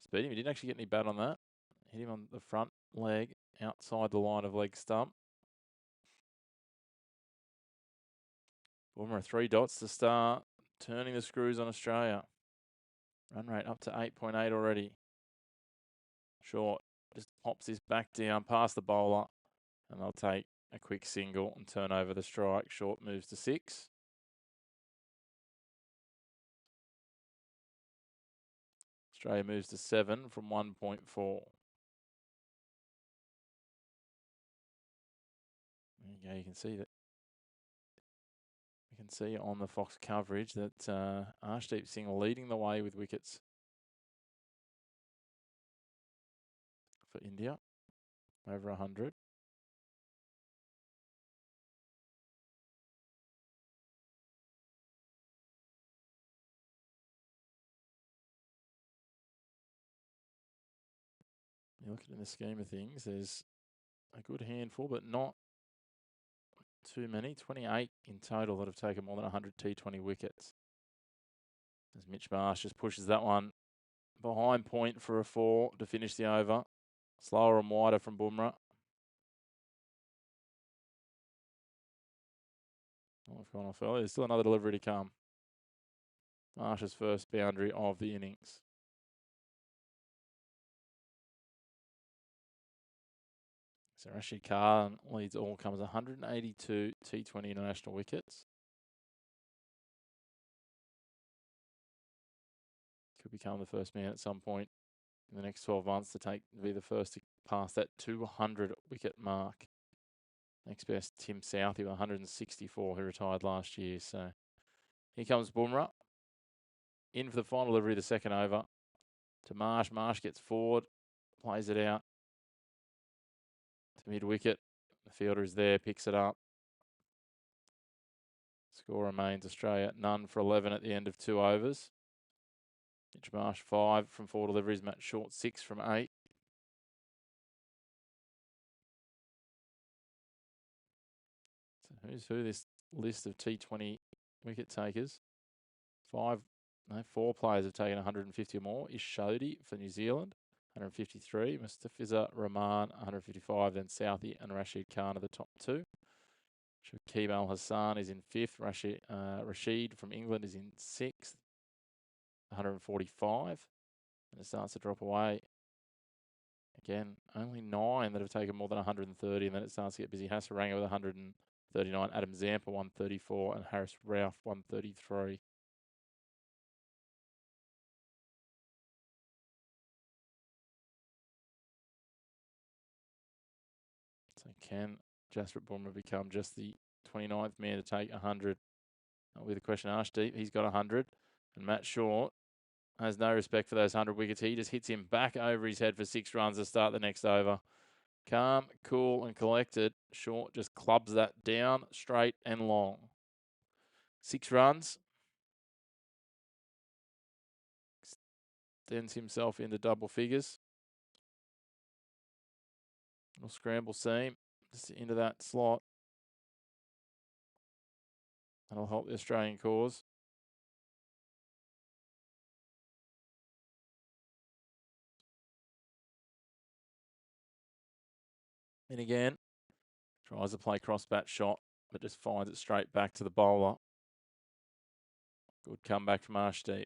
Speed him. He didn't actually get any bat on that. Hit him on the front leg, outside the line of leg stump. Bumrah 3 dots to start, turning the screws on Australia. Run rate up to 8.8 already. Short just pops his back down past the bowler, and they'll take a quick single and turn over the strike. Short moves to 6. Australia moves to 7 from 1.4. There you go. You can see that. You can see on the Fox coverage that Arshdeep Singh leading the way with wickets for India, over 100. You look at it in the scheme of things, there's a good handful, but not too many. 28 in total that have taken more than 100 T20 wickets. As Mitch Marsh just pushes that one behind point for a 4 to finish the over. Slower and wider from Bumrah. Oh, I've gone off early. There's still another delivery to come. Marsh's first boundary of the innings. So Rashid Khan leads all comers, 182 T20 international wickets. Could become the first man at some point in the next 12 months to be the first to pass that 200 wicket mark. Next best, Tim Southey with 164, who retired last year. So here comes Bumrah. In for the final delivery of the second over. To Marsh. Marsh gets forward, plays it out to mid-wicket. The fielder is there, picks it up. Score remains Australia none for 11 at the end of 2 overs. Mitch Marsh 5 from 4 deliveries. Matt Short 6 from 8. So who's who this list of T20 wicket takers? 4 players have taken 150 or more. Ish Shodhi for New Zealand, 153. Mustafiza Rahman, 155. Then Southey and Rashid Khan are the top 2. Shakib Al Hassan is in 5th. Rashid from England is in 6th, 145. And it starts to drop away. Again, only 9 that have taken more than 130, and then it starts to get busy. Hasaranga with 139, Adam Zampa 134, and Harris Ralph 133. So can Jasprit Bumrah become just the 29th man to take 100? With a question asked deep, he's got 100. And Matt Short has no respect for those 100 wickets. He just hits him back over his head for 6 runs to start the next over. Calm, cool, and collected. Short just clubs that down, straight and long. 6 runs. Extends himself into double figures. Little scramble seam just into that slot. That'll help the Australian cause. And again, tries to play cross-bat shot, but just finds it straight back to the bowler. Good comeback from Arshdeep.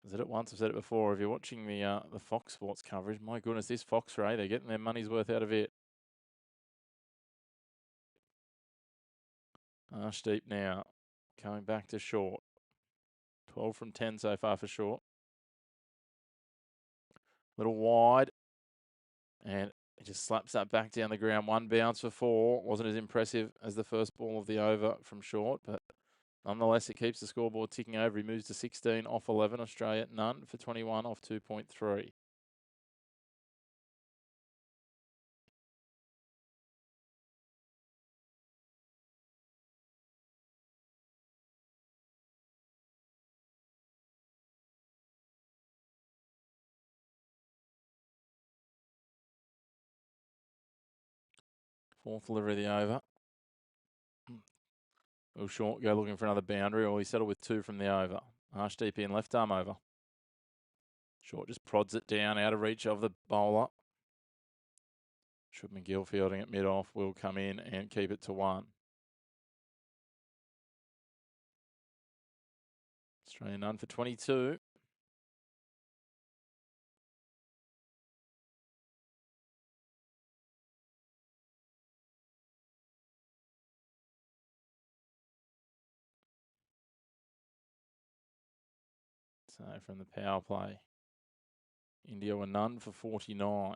I said it once, I've said it before. If you're watching the Fox Sports coverage, my goodness, this Fox Ray, they're getting their money's worth out of it. Arshdeep now coming back to Short. 12 from 10 so far for Short. Little wide. And he just slaps that back down the ground. 1 bounce for 4. Wasn't as impressive as the first ball of the over from Short, but nonetheless, it keeps the scoreboard ticking over. He moves to 16 off 11. Australia none for 21 off 2.3. Fourth delivery of the over. Will Short go looking for another boundary, or he settled with 2 from the over? Arshdeep in left arm over. Short just prods it down out of reach of the bowler. Should McGill fielding at mid-off will come in and keep it to 1. Australia none for 22. So from the power play, India were none for 49.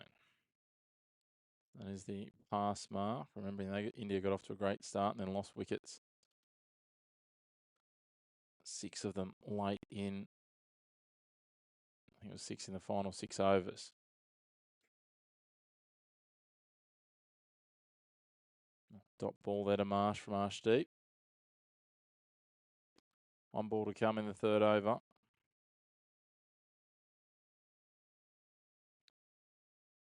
That is the pass mark. Remembering India got off to a great start and then lost wickets. 6 of them late in. I think it was 6 in the final 6 overs. Dot ball there to Marsh from Arshdeep. 1 ball to come in the 3rd over.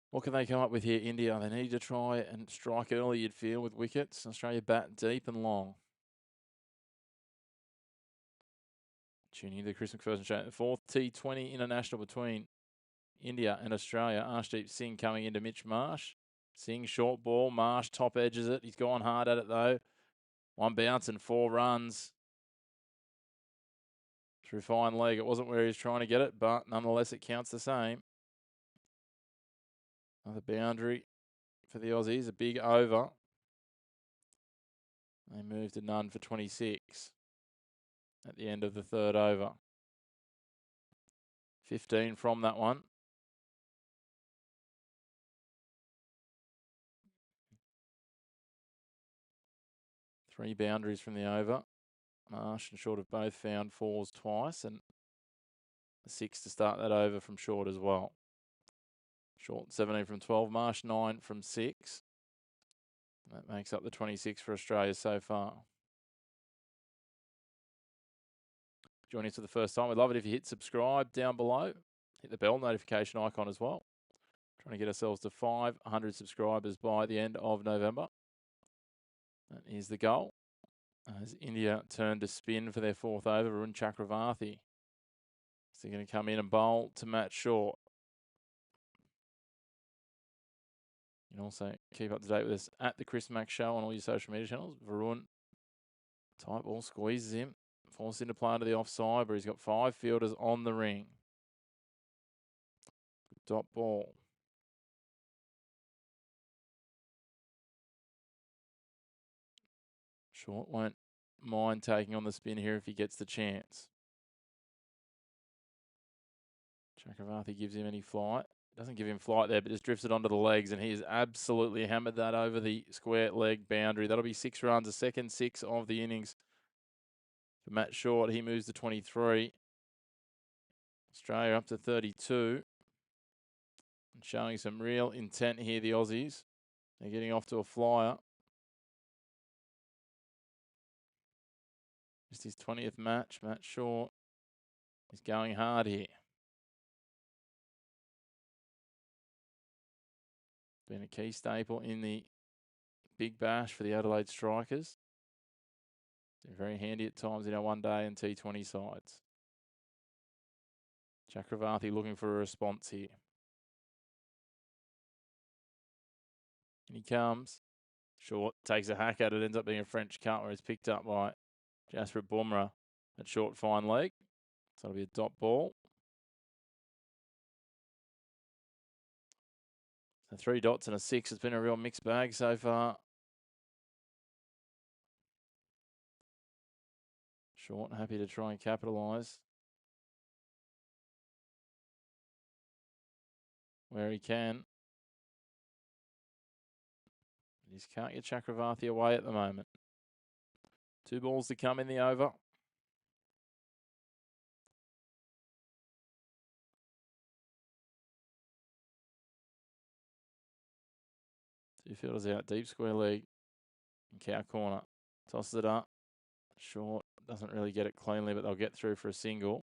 What can they come up with here, India? They need to try and strike early, you'd feel, with wickets. Australia bat deep and long. Tuning into the Chris McPherson Show. The 4th T20 International between India and Australia. Arshdeep Singh coming into Mitch Marsh. Singh short ball. Marsh top edges it. He's gone hard at it though. 1 bounce and 4 runs. Through fine leg. It wasn't where he was trying to get it, but nonetheless it counts the same. Another boundary for the Aussies, a big over. They moved to none for 26 at the end of the third over. 15 from that one. Three boundaries from the over. Marsh and Short have both found fours twice, and a 6 to start that over from Short as well. Short 17 from 12, Marsh 9 from 6. That makes up the 26 for Australia so far. Joining us for the first time, we'd love it if you hit subscribe down below. Hit the bell notification icon as well. Trying to get ourselves to 500 subscribers by the end of November. That is the goal. As India turn to spin for their fourth over, Varun Chakravarthi. So they're going to come in and bowl to Matt Short. You can also keep up to date with us at the Chris Mack Show on all your social media channels. Varun, tight ball, squeezes him, forced into play to the offside, but he's got 5 fielders on the ring. Dot ball. Short won't mind taking on the spin here if he gets the chance. Chakravarthi gives him any flight. Doesn't give him flight there, but just drifts it onto the legs, and he has absolutely hammered that over the square leg boundary. That'll be 6 runs, a second 6 of the innings for Matt Short. He moves to 23. Australia up to 32. And showing some real intent here, the Aussies. They're getting off to a flyer. Just his 20th match. Matt Short is going hard here. Been a key staple in the Big Bash for the Adelaide Strikers. They're very handy at times in our one-day and T20 sides. Chakravarthi looking for a response here. And he comes. Short takes a hack at it, ends up being a French cut where it's picked up by Jasprit Bumrah at short fine leg. So it'll be a dot ball. So 3 dots and a 6. It's been a real mixed bag so far. Short happy to try and capitalise where he can. He just can't get Chakravarthi away at the moment. 2 balls to come in the over. Two fielders out, deep square leg, and cow corner. Tosses it up. Short doesn't really get it cleanly, but they'll get through for a single.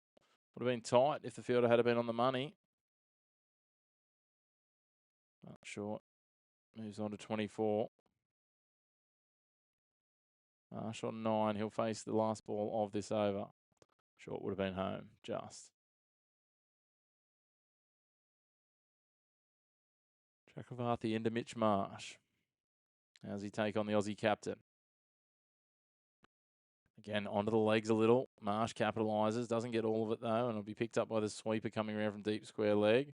Would have been tight if the fielder had been on the money. But Short moves on to 24. Marsh on 9. He'll face the last ball of this over. Short would have been home, just. Chakravarthi into Mitch Marsh. How's he take on the Aussie captain? Again, onto the legs a little. Marsh capitalises. Doesn't get all of it, though, and it'll be picked up by the sweeper coming around from deep square leg.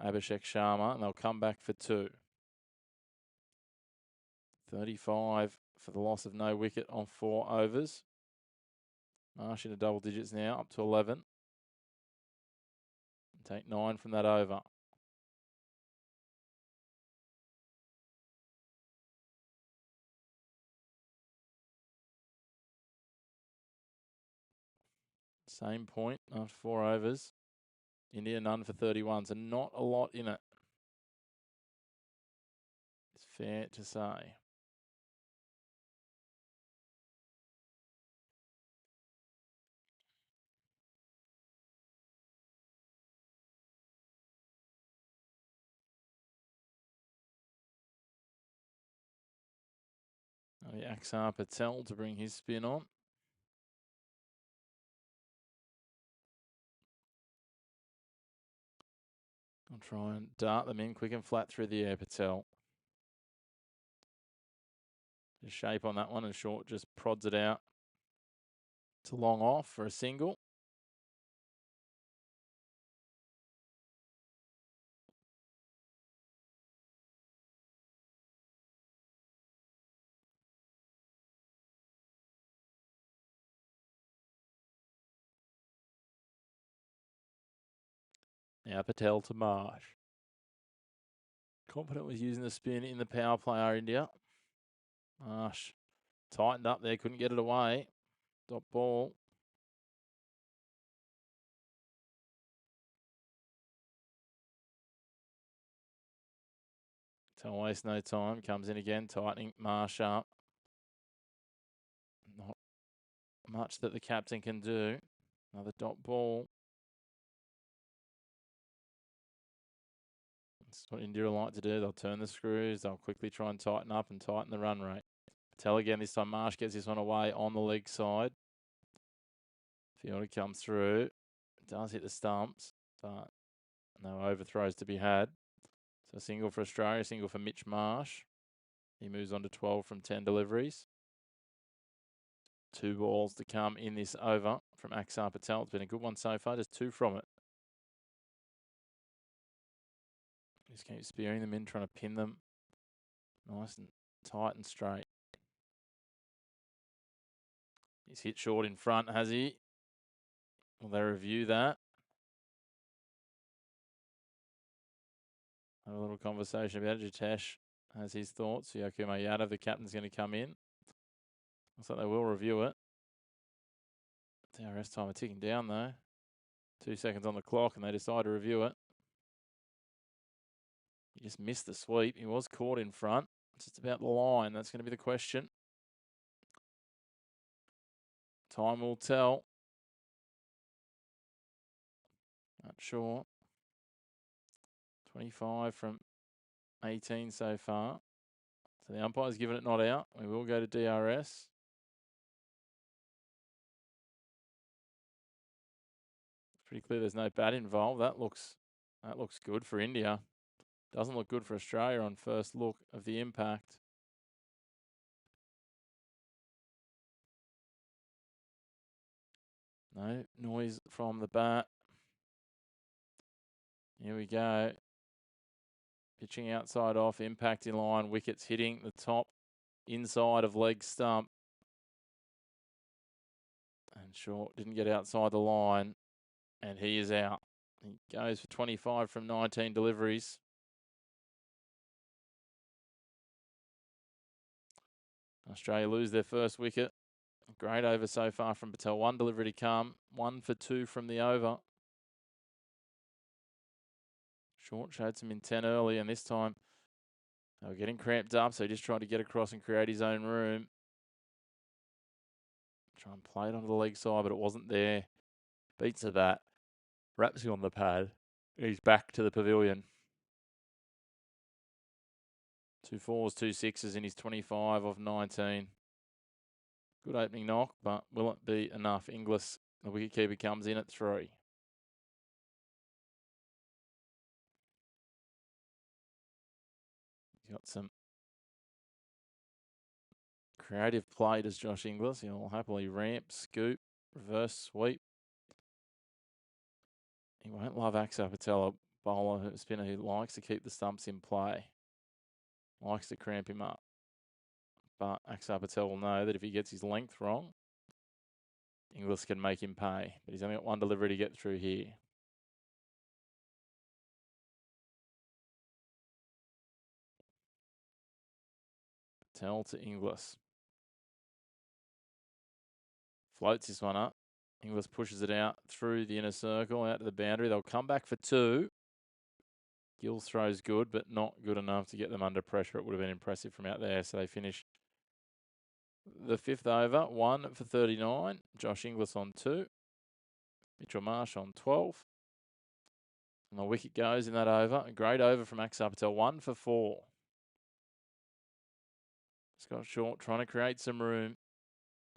Abhishek Sharma, and they'll come back for 2. 35 for the loss of no wicket on 4 overs. Marsh into double digits now, up to 11. Take 9 from that over. Same point after 4 overs. India none for 31, so not a lot in it. It's fair to say. Axar Patel to bring his spin on. I'll try and dart them in quick and flat through the air, Patel. The shape on that one, and Short just prods it out to long off for a single. Now Patel to Marsh. Confident with using the spin in the power play, are India. Marsh tightened up there, couldn't get it away. Dot ball. Don't waste no time. Comes in again, tightening Marsh up. Not much that the captain can do. Another dot ball. That's what India like to do. They'll turn the screws. They'll quickly try and tighten up and tighten the run rate. Patel again. This time Marsh gets this one away on the leg side. Fielder comes through. Does hit the stumps, but no overthrows to be had. So a single for Australia, a single for Mitch Marsh. He moves on to 12 from 10 deliveries. 2 balls to come in this over from Axar Patel. It's been a good one so far, just 2 from it. Just keep spearing them in, trying to pin them nice and tight and straight. He's hit short in front, has he? Will they review that? Have a little conversation about it. Jitesh has his thoughts. Yakuma Yadav, the captain's going to come in. Looks like they will review it. DRS time are ticking down though. 2 seconds on the clock and they decide to review it. He just missed the sweep. He was caught in front. It's just about the line. That's going to be the question. Time will tell. Not sure. 25 from 18 so far. So the umpire's given it not out. We will go to DRS. It's pretty clear there's no bat involved. That looks good for India. Doesn't look good for Australia on first look of the impact. No noise from the bat. Here we go. Pitching outside off, impact in line, wickets hitting the top inside of leg stump. And short didn't get outside the line, and he is out. He goes for 25 from 19 deliveries. Australia lose their first wicket. Great over so far from Patel. 1 delivery to come. 1 for 2 from the over. Short showed some intent early, and this time they were getting cramped up, so he just tried to get across and create his own room. Try and play it onto the leg side, but it wasn't there. Beats the bat. Wraps him on the pad. He's back to the pavilion. 2 4s, 2 6s in his 25 of 19. Good opening knock, but will it be enough? Inglis, the wicketkeeper, comes in at 3. He's got some creative play, does Josh Inglis. He'll happily ramp, scoop, reverse sweep. He won't love Axar Patel, a bowler, spinner who likes to keep the stumps in play. Likes to cramp him up. But Axar Patel will know that if he gets his length wrong, Inglis can make him pay. But he's only got 1 delivery to get through here. Patel to Inglis. Floats this one up. Inglis pushes it out through the inner circle, out to the boundary. They'll come back for 2. Gill's throw's good, but not good enough to get them under pressure. It would have been impressive from out there. So they finish the 5th over, 1 for 39. Josh Inglis on 2. Mitchell Marsh on 12. And the wicket goes in that over. A great over from Axar Patel, 1 for 4. Scott Short trying to create some room.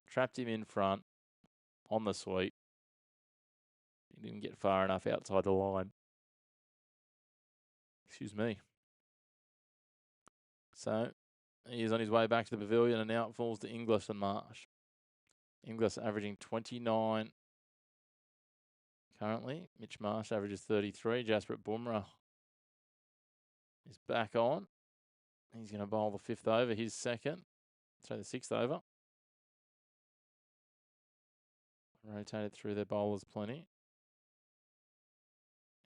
Trapped him in front on the sweep. He didn't get far enough outside the line. Excuse me. So he is on his way back to the pavilion, and now it falls to Inglis and Marsh. Inglis averaging 29 currently. Mitch Marsh averages 33. Jasprit Bumrah is back on. He's going to bowl the 5th over, his second. So the 6th over. Rotated through their bowlers plenty.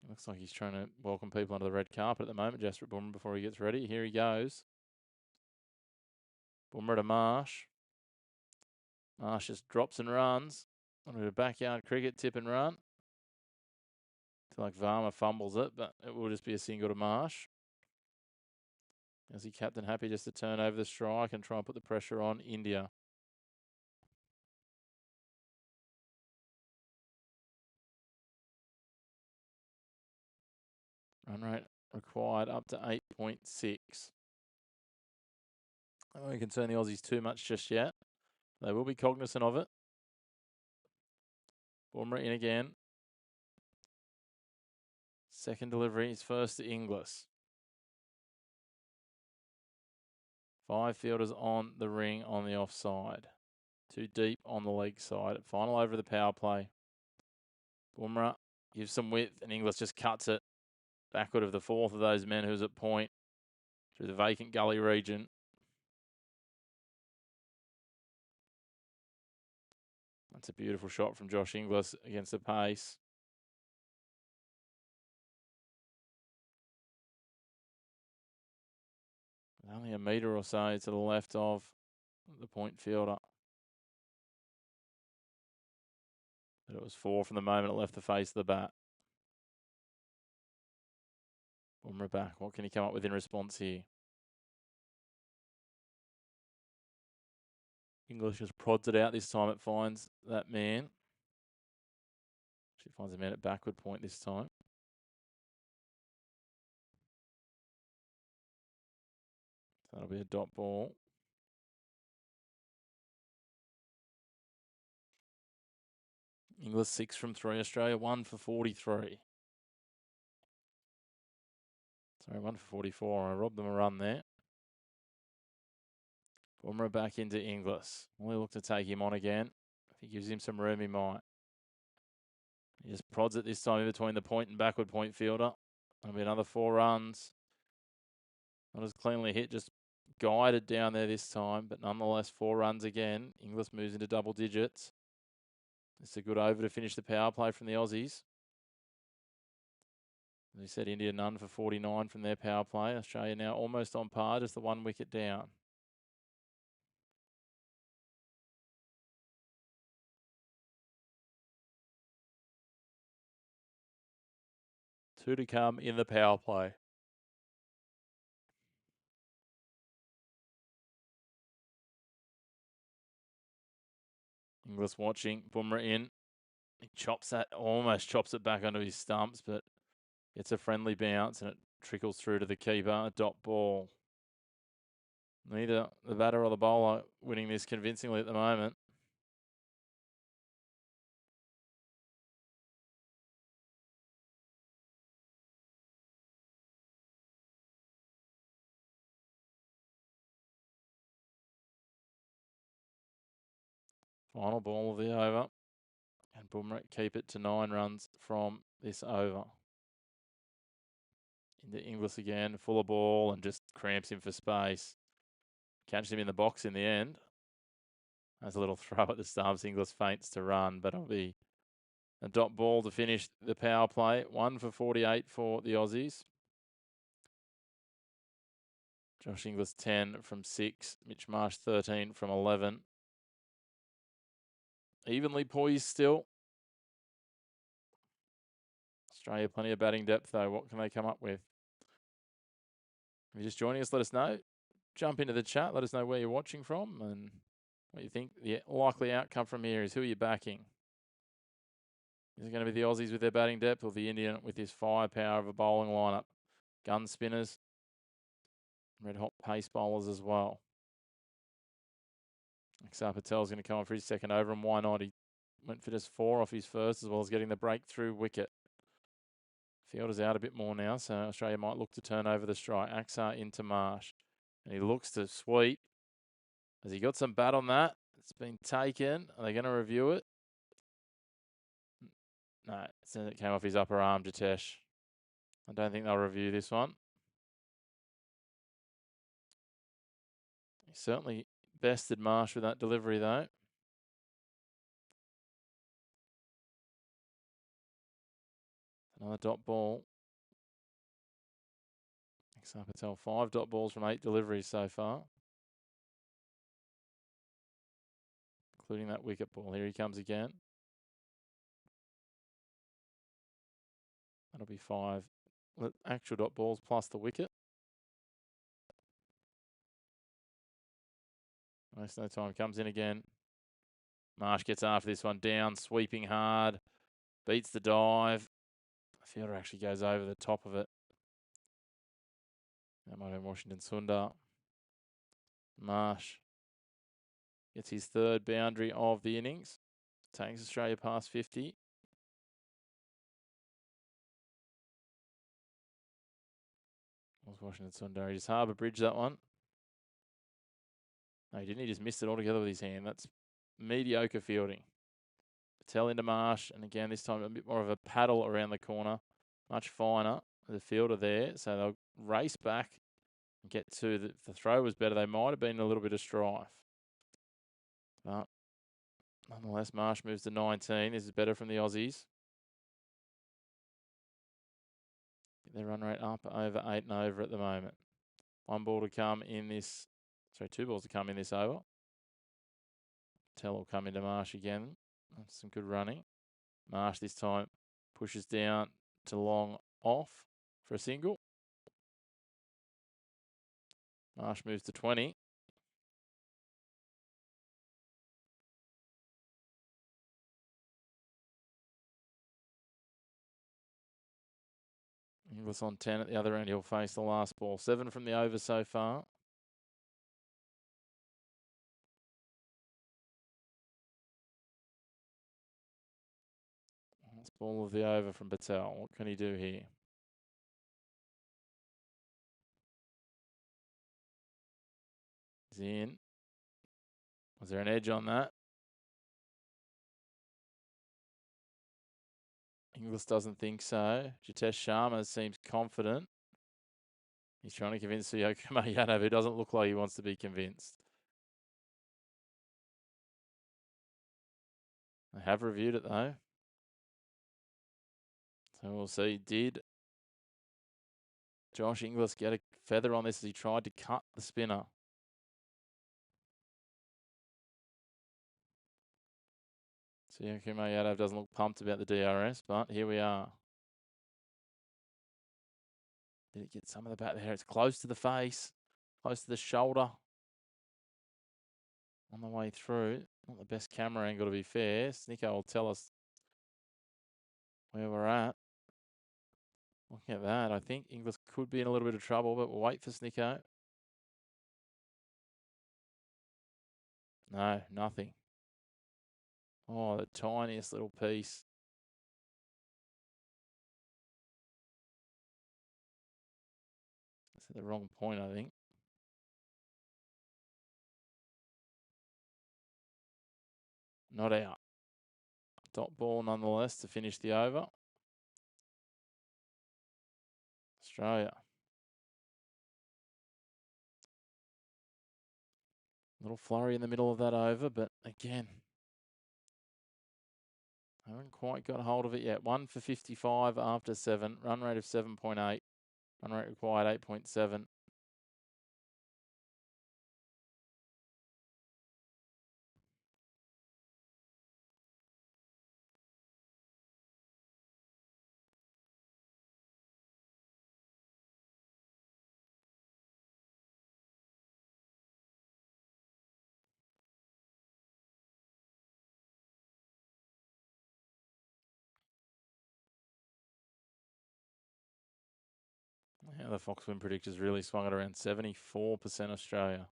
Looks like he's trying to welcome people onto the red carpet at the moment, Jasper Bumrah, before he gets ready. Here he goes. Bumrah to Marsh. Marsh just drops and runs. On a backyard cricket tip and run. Feel like Varma fumbles it, but it will just be a single to Marsh. Is he captain happy just to turn over the strike and try and put the pressure on India? Run rate required up to 8.6. I won't concern the Aussies too much just yet. They will be cognizant of it. Bumrah in again. Second delivery is first to Inglis. 5 fielders on the ring on the offside. 2 deep on the leg side. Final over the power play. Bumrah gives some width and Inglis just cuts it backward of the fourth of those men who's at point through the vacant gully region. That's a beautiful shot from Josh Inglis against the pace. Only a metre or so to the left of the point fielder. But it was 4 from the moment it left the face of the bat. Bumrah back. What can he come up with in response here? English just prods it out this time. It finds that man. She finds a man at backward point this time. That'll be a dot ball. Inglis 6 from 3. Australia 1 for 43. Sorry, 1 for 44. I robbed them a run there. Bumrah back into Inglis. We look to take him on again. If he gives him some room, he might. He just prods it this time in between the point and backward point fielder. That'll be another 4 runs. Not as cleanly hit, just guided down there this time, but nonetheless 4 runs again. Inglis moves into double digits. It's a good over to finish the power play from the Aussies. As we said, India none for 49 from their power play. Australia now almost on par, just the 1 wicket down. Two to come in the power play. Inglis watching. Bumrah in. He chops that, almost chops it back onto his stumps, but gets a friendly bounce and it trickles through to the keeper. A dot ball. Neither the batter or the bowler winning this convincingly at the moment. Final ball of the over. And Bumrah keep it to 9 runs from this over. Into Inglis again, full of ball and just cramps him for space. Catches him in the box in the end. Has a little throw at the stumps. Inglis faints to run, but it'll be a dot ball to finish the power play. 1 for 48 for the Aussies. Josh Inglis 10 from 6. Mitch Marsh 13 from 11. Evenly poised still. Australia plenty of batting depth though. What can they come up with? If you're just joining us, let us know. Jump into the chat. Let us know where you're watching from and what you think the likely outcome from here is. Who are you backing? Is it going to be the Aussies with their batting depth or the Indian with his firepower of a bowling lineup? Gun spinners, red hot pace bowlers as well. Axar Patel's going to come on for his second over, and why not? He went for just 4 off his first, as well as getting the breakthrough wicket. Fielder's out a bit more now, so Australia might look to turn over the strike. Axar into Marsh, and he looks to sweep. Has he got some bat on that? It's been taken. Are they going to review it? No, it came off his upper arm, Jitesh. I don't think they'll review this one. He certainly bested Marsh with that delivery, though. Another dot ball. Axar Patel, 5 dot balls from 8 deliveries so far, including that wicket ball. Here he comes again. That'll be 5 actual dot balls plus the wicket. Waste no time. Comes in again. Marsh gets after this one. Down, sweeping hard. Beats the dive. The fielder actually goes over the top of it. That might have been Washington Sundar. Marsh gets his 3rd boundary of the innings. Takes Australia past 50. Was Washington Sundar. He just harbour bridge that one. No, he didn't. He just missed it altogether with his hand. That's mediocre fielding. Patel into Marsh. And again, this time a bit more of a paddle around the corner. Much finer. The fielder there. So they'll race back and get to the throw was better. They might have been in a little bit of strife. But nonetheless, Marsh moves to 19. This is better from the Aussies. Their run rate up over 8 and over at the moment. 1 ball to come in this. Sorry, 2 balls to come in this over. Patel will come into Marsh again. That's some good running. Marsh this time pushes down to long off for a single. Marsh moves to 20. Inglis on 10 at the other end. He'll face the last ball. 7 from the over so far. Last ball of the over from Patel. What can he do here? He's in. Was there an edge on that? Inglis doesn't think so. Jitesh Sharma seems confident. He's trying to convince Suyokumar Yadav, who doesn't look like he wants to be convinced. They have reviewed it though. So we'll see. Did Josh Inglis get a feather on this as he tried to cut the spinner? Suyokumar Yadav doesn't look pumped about the DRS, but here we are. Did it get some of the bat there? It's close to the face, close to the shoulder. On the way through. Not the best camera angle to be fair. Snicko will tell us where we're at. Looking at that, I think Inglis could be in a little bit of trouble, but we'll wait for Snicko. No, nothing. Oh, the tiniest little piece. It's at the wrong point, I think. Not out. Dot ball nonetheless to finish the over. Australia. Little flurry in the middle of that over, but again, I haven't quite got hold of it yet. 1 for 55 after 7. Run rate of 7.8. Run rate required 8.7. Yeah, the Fox win predictors really swung it around 74% Australia.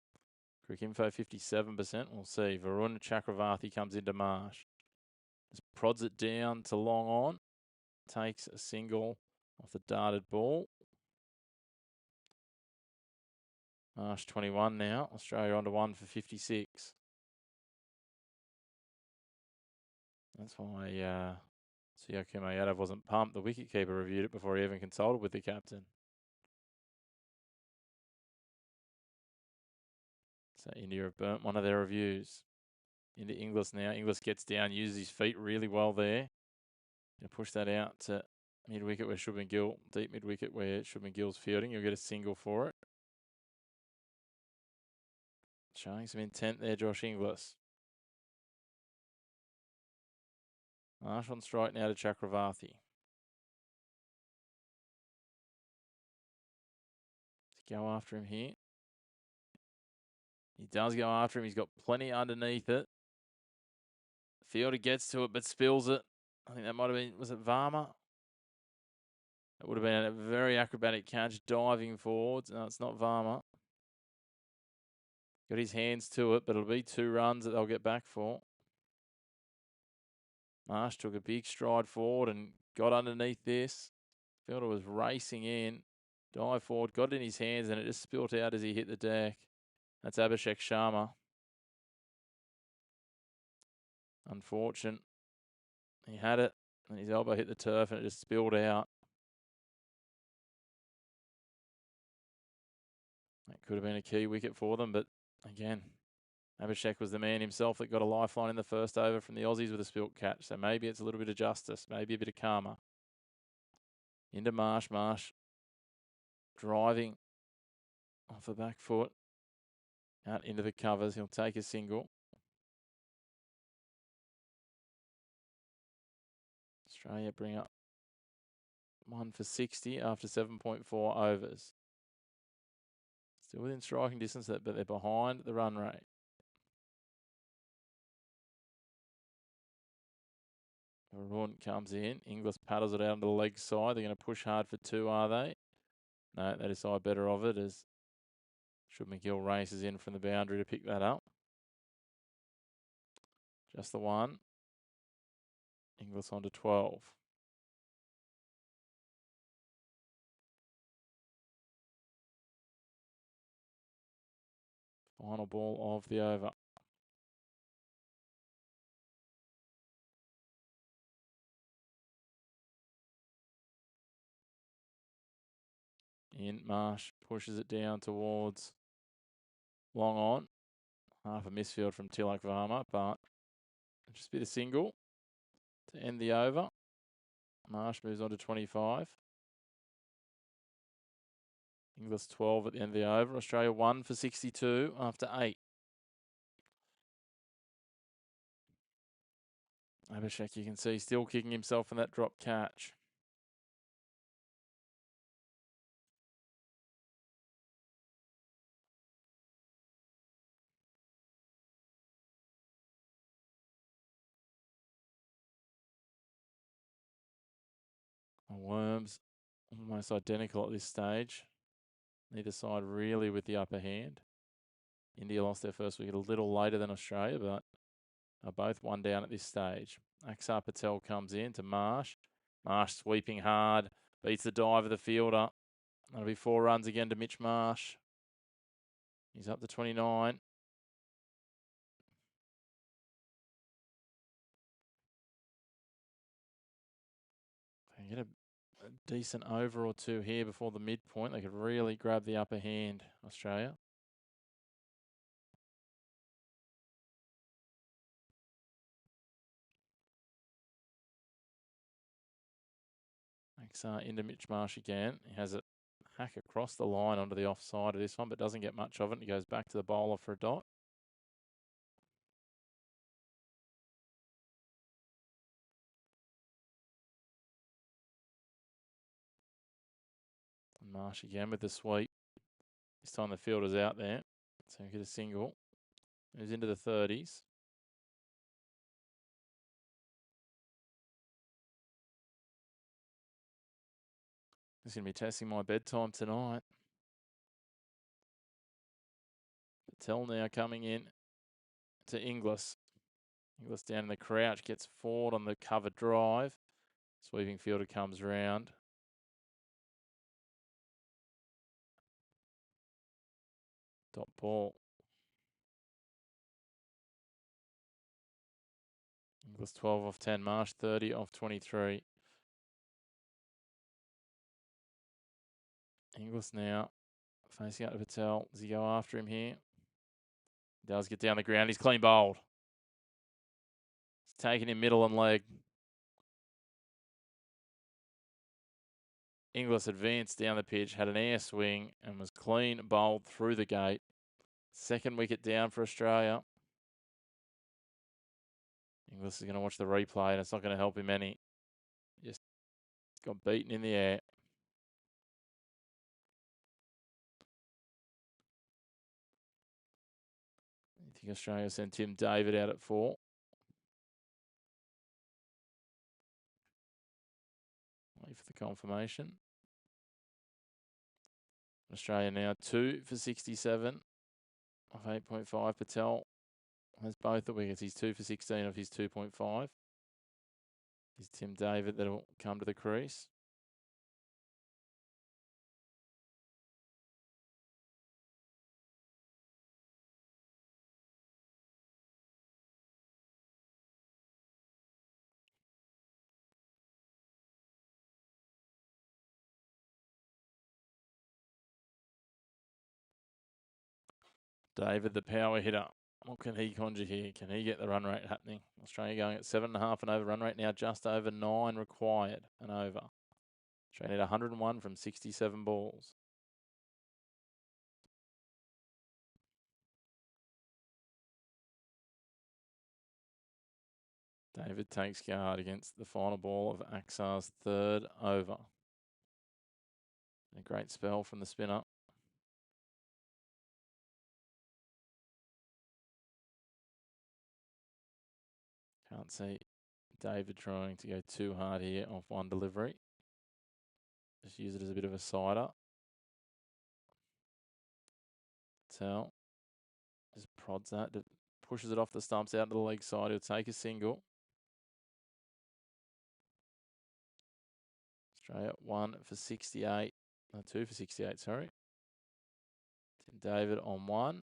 Cricinfo 57%. We'll see. Varun Chakravarthi comes into Marsh. Just prods it down to long on. Takes a single off the darted ball. Marsh 21 now. Australia on to 1 for 56. That's why Suyokumar Yadav wasn't pumped. The wicketkeeper reviewed it before he even consulted with the captain. So India have burnt one of their reviews. Into Inglis now. Inglis gets down, uses his feet really well there. Gonna push that out to Mid-wicket where Shubman Gill, deep mid-wicket where Shubman Gill's fielding. You'll get a single for it. Showing some intent there, Josh Inglis. Marsh on strike now to Chakravarthi. To go after him here. He does go after him. He's got plenty underneath it. Fielder gets to it but spills it. I think that might have been, was it Varma? It would have been a very acrobatic catch, diving forwards. No, it's not Varma. Got his hands to it, but it'll be 2 runs that they'll get back for. Marsh took a big stride forward and got underneath this. Fielder was racing in, dive forward, got it in his hands, and it just spilt out as he hit the deck. That's Abhishek Sharma. Unfortunate. He had it, and his elbow hit the turf, and it just spilled out. That could have been a key wicket for them, but again, Abhishek was the man himself that got a lifeline in the first over from the Aussies with a spilt catch. So maybe it's a little bit of justice, maybe a bit of karma. Into Marsh. Marsh driving off the back foot. Out into the covers. He'll take a single. Australia bring up 1 for 60 after 7.4 overs. Still within striking distance, but they're behind the run rate. Arun comes in. Inglis paddles it out on the leg side. They're going to push hard for 2, are they? No, they decide better of it as Shubman Gill races in from the boundary to pick that up. Just the 1. Inglis on to 12. Final ball of the over. In Marsh pushes it down towards long on. Half a misfield from Tilak Varma, but just a bit of single to end the over. Marsh moves on to 25. Inglis 12 at the end of the over. Australia 1 for 62 after 8. Abhishek, you can see, still kicking himself in that drop catch. Worms almost identical at this stage. Neither side really with the upper hand. India lost their first wicket a little later than Australia, but are both 1 down at this stage. Axar Patel comes in to Marsh. Marsh sweeping hard, beats the dive of the fielder. That'll be 4 runs again to Mitch Marsh. He's up to 29. They get a decent over or 2 here before the midpoint. They could really grab the upper hand, Australia. Axar into Mitch Marsh again. He has a hack across the line onto the offside of this one, but doesn't get much of it. He goes back to the bowler for a dot. And Marsh again with the sweep. This time the fielder's out there, so he get a single. Moves into the 30s. He's going to be testing my bedtime tonight. Patel now coming in to Inglis. Inglis down in the crouch, gets forward on the cover drive. Sweeping fielder comes round. Dot ball. Inglis 12 off 10. Marsh 30 off 23. Inglis now facing out to Patel. Does he go after him here? He does get down the ground. He's clean bowled. He's taking him middle and leg. Inglis advanced down the pitch, had an air swing, and was clean bowled through the gate. Second wicket down for Australia. Inglis is going to watch the replay, and it's not going to help him any. Just got beaten in the air. I think Australia sent Tim David out at 4. Wait for the confirmation. Australia now 2 for 67 off 8.5. Patel has both the wickets. He's 2 for 16 of his 2.5. He's Tim David that'll come to the crease. David, the power hitter. What can he conjure here? Can he get the run rate happening? Australia going at 7.5 and over run rate now, just over 9 required and over. Australia need 101 from 67 balls. David takes guard against the final ball of Aksar's third over. A great spell from the spinner. Can't see David trying to go too hard here off one delivery. Just use it as a bit of a cider. Tell. Just prods that. Pushes it off the stumps out to the leg side. He'll take a single. Australia 1 for 68. No, 2 for 68, sorry. Tim David on 1.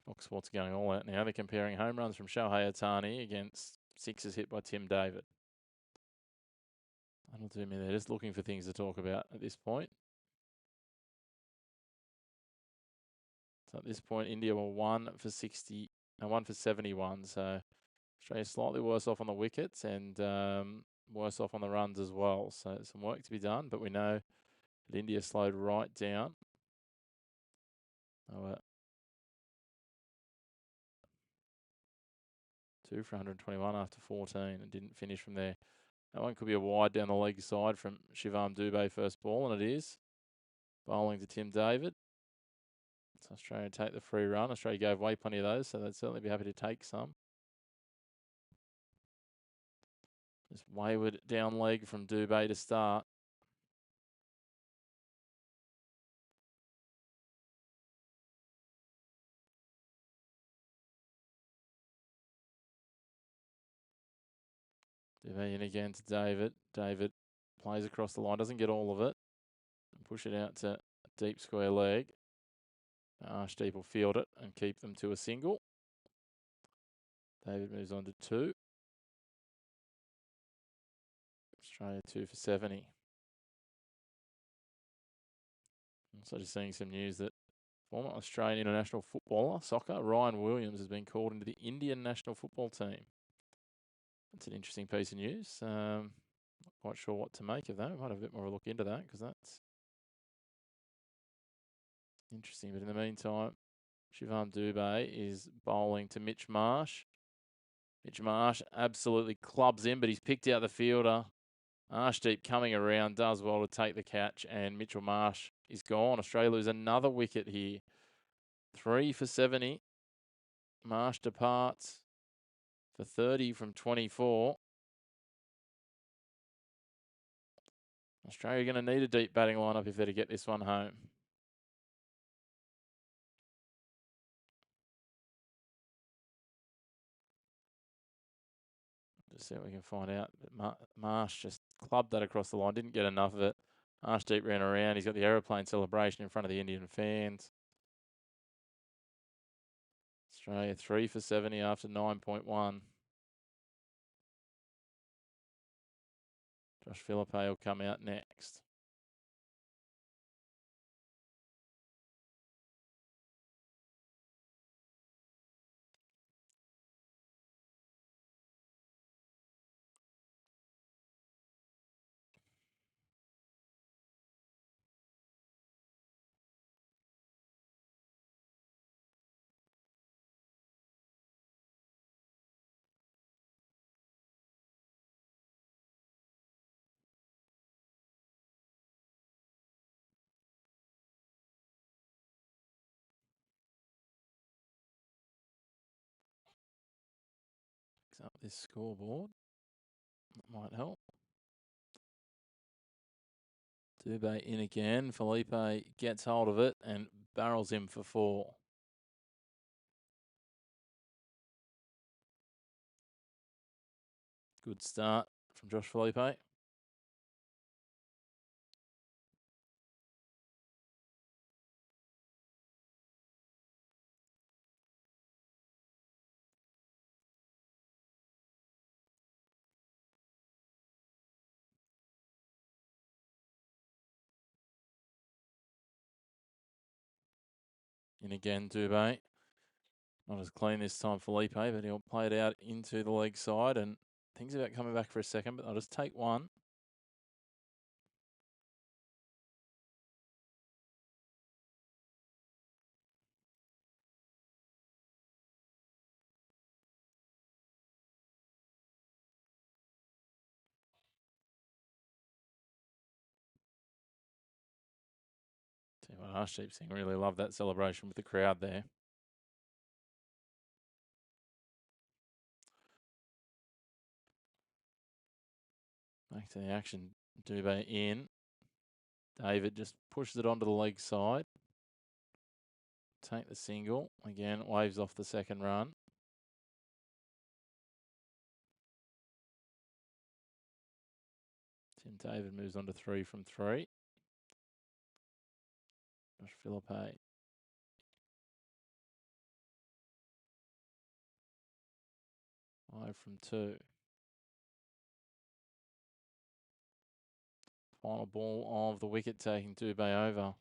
Fox Sports going all out now. They're comparing home runs from Shohei Ohtani against sixes hit by Tim David. That'll do me. They're just looking for things to talk about at this point. So at this point, India were 1 for 60, 1 for 71. So Australia slightly worse off on the wickets and worse off on the runs as well. So some work to be done, but we know that India slowed right down. 2 for 121 after 14 and didn't finish from there. That one could be a wide down the leg side from Shivam Dubé first ball, and it is. Bowling to Tim David. So Australia take the free run. Australia gave away plenty of those, so they'd certainly be happy to take some. Just wayward down leg from Dubé to start. Dubé in again to David. David plays across the line, doesn't get all of it. And push it out to a deep square leg. Arshdeep will field it and keep them to a single. David moves on to 2. Australia 2 for 70. Also just seeing some news that former Australian international footballer, soccer, Ryan Williams has been called into the Indian national football team. That's an interesting piece of news. Not quite sure what to make of that. We might have a bit more of a look into that because that's interesting. But in the meantime, Shivam Dubé is bowling to Mitch Marsh. Mitch Marsh absolutely clubs in, but he's picked out the fielder. Arshdeep coming around, does well to take the catch, and Mitchell Marsh is gone. Australia lose another wicket here. 3 for 70. Marsh departs for 30 from 24. Australia going to need a deep batting lineup if they're to get this one home. Just see what we can find out. But Marsh just clubbed that across the line, didn't get enough of it. Arshdeep ran around. He's got the aeroplane celebration in front of the Indian fans. Australia 3 for 70 after 9.1. Josh Philippe will come out next. up this scoreboard. That might help. Dubé in again. Felipe gets hold of it and barrels him for 4. Good start from Josh Felipe. In again, Dubé. Not as clean this time, Felipe, but he'll play it out into the leg side, and things about coming back for a second, but I'll just take one. See what Arshdeep Singh really loved that celebration with the crowd there. Back to the action. Dubé in. David just pushes it onto the leg side. Take the single. Again, waves off the second run. Tim David moves on to 3 from 3. Josh Philippe. 5 from 2. Final ball of the wicket taking Dubé over.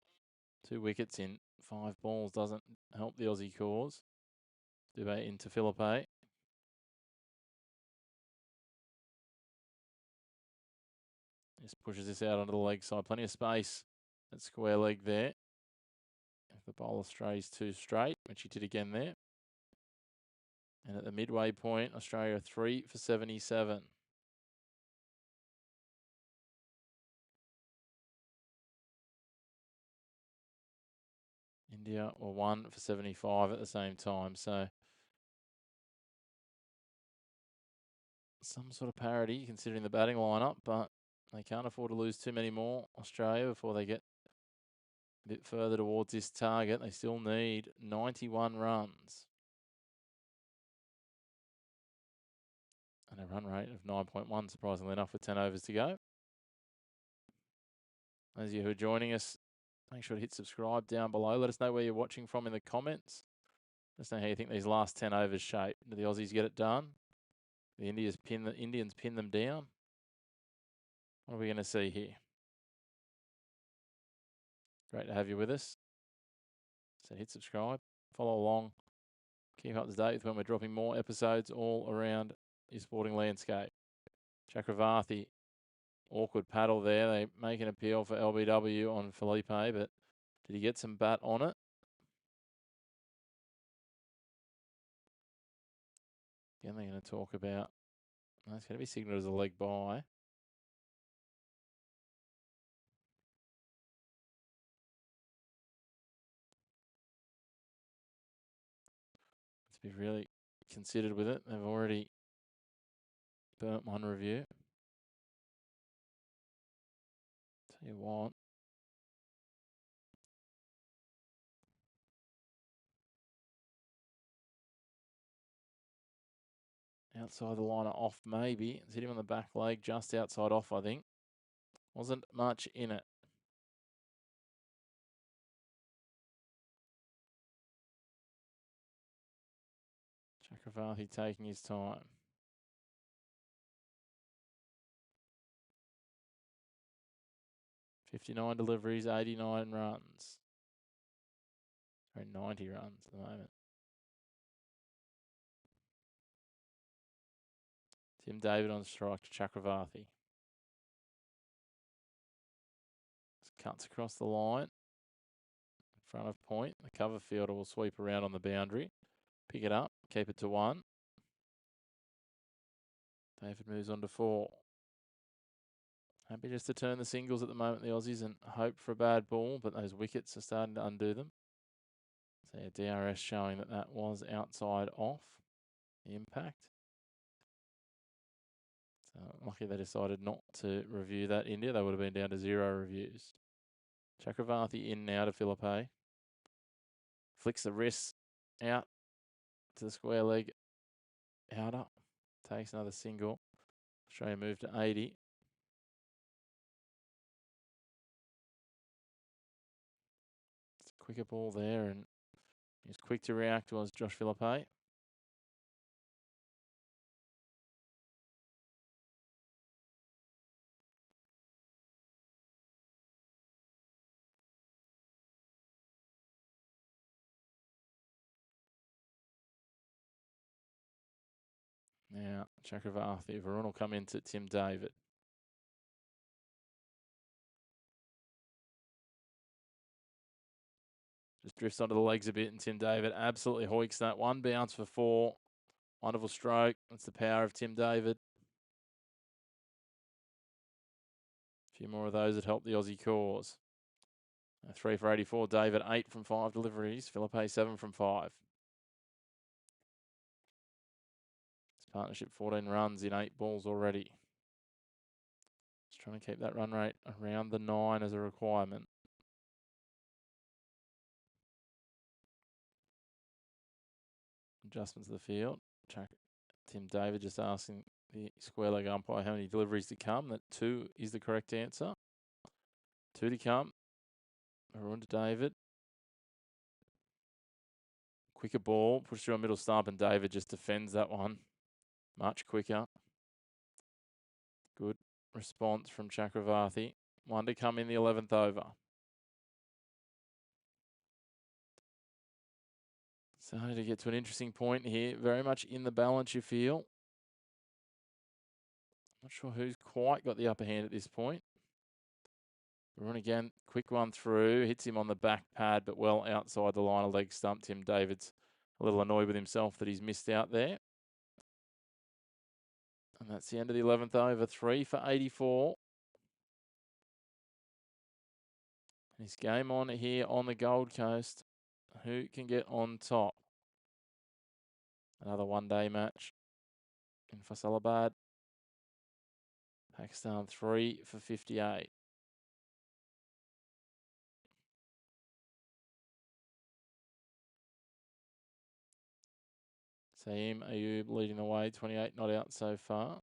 2 wickets in 5 balls doesn't help the Aussie cause. Dubé into Philippe. Just pushes this out onto the leg side. Plenty of space at square leg there. If the bowler strays too straight, which he did again there. And at the midway point, Australia 3 for 77. India were 1 for 75 at the same time. So some sort of parity considering the batting lineup, but they can't afford to lose too many more, Australia, before they get a bit further towards this target. They still need 91 runs. And a run rate of 9.1, surprisingly enough, with 10 overs to go. Those of you who are joining us, make sure to hit subscribe down below. Let us know where you're watching from in the comments. Let us know how you think these last 10 overs shape. Do the Aussies get it done? The Indians pin them down? What are we going to see here? Great to have you with us. So hit subscribe, follow along, keep up to date with when we're dropping more episodes all around your sporting landscape. Chakravarthi, awkward paddle there. They make an appeal for LBW on Felipe, but did he get some bat on it? Again, they're going to talk about, that's going to be signalled as a leg by. Let's be really considered with it. They've already burnt one review. Tell you what. Outside the liner off maybe. It's hit him on the back leg, just outside off, I think. Wasn't much in it. Chakravarthi taking his time. .59 deliveries, 89 runs. Sorry, 90 runs at the moment. Tim David on strike to Chakravarthi. Cuts across the line. In front of point. The cover fielder will sweep around on the boundary. Pick it up. Keep it to 1. David moves on to 4. Happy just to turn the singles at the moment, the Aussies, and hope for a bad ball, but those wickets are starting to undo them. So yeah, DRS showing that that was outside off the impact. So lucky they decided not to review that, India. They would have been down to 0 reviews. Chakravarthi in now to Philippe. Flicks the wrist out to the square leg. Outer. Takes another single. Australia move to 80. It's a quicker ball there, and he's quick to react was Josh Philippe. Now, Chakravarthi, Varun will come into Tim David. Just drifts onto the legs a bit, and Tim David absolutely hoiks that. One bounce for 4. Wonderful stroke. That's the power of Tim David. A few more of those that help the Aussie cause. 3 for 84. David, 8 from 5 deliveries. Philippe, 7 from 5. This partnership, 14 runs in 8 balls already. Just trying to keep that run rate around the 9 as a requirement. Adjustments to the field. Tim David just asking the square leg umpire how many deliveries to come. That 2 is the correct answer. 2 to come. Varun to David. Quicker ball, push through a middle stump, and David just defends that one much quicker. Good response from Chakravarthi. 1 to come in the 11th over. Starting to get to an interesting point here. Very much in the balance, you feel. Not sure who's quite got the upper hand at this point. Varun again, quick one through. Hits him on the back pad, but well outside the line of leg stump. Tim David's a little annoyed with himself that he's missed out there. And that's the end of the 11th over. 3 for 84. His game on here on the Gold Coast. Who can get on top? Another one-day match in Faisalabad. Pakistan 3 for 58. Saeem Ayub leading the way, 28 not out so far.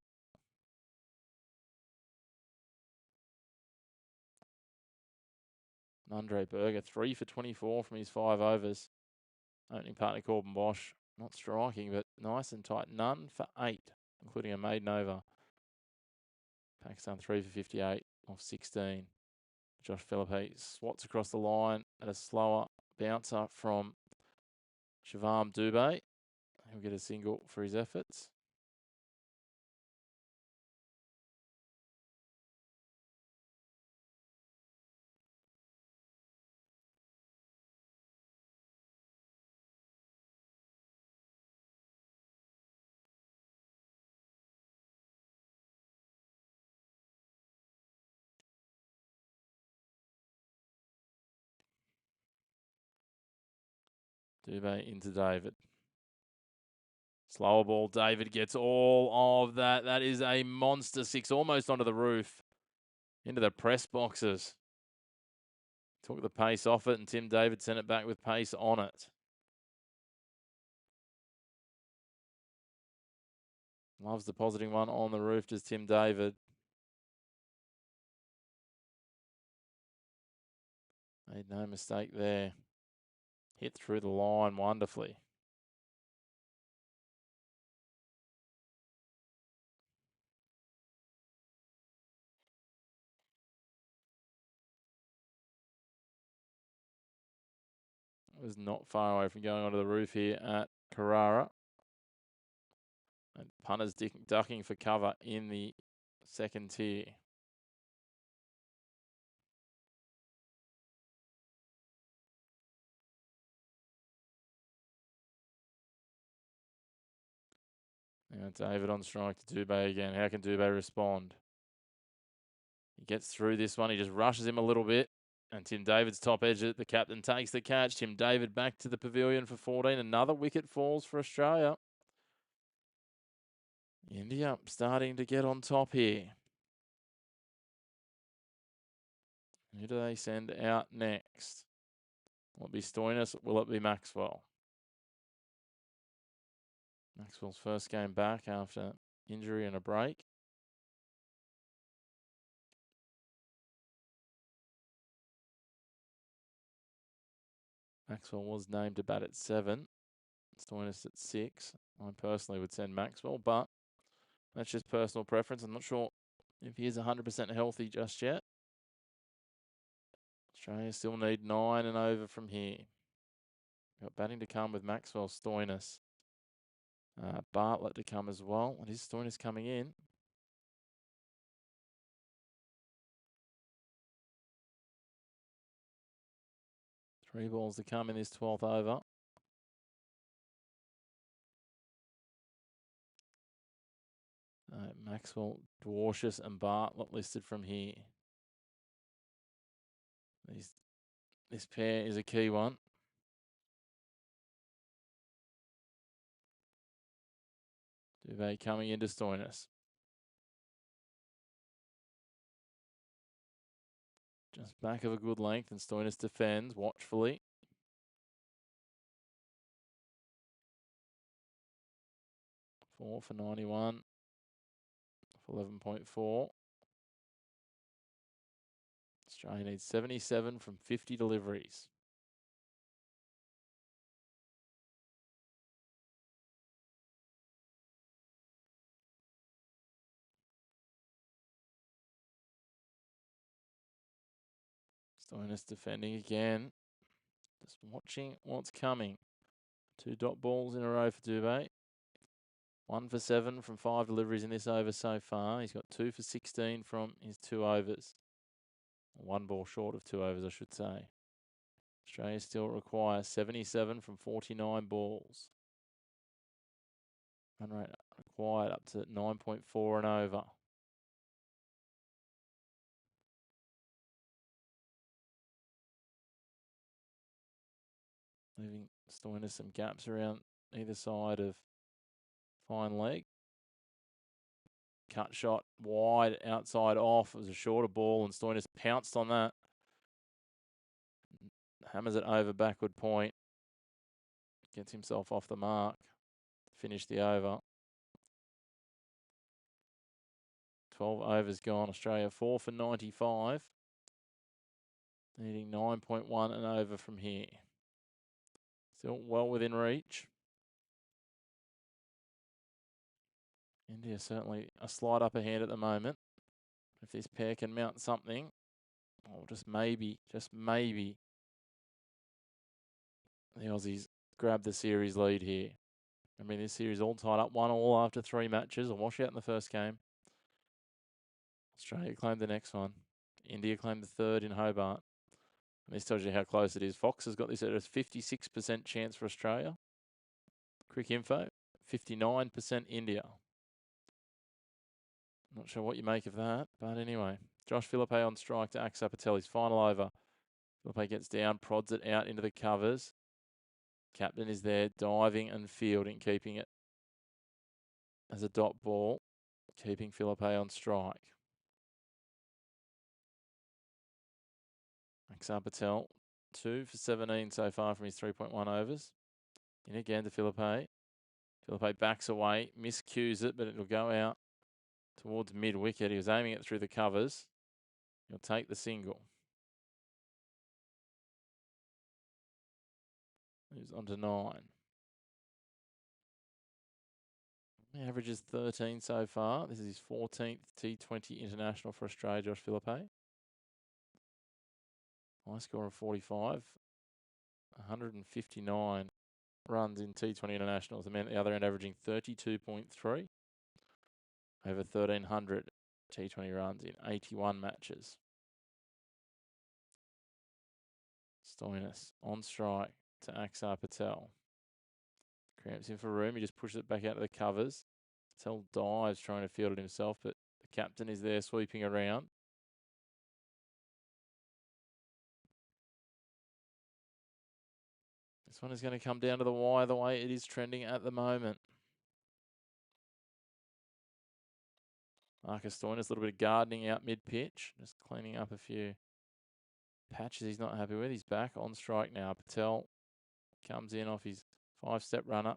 Andre Berger, 3 for 24 from his 5 overs. Opening partner Corbin Bosch, not striking, but nice and tight. None for 8, including a maiden over. Pakistan 3 for 58 off 16. Josh Philippe swats across the line at a slower bouncer from Shivam Dubey. He'll get a single for his efforts. Dubey into David. Slower ball. David gets all of that. That is a monster 6, almost onto the roof. Into the press boxes. Took the pace off it, and Tim David sent it back with pace on it. Loves depositing one on the roof, does Tim David. Made no mistake there. Hit through the line wonderfully. It was not far away from going onto the roof here at Carrara. And punters ducking for cover in the second tier. Now David on strike to Dubey again. How can Dubey respond? He gets through this one. He just rushes him a little bit. And Tim David's top edge. The captain takes the catch. Tim David back to the pavilion for 14. Another wicket falls for Australia. India starting to get on top here. Who do they send out next? Will it be Stoinis? Will it be Maxwell? Maxwell's first game back after injury and a break. Maxwell was named to bat at 7. Stoinis at 6. I personally would send Maxwell, but that's just personal preference. I'm not sure if he is 100% healthy just yet. Australia still need 9 and over from here. Got batting to come with Maxwell, Stoinis. Bartlett to come as well. And is Stoinis coming in? Three balls to come in this 12th over. Maxwell, Dwarshus and Bartlett listed from here. This pair is a key one. Dubé coming into Stoinis. Just back of a good length, and Stoinis defends watchfully. Four for 91. For 11.4. Australia needs 77 from 50 deliveries. Stoinis defending again. Just watching what's coming. 2 dot balls in a row for Dubé. 1 for 7 from 5 deliveries in this over so far. He's got 2 for 16 from his 2 overs. 1 ball short of 2 overs, I should say. Australia still requires 77 from 49 balls. Run rate required up to 9.4 and over. Leaving Stoinis some gaps around either side of fine leg. Cut shot wide, outside off. It was a shorter ball, and Stoinis pounced on that. Hammers it over backward point. Gets himself off the mark. Finish the over. 12 overs gone. Australia 4 for 95. Needing 9.1 and over from here. Still well within reach. India certainly a slight upper hand at the moment. If this pair can mount something, or just maybe, the Aussies grab the series lead here. I mean, this series all tied up 1-1 after 3 matches. A washout in the first game. Australia claimed the next one. India claimed the third in Hobart. And this tells you how close it is. Fox has got this at a 56% chance for Australia. Quick info, 59% India. Not sure what you make of that, but anyway. Josh Philippe on strike to Axar Patel. His final over. Philippe gets down, prods it out into the covers. Captain is there, diving and fielding, keeping it as a dot ball, keeping Philippe on strike. Axar Patel, 2 for 17 so far from his 3.1 overs. In again to Philippe. Philippe backs away, miscues it, but it'll go out towards mid-wicket. He was aiming it through the covers. He'll take the single. Moves on to 9. He averages 13 so far. This is his 14th T20 international for Australia, Josh Philippe. High score of 45. 159 runs in T20 internationals. The man at the other end averaging 32.3. Over 1,300 T20 runs in 81 matches. Stoinis on strike to Axar Patel. Cramps in for room. He just pushes it back out to the covers. Patel dives trying to field it himself, but the captain is there sweeping around. This one is going to come down to the wire the way it is trending at the moment. Marcus Stoinis, a little bit of gardening out mid-pitch, just cleaning up a few patches he's not happy with. He's back on strike now. Patel comes in off his 5-step runner.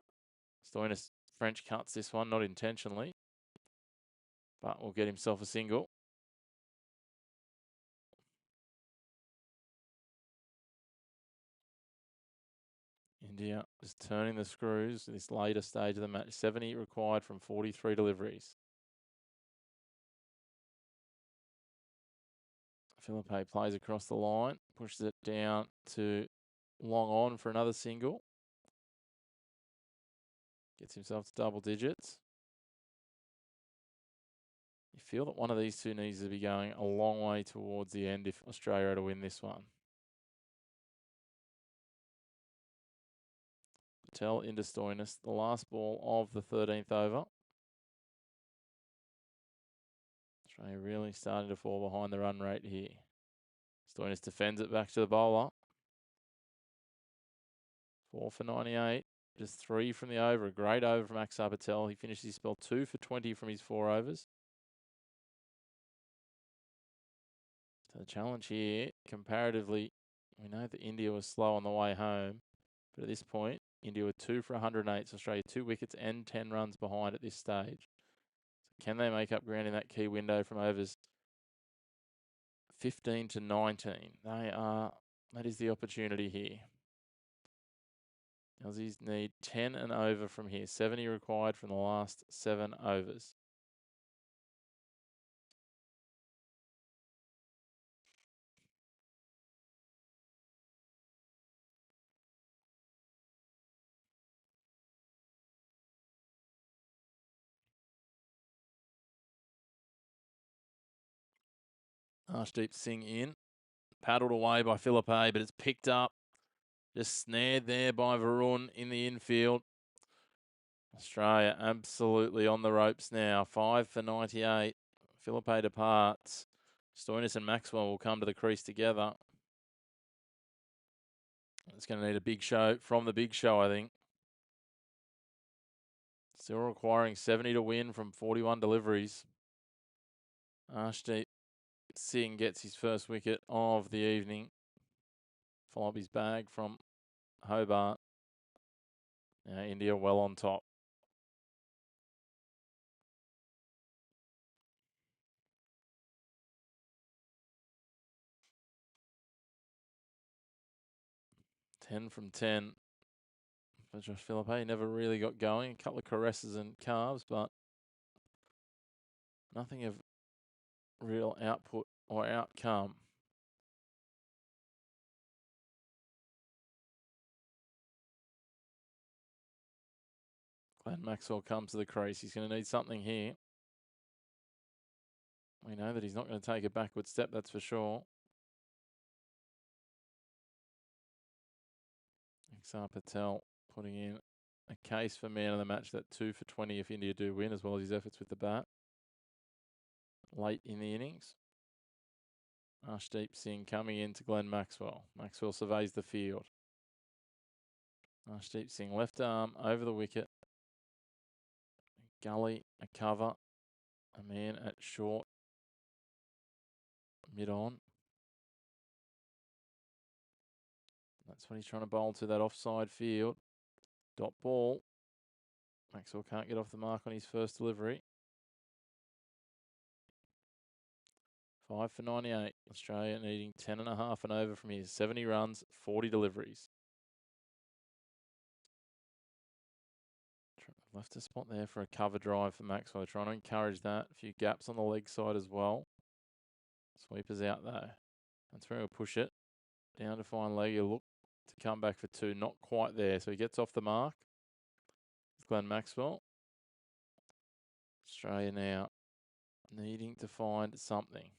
Stoinis French cuts this one, not intentionally, but will get himself a single. India is turning the screws in this later stage of the match. 70 required from 43 deliveries. Philippe plays across the line, pushes it down to long on for another single. Gets himself to double digits. You feel that one of these two needs to be going a long way towards the end if Australia are to win this one. Patel into Stoinis, the last ball of the 13th over. Australia really starting to fall behind the run rate here. Stoinis defends it back to the bowler. 4 for 98. Just 3 from the over. A great over from Axar Patel. He finishes his spell 2 for 20 from his 4 overs. So the challenge here, comparatively, we know that India was slow on the way home. But at this point, India were 2 for 108. So Australia 2 wickets and 10 runs behind at this stage. So can they make up ground in that key window from overs 15 to 19? That is the opportunity here. Aussies need 10 and over from here. 70 required from the last 7 overs. Arshdeep Singh in. Paddled away by Philippe, but it's picked up. Just snared there by Varun in the infield. Australia absolutely on the ropes now. 5 for 98. Philippe departs. Stoinis and Maxwell will come to the crease together. It's going to need a big show from the big show, I think. Still requiring 70 to win from 41 deliveries. Arshdeep Singh gets his first wicket of the evening. Follow up his bag from Hobart. Now India well on top. Ten from 10 for Josh Philippe. He never really got going. A couple of caresses and carves, but nothing of real output or outcome. Glenn Maxwell comes to the crease. He's going to need something here. We know that he's not going to take a backward step, that's for sure. Axar Patel putting in a case for man of the match, that 2 for 20 if India do win, as well as his efforts with the bat. Late in the innings. Arshdeep Singh coming in to Glenn Maxwell. Maxwell surveys the field. Arshdeep Singh left arm over the wicket. Gully, a cover. A man at short. Mid-on. That's what he's trying to bowl to, that offside field. Dot ball. Maxwell can't get off the mark on his first delivery. 5 for 98. Australia needing 10.5 and over from here. 70 runs, 40 deliveries. Left a spot there for a cover drive for Maxwell. Trying to encourage that. A few gaps on the leg side as well. Sweepers out though. That's where he'll push it. Down to fine leg. He'll look to come back for 2. Not quite there. So he gets off the mark. It's Glenn Maxwell. Australia now needing to find something.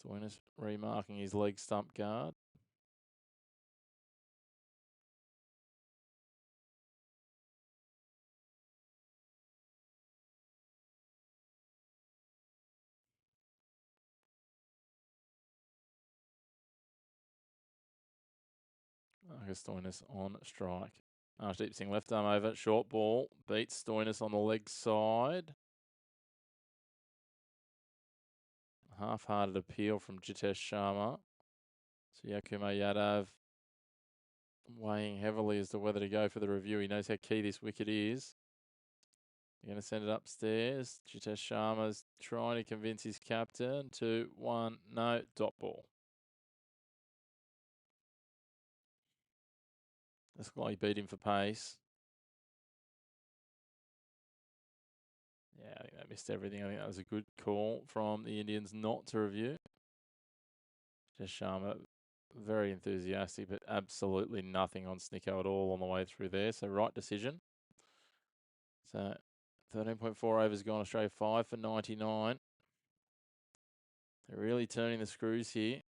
Stoinis remarking his leg stump guard. Marcus Stoinis on strike. Arshdeep Singh left arm over, short ball, beats Stoinis on the leg side. Half-hearted appeal from Jitesh Sharma. Kumar Yadav weighing heavily as to whether to go for the review. He knows how key this wicket is. They're going to send it upstairs. Jitesh Sharma's trying to convince his captain. 2-1, no, dot ball. Looks like he beat him for pace. Yeah, I think they missed everything. I think that was a good call from the Indians not to review. Jitesh Sharma, very enthusiastic, but absolutely nothing on Snicko at all on the way through there. So right decision. So 13.4 overs gone. Australia 5 for 99. They're really turning the screws here.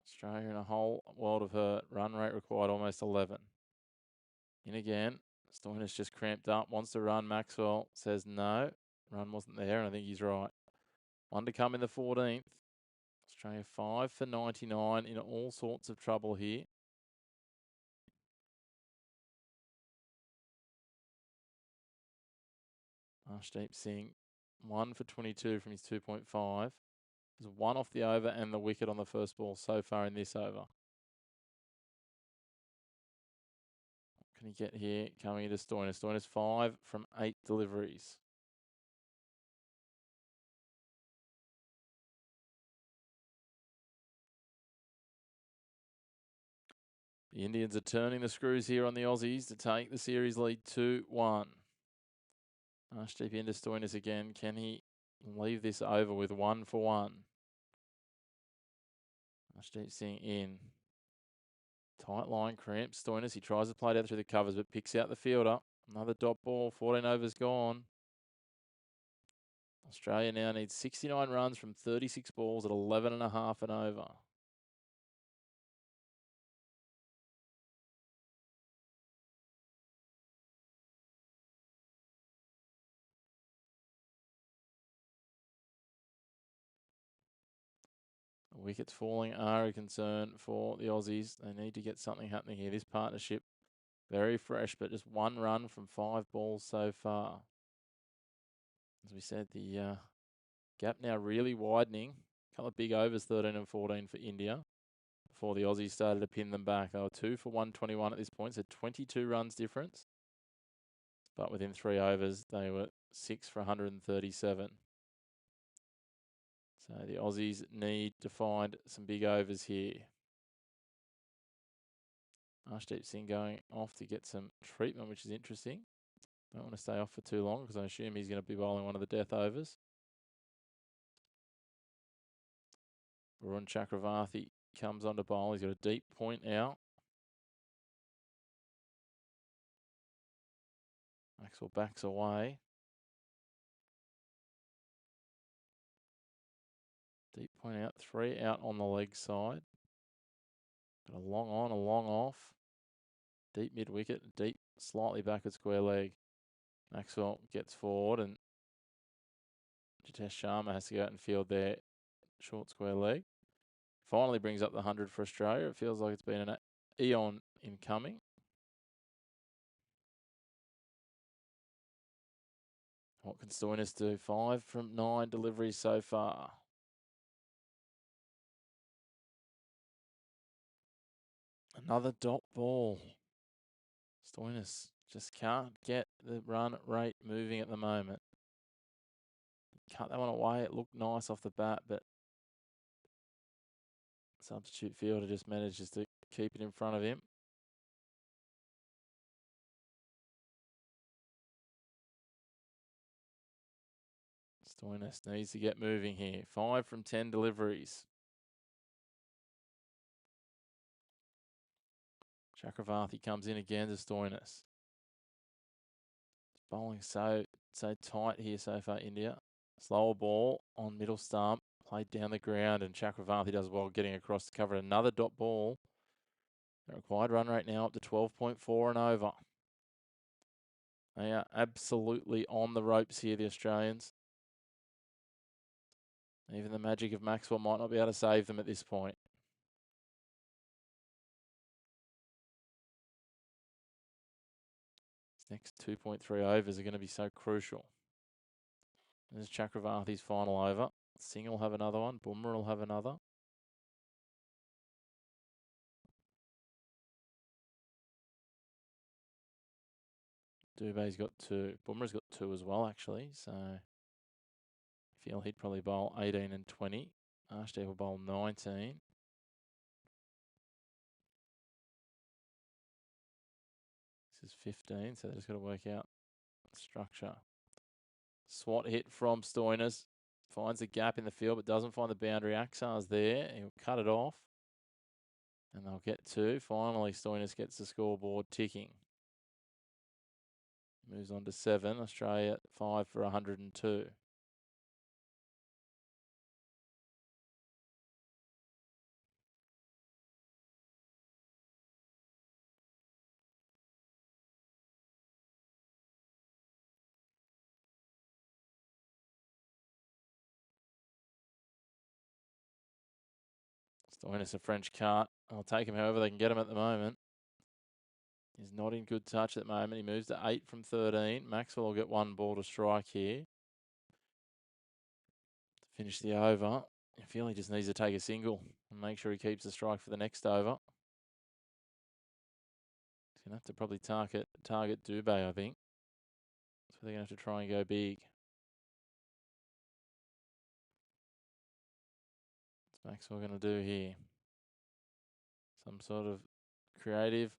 Australia in a whole world of hurt. Run rate required almost 11. In again. Stoinis just cramped up. Wants to run. Maxwell says no. Run wasn't there, and I think he's right. One to come in the 14th. Australia 5 for 99 in all sorts of trouble here. Arshdeep Singh 1 for 22 from his 2.5. There's one off the over and the wicket on the first ball so far in this over. What can he get here? Coming into Stoinis. Stoinis 5 from 8 deliveries. The Indians are turning the screws here on the Aussies to take the series lead 2-1. Arshdeep into Stoinis again. Can he leave this over with 1 for 1? Arshdeep Singh in. Tight line, cramps. Stoinis, he tries to play down through the covers, but picks out the fielder. Another dot ball, 14 overs gone. Australia now needs 69 runs from 36 balls at 11.5 and over. Wickets falling are a concern for the Aussies. They need to get something happening here. This partnership, very fresh, but just 1 run from 5 balls so far. As we said, the gap now really widening. A couple of big overs, 13 and 14 for India, before the Aussies started to pin them back. They were 2 for 121 at this point, so 22 runs difference. But within 3 overs, they were 6 for 137. So the Aussies need to find some big overs here. Arshdeep Singh going off to get some treatment, which is interesting. Don't want to stay off for too long because I assume he's going to be bowling one of the death overs. Varun Chakravarthi comes on to bowl. He's got a deep point out. Maxwell backs away. Deep point out, 3 out on the leg side. Got a long on, a long off. Deep mid wicket, deep, slightly backward square leg. Maxwell gets forward and Jitesh Sharma has to go out and field their short square leg. Finally brings up the 100 for Australia. It feels like it's been an eon in coming. What can Stoinis do? 5 from 9 deliveries so far. Another dot ball. Stoinis just can't get the run rate moving at the moment. Cut that one away. It looked nice off the bat, but substitute fielder just manages to keep it in front of him. Stoinis needs to get moving here. 5 from 10 deliveries. Chakravarthi comes in again to Stoinis. Bowling so tight here so far, India. Slower ball on middle stump, played down the ground, and Chakravarthi does well getting across to cover another dot ball. The required run rate now up to 12.4 and over. They are absolutely on the ropes here, the Australians. Even the magic of Maxwell might not be able to save them at this point. Next 2.3 overs are going to be so crucial. There's Chakravarthi's final over. Singh will have another one. Bumrah will have another. Dubé's got 2. Bumrah's got 2 as well, actually. So I feel he'd probably bowl 18 and 20. Ashdev will bowl 19. This is 15, so they've just got to work out structure. Swat hit from Stoinis. Finds a gap in the field, but doesn't find the boundary. Aksar's there. He'll cut it off. And they'll get 2. Finally, Stoinis gets the scoreboard ticking. Moves on to 7. Australia 5 for 102. Stoinis a French cart. I'll take him however they can get him at the moment. He's not in good touch at the moment. He moves to 8 from 13. Maxwell will get 1 ball to strike here. To finish the over. I feel he just needs to take a single and make sure he keeps the strike for the next over. He's going to have to probably target Dubé, I think. So they're going to have to try and go big. What's Maxwell going to do here? Some sort of creative.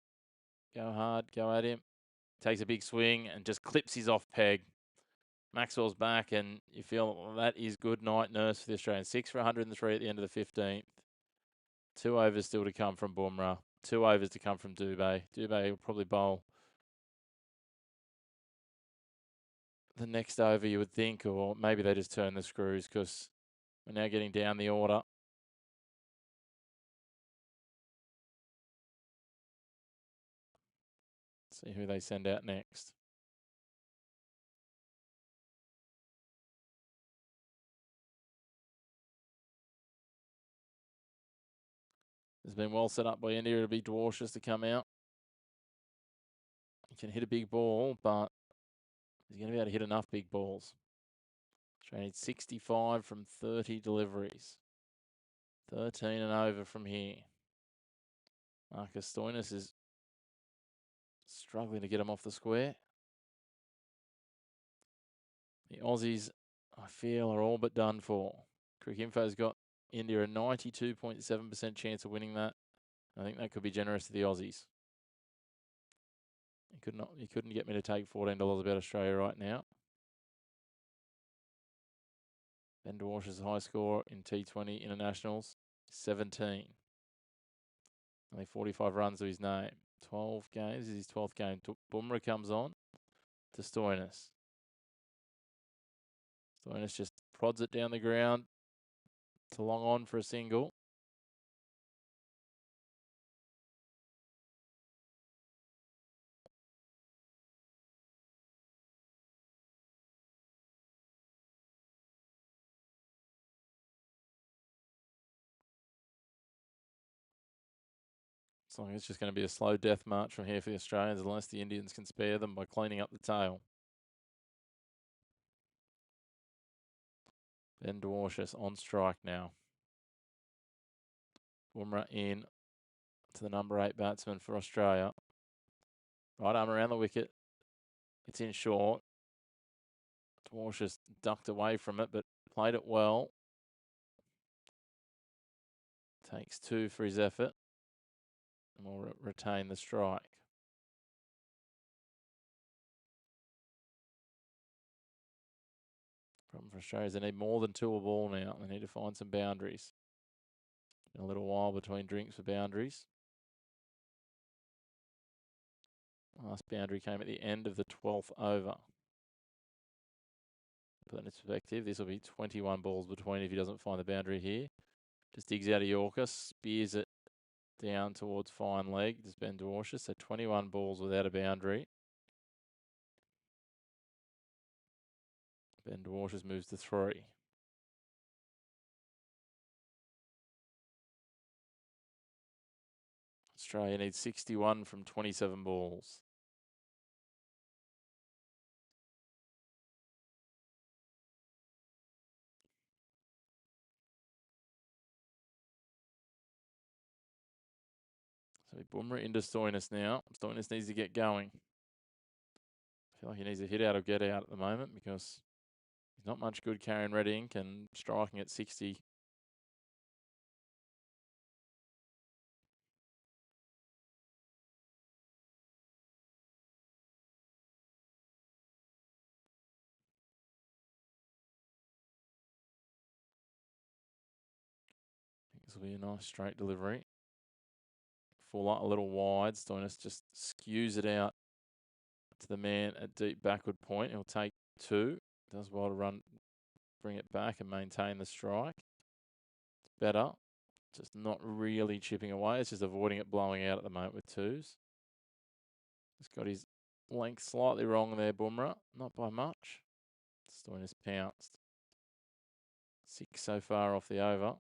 Go hard, go at him. Takes a big swing and just clips his off peg. Maxwell's back, and you feel that is good night nurse for the Australians. 6 for 103 at the end of the 15th. 2 overs still to come from Bumrah. 2 overs to come from Dubé. Dubé will probably bowl the next over, you would think, or maybe they just turn the screws because we're now getting down the order. See who they send out next. It's been well set up by India. It'll be Dwarshus to come out. He can hit a big ball, but he's going to be able to hit enough big balls. Australia needs 65 from 30 deliveries. 13 and over from here. Marcus Stoinis is struggling to get him off the square. The Aussies, I feel, are all but done for. Cricinfo's got India a 92.7% chance of winning that. I think that could be generous to the Aussies. He couldn't get me to take $14 about Australia right now. Ben Dwarsh's high score in T20 internationals, 17. Only 45 runs to his name. 12 games. This is his 12th game. Bumrah comes on to Stoinis. Stoinis just prods it down the ground to long on for a single. So it's just going to be a slow death march from here for the Australians unless the Indians can spare them by cleaning up the tail. Ben Dwarshus on strike now. Bumrah in to the number 8 batsman for Australia. Right arm around the wicket. It's in short. Dwarshus ducked away from it, but played it well. Takes 2 for his effort. And will retain the strike. Problem for Australia is they need more than 2 a ball now. They need to find some boundaries. Been a little while between drinks for boundaries. Last boundary came at the end of the 12th over. Put that in perspective, this will be 21 balls between if he doesn't find the boundary here. Just digs out of Yorker, spears it down towards fine leg. Just Ben Dwarshus, so 21 balls without a boundary. Ben Dwarshus moves to 3. Australia needs 61 from 27 balls. So Boomer into Stoinis now. Stoinis needs to get going. I feel like he needs a hit out or get out at the moment because he's not much good carrying red ink and striking at 60. This will be a nice straight delivery. Full a little wide. Stoinis just skews it out to the man at deep backward point. He'll take 2. Does well to run, bring it back and maintain the strike. It's better. Just not really chipping away. It's just avoiding it blowing out at the moment with 2s. He's got his length slightly wrong there, Bumrah. Not by much. Stoinis pounced. 6 so far off the over.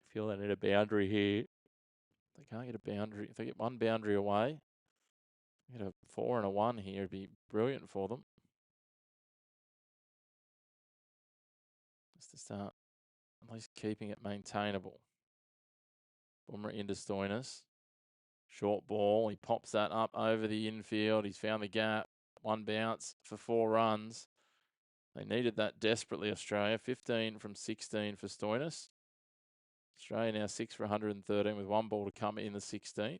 Feel they need a boundary here. They can't get a boundary. If they get one boundary away, get a 4 and a 1 here. It'd be brilliant for them. Just to start at least keeping it maintainable. Bumrah into Stoinis. Short ball. He pops that up over the infield. He's found the gap. 1 bounce for 4 runs. They needed that desperately, Australia. 15 from 16 for Stoinis. Australia now 6 for 113 with 1 ball to come in the 16th.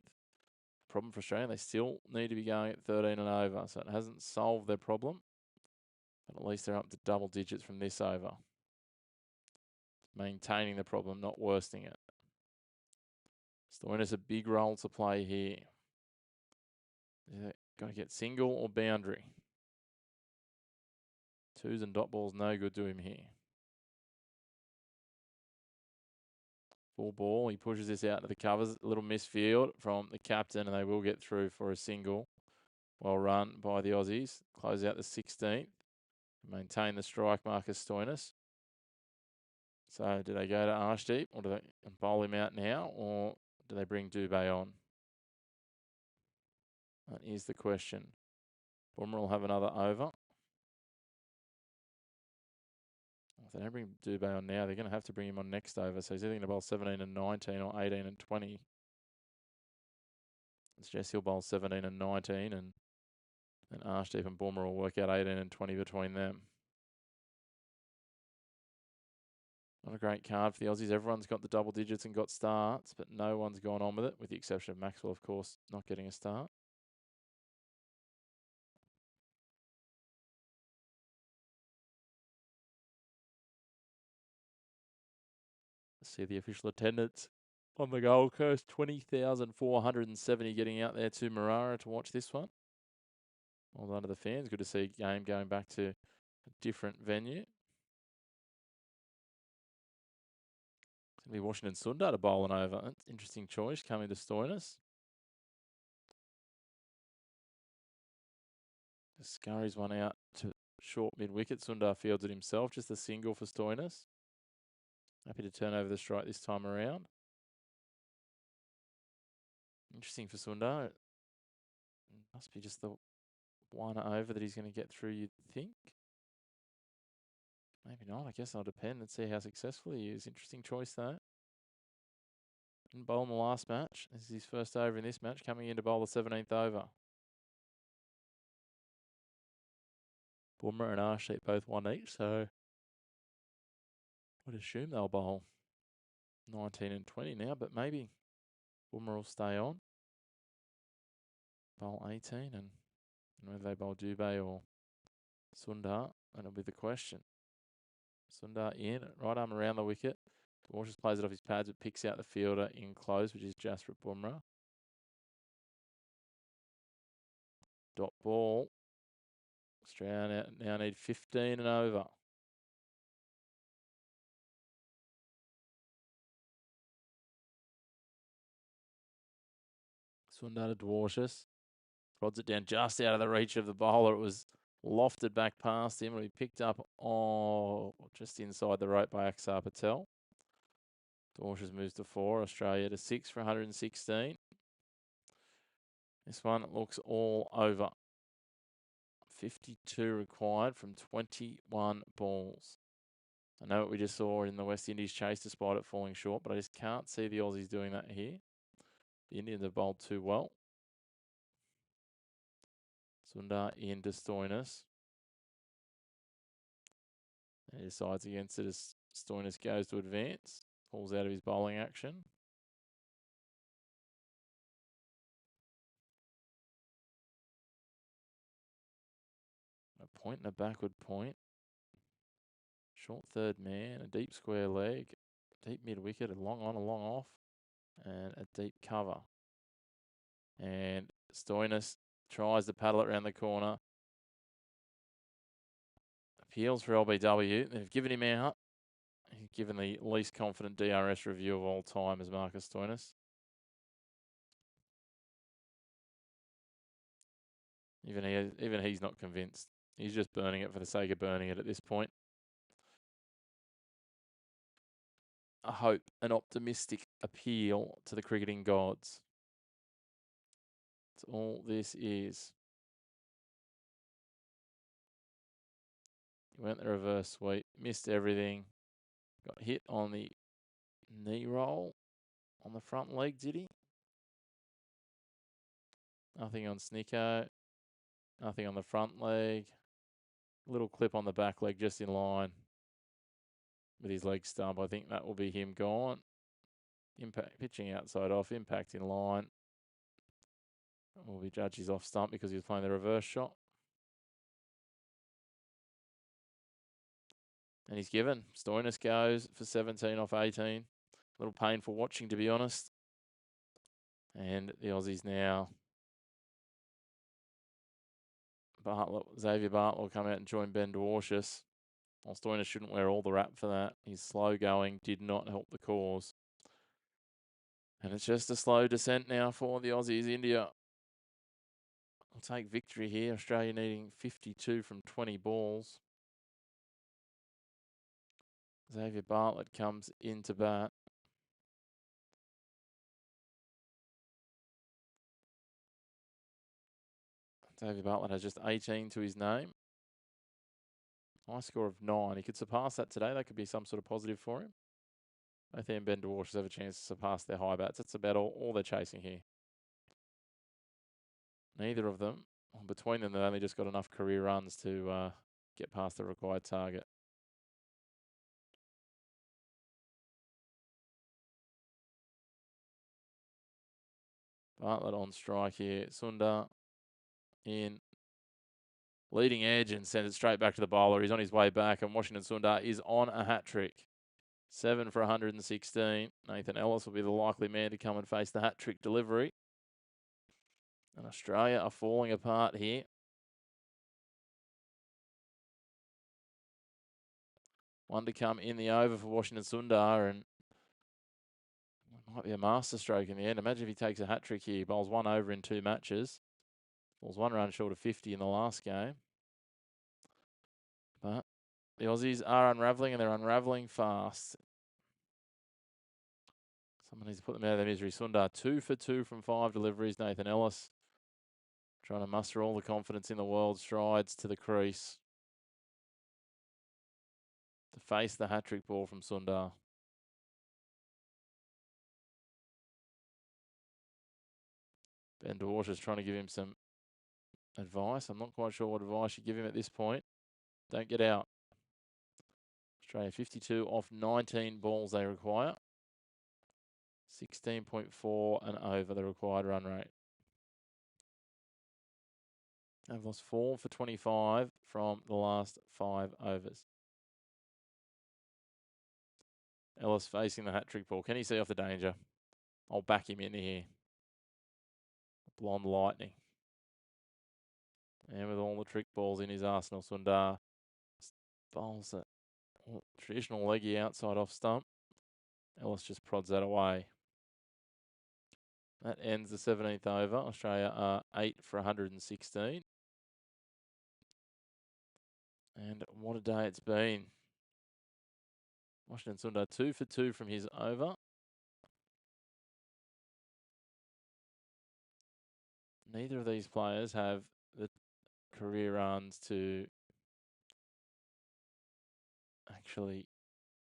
Problem for Australia, they still need to be going at 13 and over, so it hasn't solved their problem. But at least they're up to double digits from this over. Maintaining the problem, not worsening it. Stoinis a big role to play here. Got to get single or boundary. 2s and dot balls no good to him here. Full ball. He pushes this out to the covers. A little misfield from the captain, and they will get through for a single. Well run by the Aussies. Close out the 16th. Maintain the strike mark as Stoinis. So do they go to Arshdeep or do they bowl him out now, or do they bring Dubé on? That is the question. Bumrah will have another over. If they don't bring Dubé on now, they're going to have to bring him on next over. So he's either going to bowl 17 and 19 or 18 and 20. It's Jess he'll bowl 17 and 19, and Arshdeep and Bumrah will work out 18 and 20 between them. Not a great card for the Aussies. Everyone's got the double digits and got starts, but no one's gone on with it, with the exception of Maxwell, of course, not getting a start. Let's see the official attendance on the Gold Coast. 20,470 getting out there to Marara to watch this one. Well done to the fans. Good to see a game going back to a different venue. It's going to be Washington Sundar to bowl and over. That's interesting choice coming to Stoinis. Just scurries one out to short mid-wicket. Sundar fields it himself. Just a single for Stoinis. Happy to turn over the strike this time around. Interesting for Sundar. It must be just the 1 over that he's going to get through, you'd think. Maybe not. I guess I'll depend and see how successful he is. Interesting choice, though. Didn't bowl in the last match. This is his first over in this match, coming in to bowl the 17th over. Bumrah and Arshdeep both 1 each, so I would assume they'll bowl 19 and 20 now, but maybe Bumrah will stay on. Bowl 18, and whether they bowl Dubé or Sundar, that'll be the question. Sundar in, right arm around the wicket. Dwarshuis plays it off his pads, but picks out the fielder in close, which is Jasprit Bumrah. Dot ball. Australia now need 15 and over. Sundar to Dwarshuis. Rods it down just out of the reach of the bowler. It was lofted back past him, and he picked up just inside the rope by Axar Patel. Dwarshuis moves to 4. Australia to 6 for 116. This one looks all over. 52 required from 21 balls. I know what we just saw in the West Indies chase despite it falling short, but I just can't see the Aussies doing that here. The Indians have bowled too well. Sundar into Stoinis. And he decides against it as Stoinis goes to advance. Pulls out of his bowling action. A point and a backward point. Short third man, a deep square leg, deep mid wicket, a long on, a long off, and a deep cover. And Stoinis tries to paddle it around the corner. Appeals for LBW. They've given him out. He's given the least confident DRS review of all time as Marcus Stoinis. Even he's not convinced. He's just burning it for the sake of burning it at this point. A hope, an optimistic appeal to the cricketing gods. That's all this is. He went the reverse sweep, missed everything. Got hit on the knee roll on the front leg, did he? Nothing on Snicko. Nothing on the front leg. A little clip on the back leg just in line with his leg stump. I think that will be him gone. Impact pitching outside off, impact in line. Will be judged his off stump because he was playing the reverse shot. And he's given. Stoinis goes for 17 off 18. A little painful watching, to be honest. And the Aussies now. Xavier Bartlett will come out and join Ben Dwarshuis. While Stoinis shouldn't wear all the rap for that. His slow going did not help the cause. And it's just a slow descent now for the Aussies. India will take victory here. Australia needing 52 from 20 balls. Xavier Bartlett comes into bat. Xavier Bartlett has just 18 to his name. High score of 9. He could surpass that today. That could be some sort of positive for him. Both he and Ben Dwarshuis have a chance to surpass their high bats. That's about all they're chasing here. Neither of them, between them, they've only just got enough career runs to get past the required target. Bartlett on strike here. Sundar in leading edge and sends it straight back to the bowler. He's on his way back, and Washington Sundar is on a hat trick. 7 for 116. Nathan Ellis will be the likely man to come and face the hat trick delivery. And Australia are falling apart here. One to come in the over for Washington Sundar, and it might be a masterstroke in the end. Imagine if he takes a hat trick here. He bowls one over in 2 matches. Falls 1 run short of 50 in the last game. But the Aussies are unravelling, and they're unravelling fast. Someone needs to put them out of their misery. Sundar 2 for 2 from 5 deliveries. Nathan Ellis trying to muster all the confidence in the world. Strides to the crease to face the hat-trick ball from Sundar. Ben Dwarshuis trying to give him some advice. I'm not quite sure what advice you give him at this point. Don't get out. Australia 52 off 19 balls they require. 16.4 and over the required run rate. They've lost 4 for 25 from the last 5 overs. Ellis facing the hat-trick ball. Can he see off the danger? I'll back him in here. Blonde lightning. And with all the trick balls in his arsenal, Sundar bowls a traditional leggy outside off stump. Ellis just prods that away. That ends the 17th over. Australia are 8 for 116. And what a day it's been. Washington Sundar 2 for 2 from his over. Neither of these players have the career runs to actually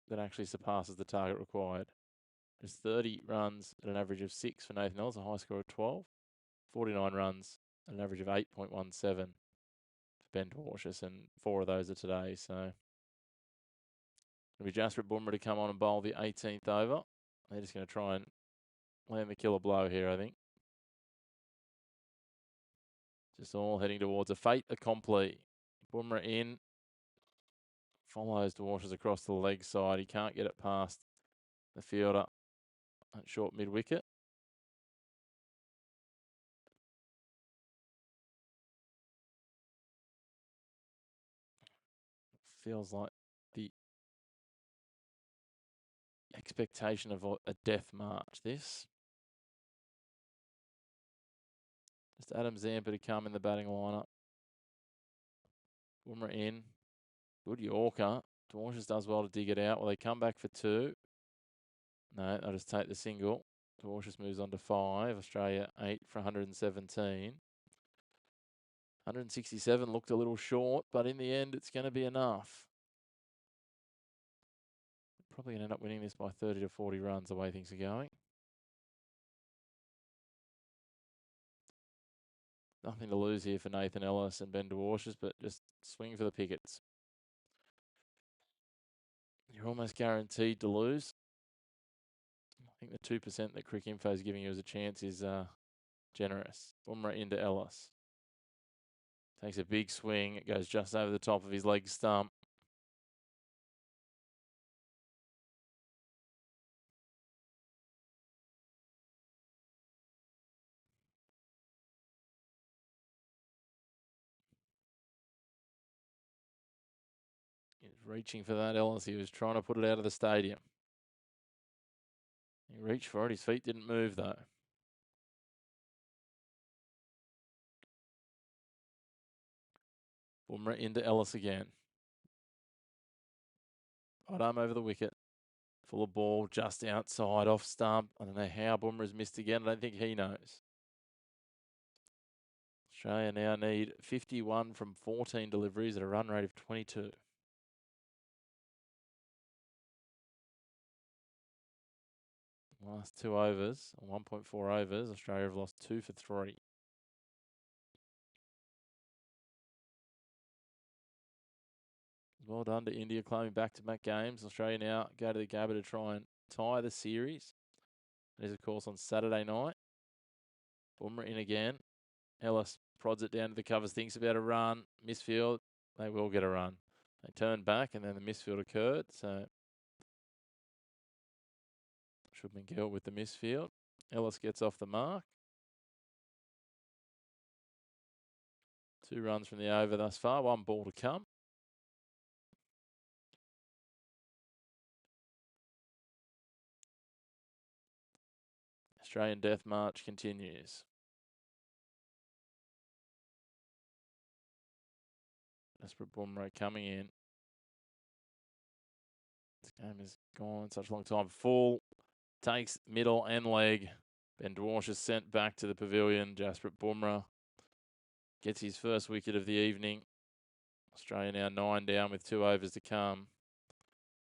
that actually surpasses the target required. Just 30 runs at an average of 6 for Nathan Ellis, a high score of 12. 49 runs at an average of 8.17 for Ben Dwarshuis, and 4 of those are today. So it'll be Jasper Bumrah to come on and bowl the 18th over. They're just going to try and land the killer blow here, I think. Just all heading towards a fait accompli. Bumrah in. Follows Dwarshuis across the leg side. He can't get it past the fielder at short mid-wicket. Feels like the expectation of a death march, this. Just Adam Zampa to come in the batting lineup. Bumrah in. Good Yorker. Dwarshuis does well to dig it out. Will they come back for 2? No, they'll just take the single. Dwarshuis moves on to 5. Australia 8 for 117. 167 looked a little short, but in the end, it's going to be enough. Probably going to end up winning this by 30 to 40 runs the way things are going. Nothing to lose here for Nathan Ellis and Ben Dwarshuis, but just swing for the pickets. You're almost guaranteed to lose. I think the 2% that Cricinfo is giving you as a chance is generous. Bumrah into Ellis. Takes a big swing. It goes just over the top of his leg stump. He was reaching for that, Ellis. He was trying to put it out of the stadium. He reached for it. His feet didn't move, though. Bumrah into Ellis again. Right arm over the wicket. Full of ball, just outside, off stump. I don't know how Bumrah's missed again. I don't think he knows. Australia now need 51 from 14 deliveries at a run rate of 22. Last 2 overs, 1.4 overs, Australia have lost 2 for 3. Well done to India claiming back-to-back games. Australia now go to the Gabba to try and tie the series. It is, of course, on Saturday night. Bumrah in again. Ellis prods it down to the covers, thinks about a run. Misfield, they will get a run. They turn back and then the misfield occurred. So Shubman Gill with the misfield. Ellis gets off the mark. 2 runs from the over thus far. 1 ball to come. Australian death march continues. Desperate Bumrah coming in. This game has gone such a long time. Full. Takes middle and leg. Ben Dwarshuis sent back to the pavilion. Jasper Bumrah gets his first wicket of the evening. Australia now 9 down with 2 overs to come.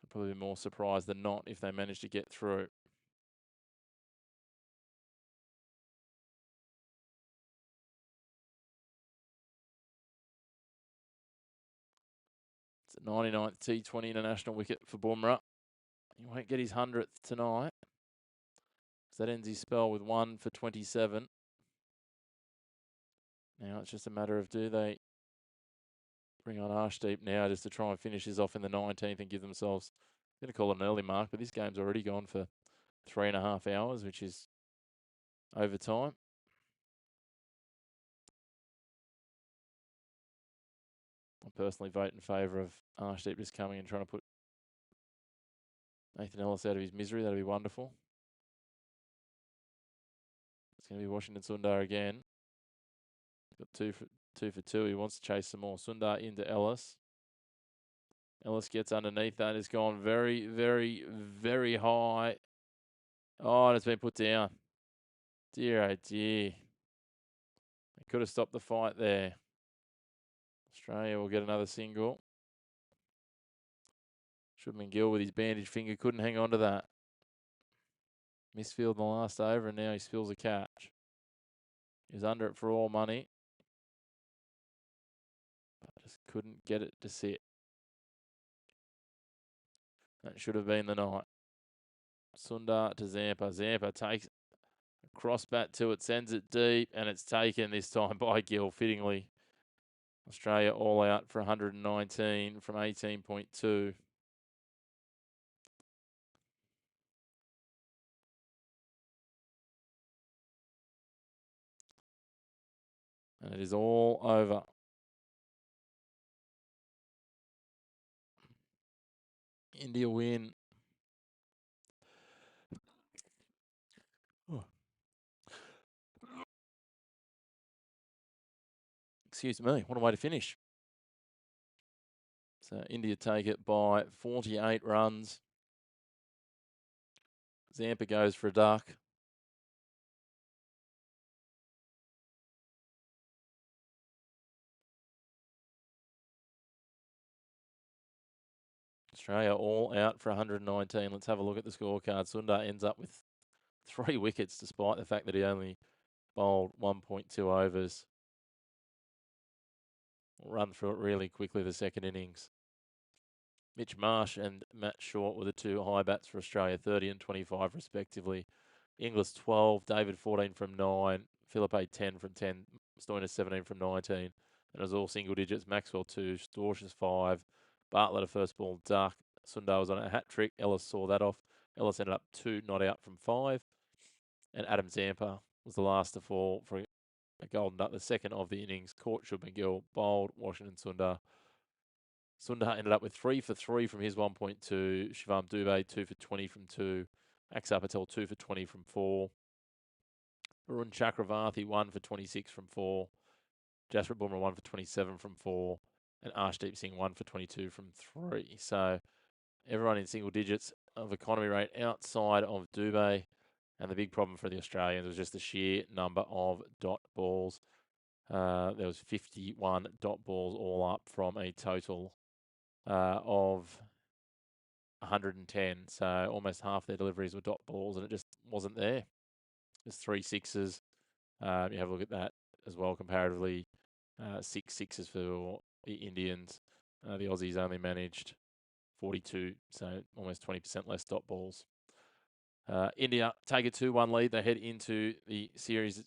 I'd probably be more surprised than not if they manage to get through. It's a 99th T20 international wicket for Bumrah. He won't get his 100th tonight. So that ends his spell with 1 for 27. Now it's just a matter of, do they bring on Arshdeep now just to try and finish this off in the 19th and give themselves, I'm going to call it an early mark, but this game's already gone for 3.5 hours, which is overtime. I personally vote in favour of Arshdeep just coming and trying to put Nathan Ellis out of his misery. That'd be wonderful. It's going to be Washington Sundar again. He's got two for two. He wants to chase some more. Sundar into Ellis. Ellis gets underneath that. It's gone very, very, very high. Oh, and it's been put down. Dear, oh dear. They could have stopped the fight there. Australia will get another single. Shubman Gill with his bandaged finger couldn't hang on to that. Misfield in the last over, and now he spills a catch. He's under it for all money. But just couldn't get it to sit. That should have been the night. Sundar to Zampa. Zampa takes a cross bat to it, sends it deep, and it's taken this time by Gill, fittingly. Australia all out for 119 from 18.2. And it is all over. India win. Oh. Excuse me, what a way to finish. So India take it by 48 runs. Zampa goes for a duck. Australia all out for 119. Let's have a look at the scorecard. Sundar ends up with 3 wickets despite the fact that he only bowled 1.2 overs. We'll run through it really quickly, the second innings. Mitch Marsh and Matt Short were the 2 high bats for Australia, 30 and 25 respectively. Inglis 12, David 14 from 9, Philippe 10 from 10, Stoinis 17 from 19. And it was all single digits. Maxwell 2, Storches 5, Bartlett a first ball duck. Sundar was on a hat trick. Ellis saw that off. Ellis ended up 2 not out from 5. And Adam Zampa was the last to fall for a golden duck, the second of the innings. Caught Shubman Gill, bowled Washington Sundar. Sundar ended up with 3 for 3 from his 1.2. Shivam Dubey 2 for 20 from 2. Axar Patel 2 for 20 from 4. Varun Chakravarthi 1 for 26 from 4. Jasprit Bumrah 1 for 27 from 4. And Arshdeep Singh 1 for 22 from 3. So everyone in single digits of economy rate outside of Dubey. And the big problem for the Australians was just the sheer number of dot balls. There was 51 dot balls all up from a total of 110. So almost half their deliveries were dot balls, and it just wasn't there. There's 3 sixes. You have a look at that as well comparatively. 6 sixes for the Indians. The Aussies only managed 42, so almost 20% less dot balls. India take a 2-1 lead. They head into the series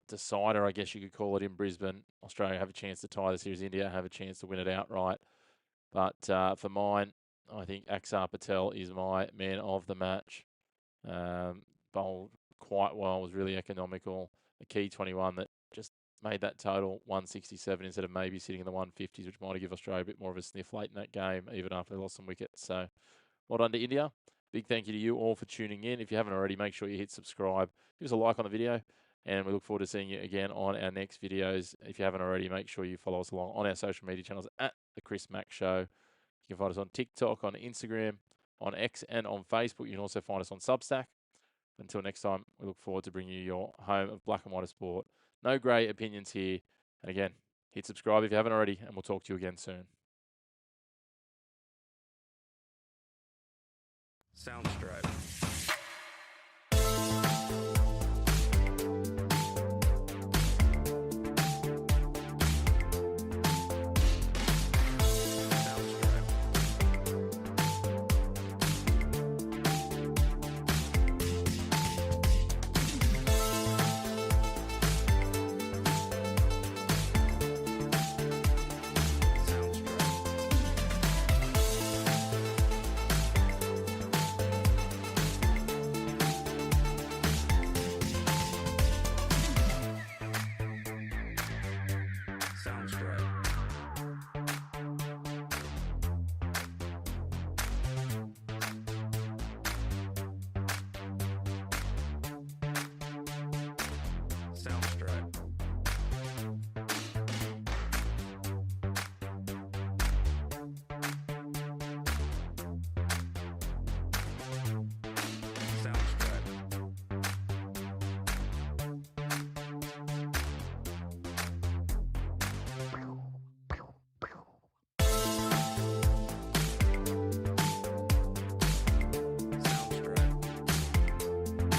decider, I guess you could call it, in Brisbane. Australia have a chance to tie the series. India have a chance to win it outright. But for mine, I think Axar Patel is my man of the match. Bowled quite well, was really economical. The key 21 that just made that total 167 instead of maybe sitting in the 150s, which might have given Australia a bit more of a sniff late in that game, even after they lost some wickets. So well done to India. Big thank you to you all for tuning in. If you haven't already, make sure you hit subscribe. Give us a like on the video, and we look forward to seeing you again on our next videos. If you haven't already, make sure you follow us along on our social media channels at The Chris Mack Show. You can find us on TikTok, on Instagram, on X, and on Facebook. You can also find us on Substack. Until next time, we look forward to bringing you your home of black and white of sport. No grey opinions here. And again, hit subscribe if you haven't already, and we'll talk to you again soon. Soundstripe.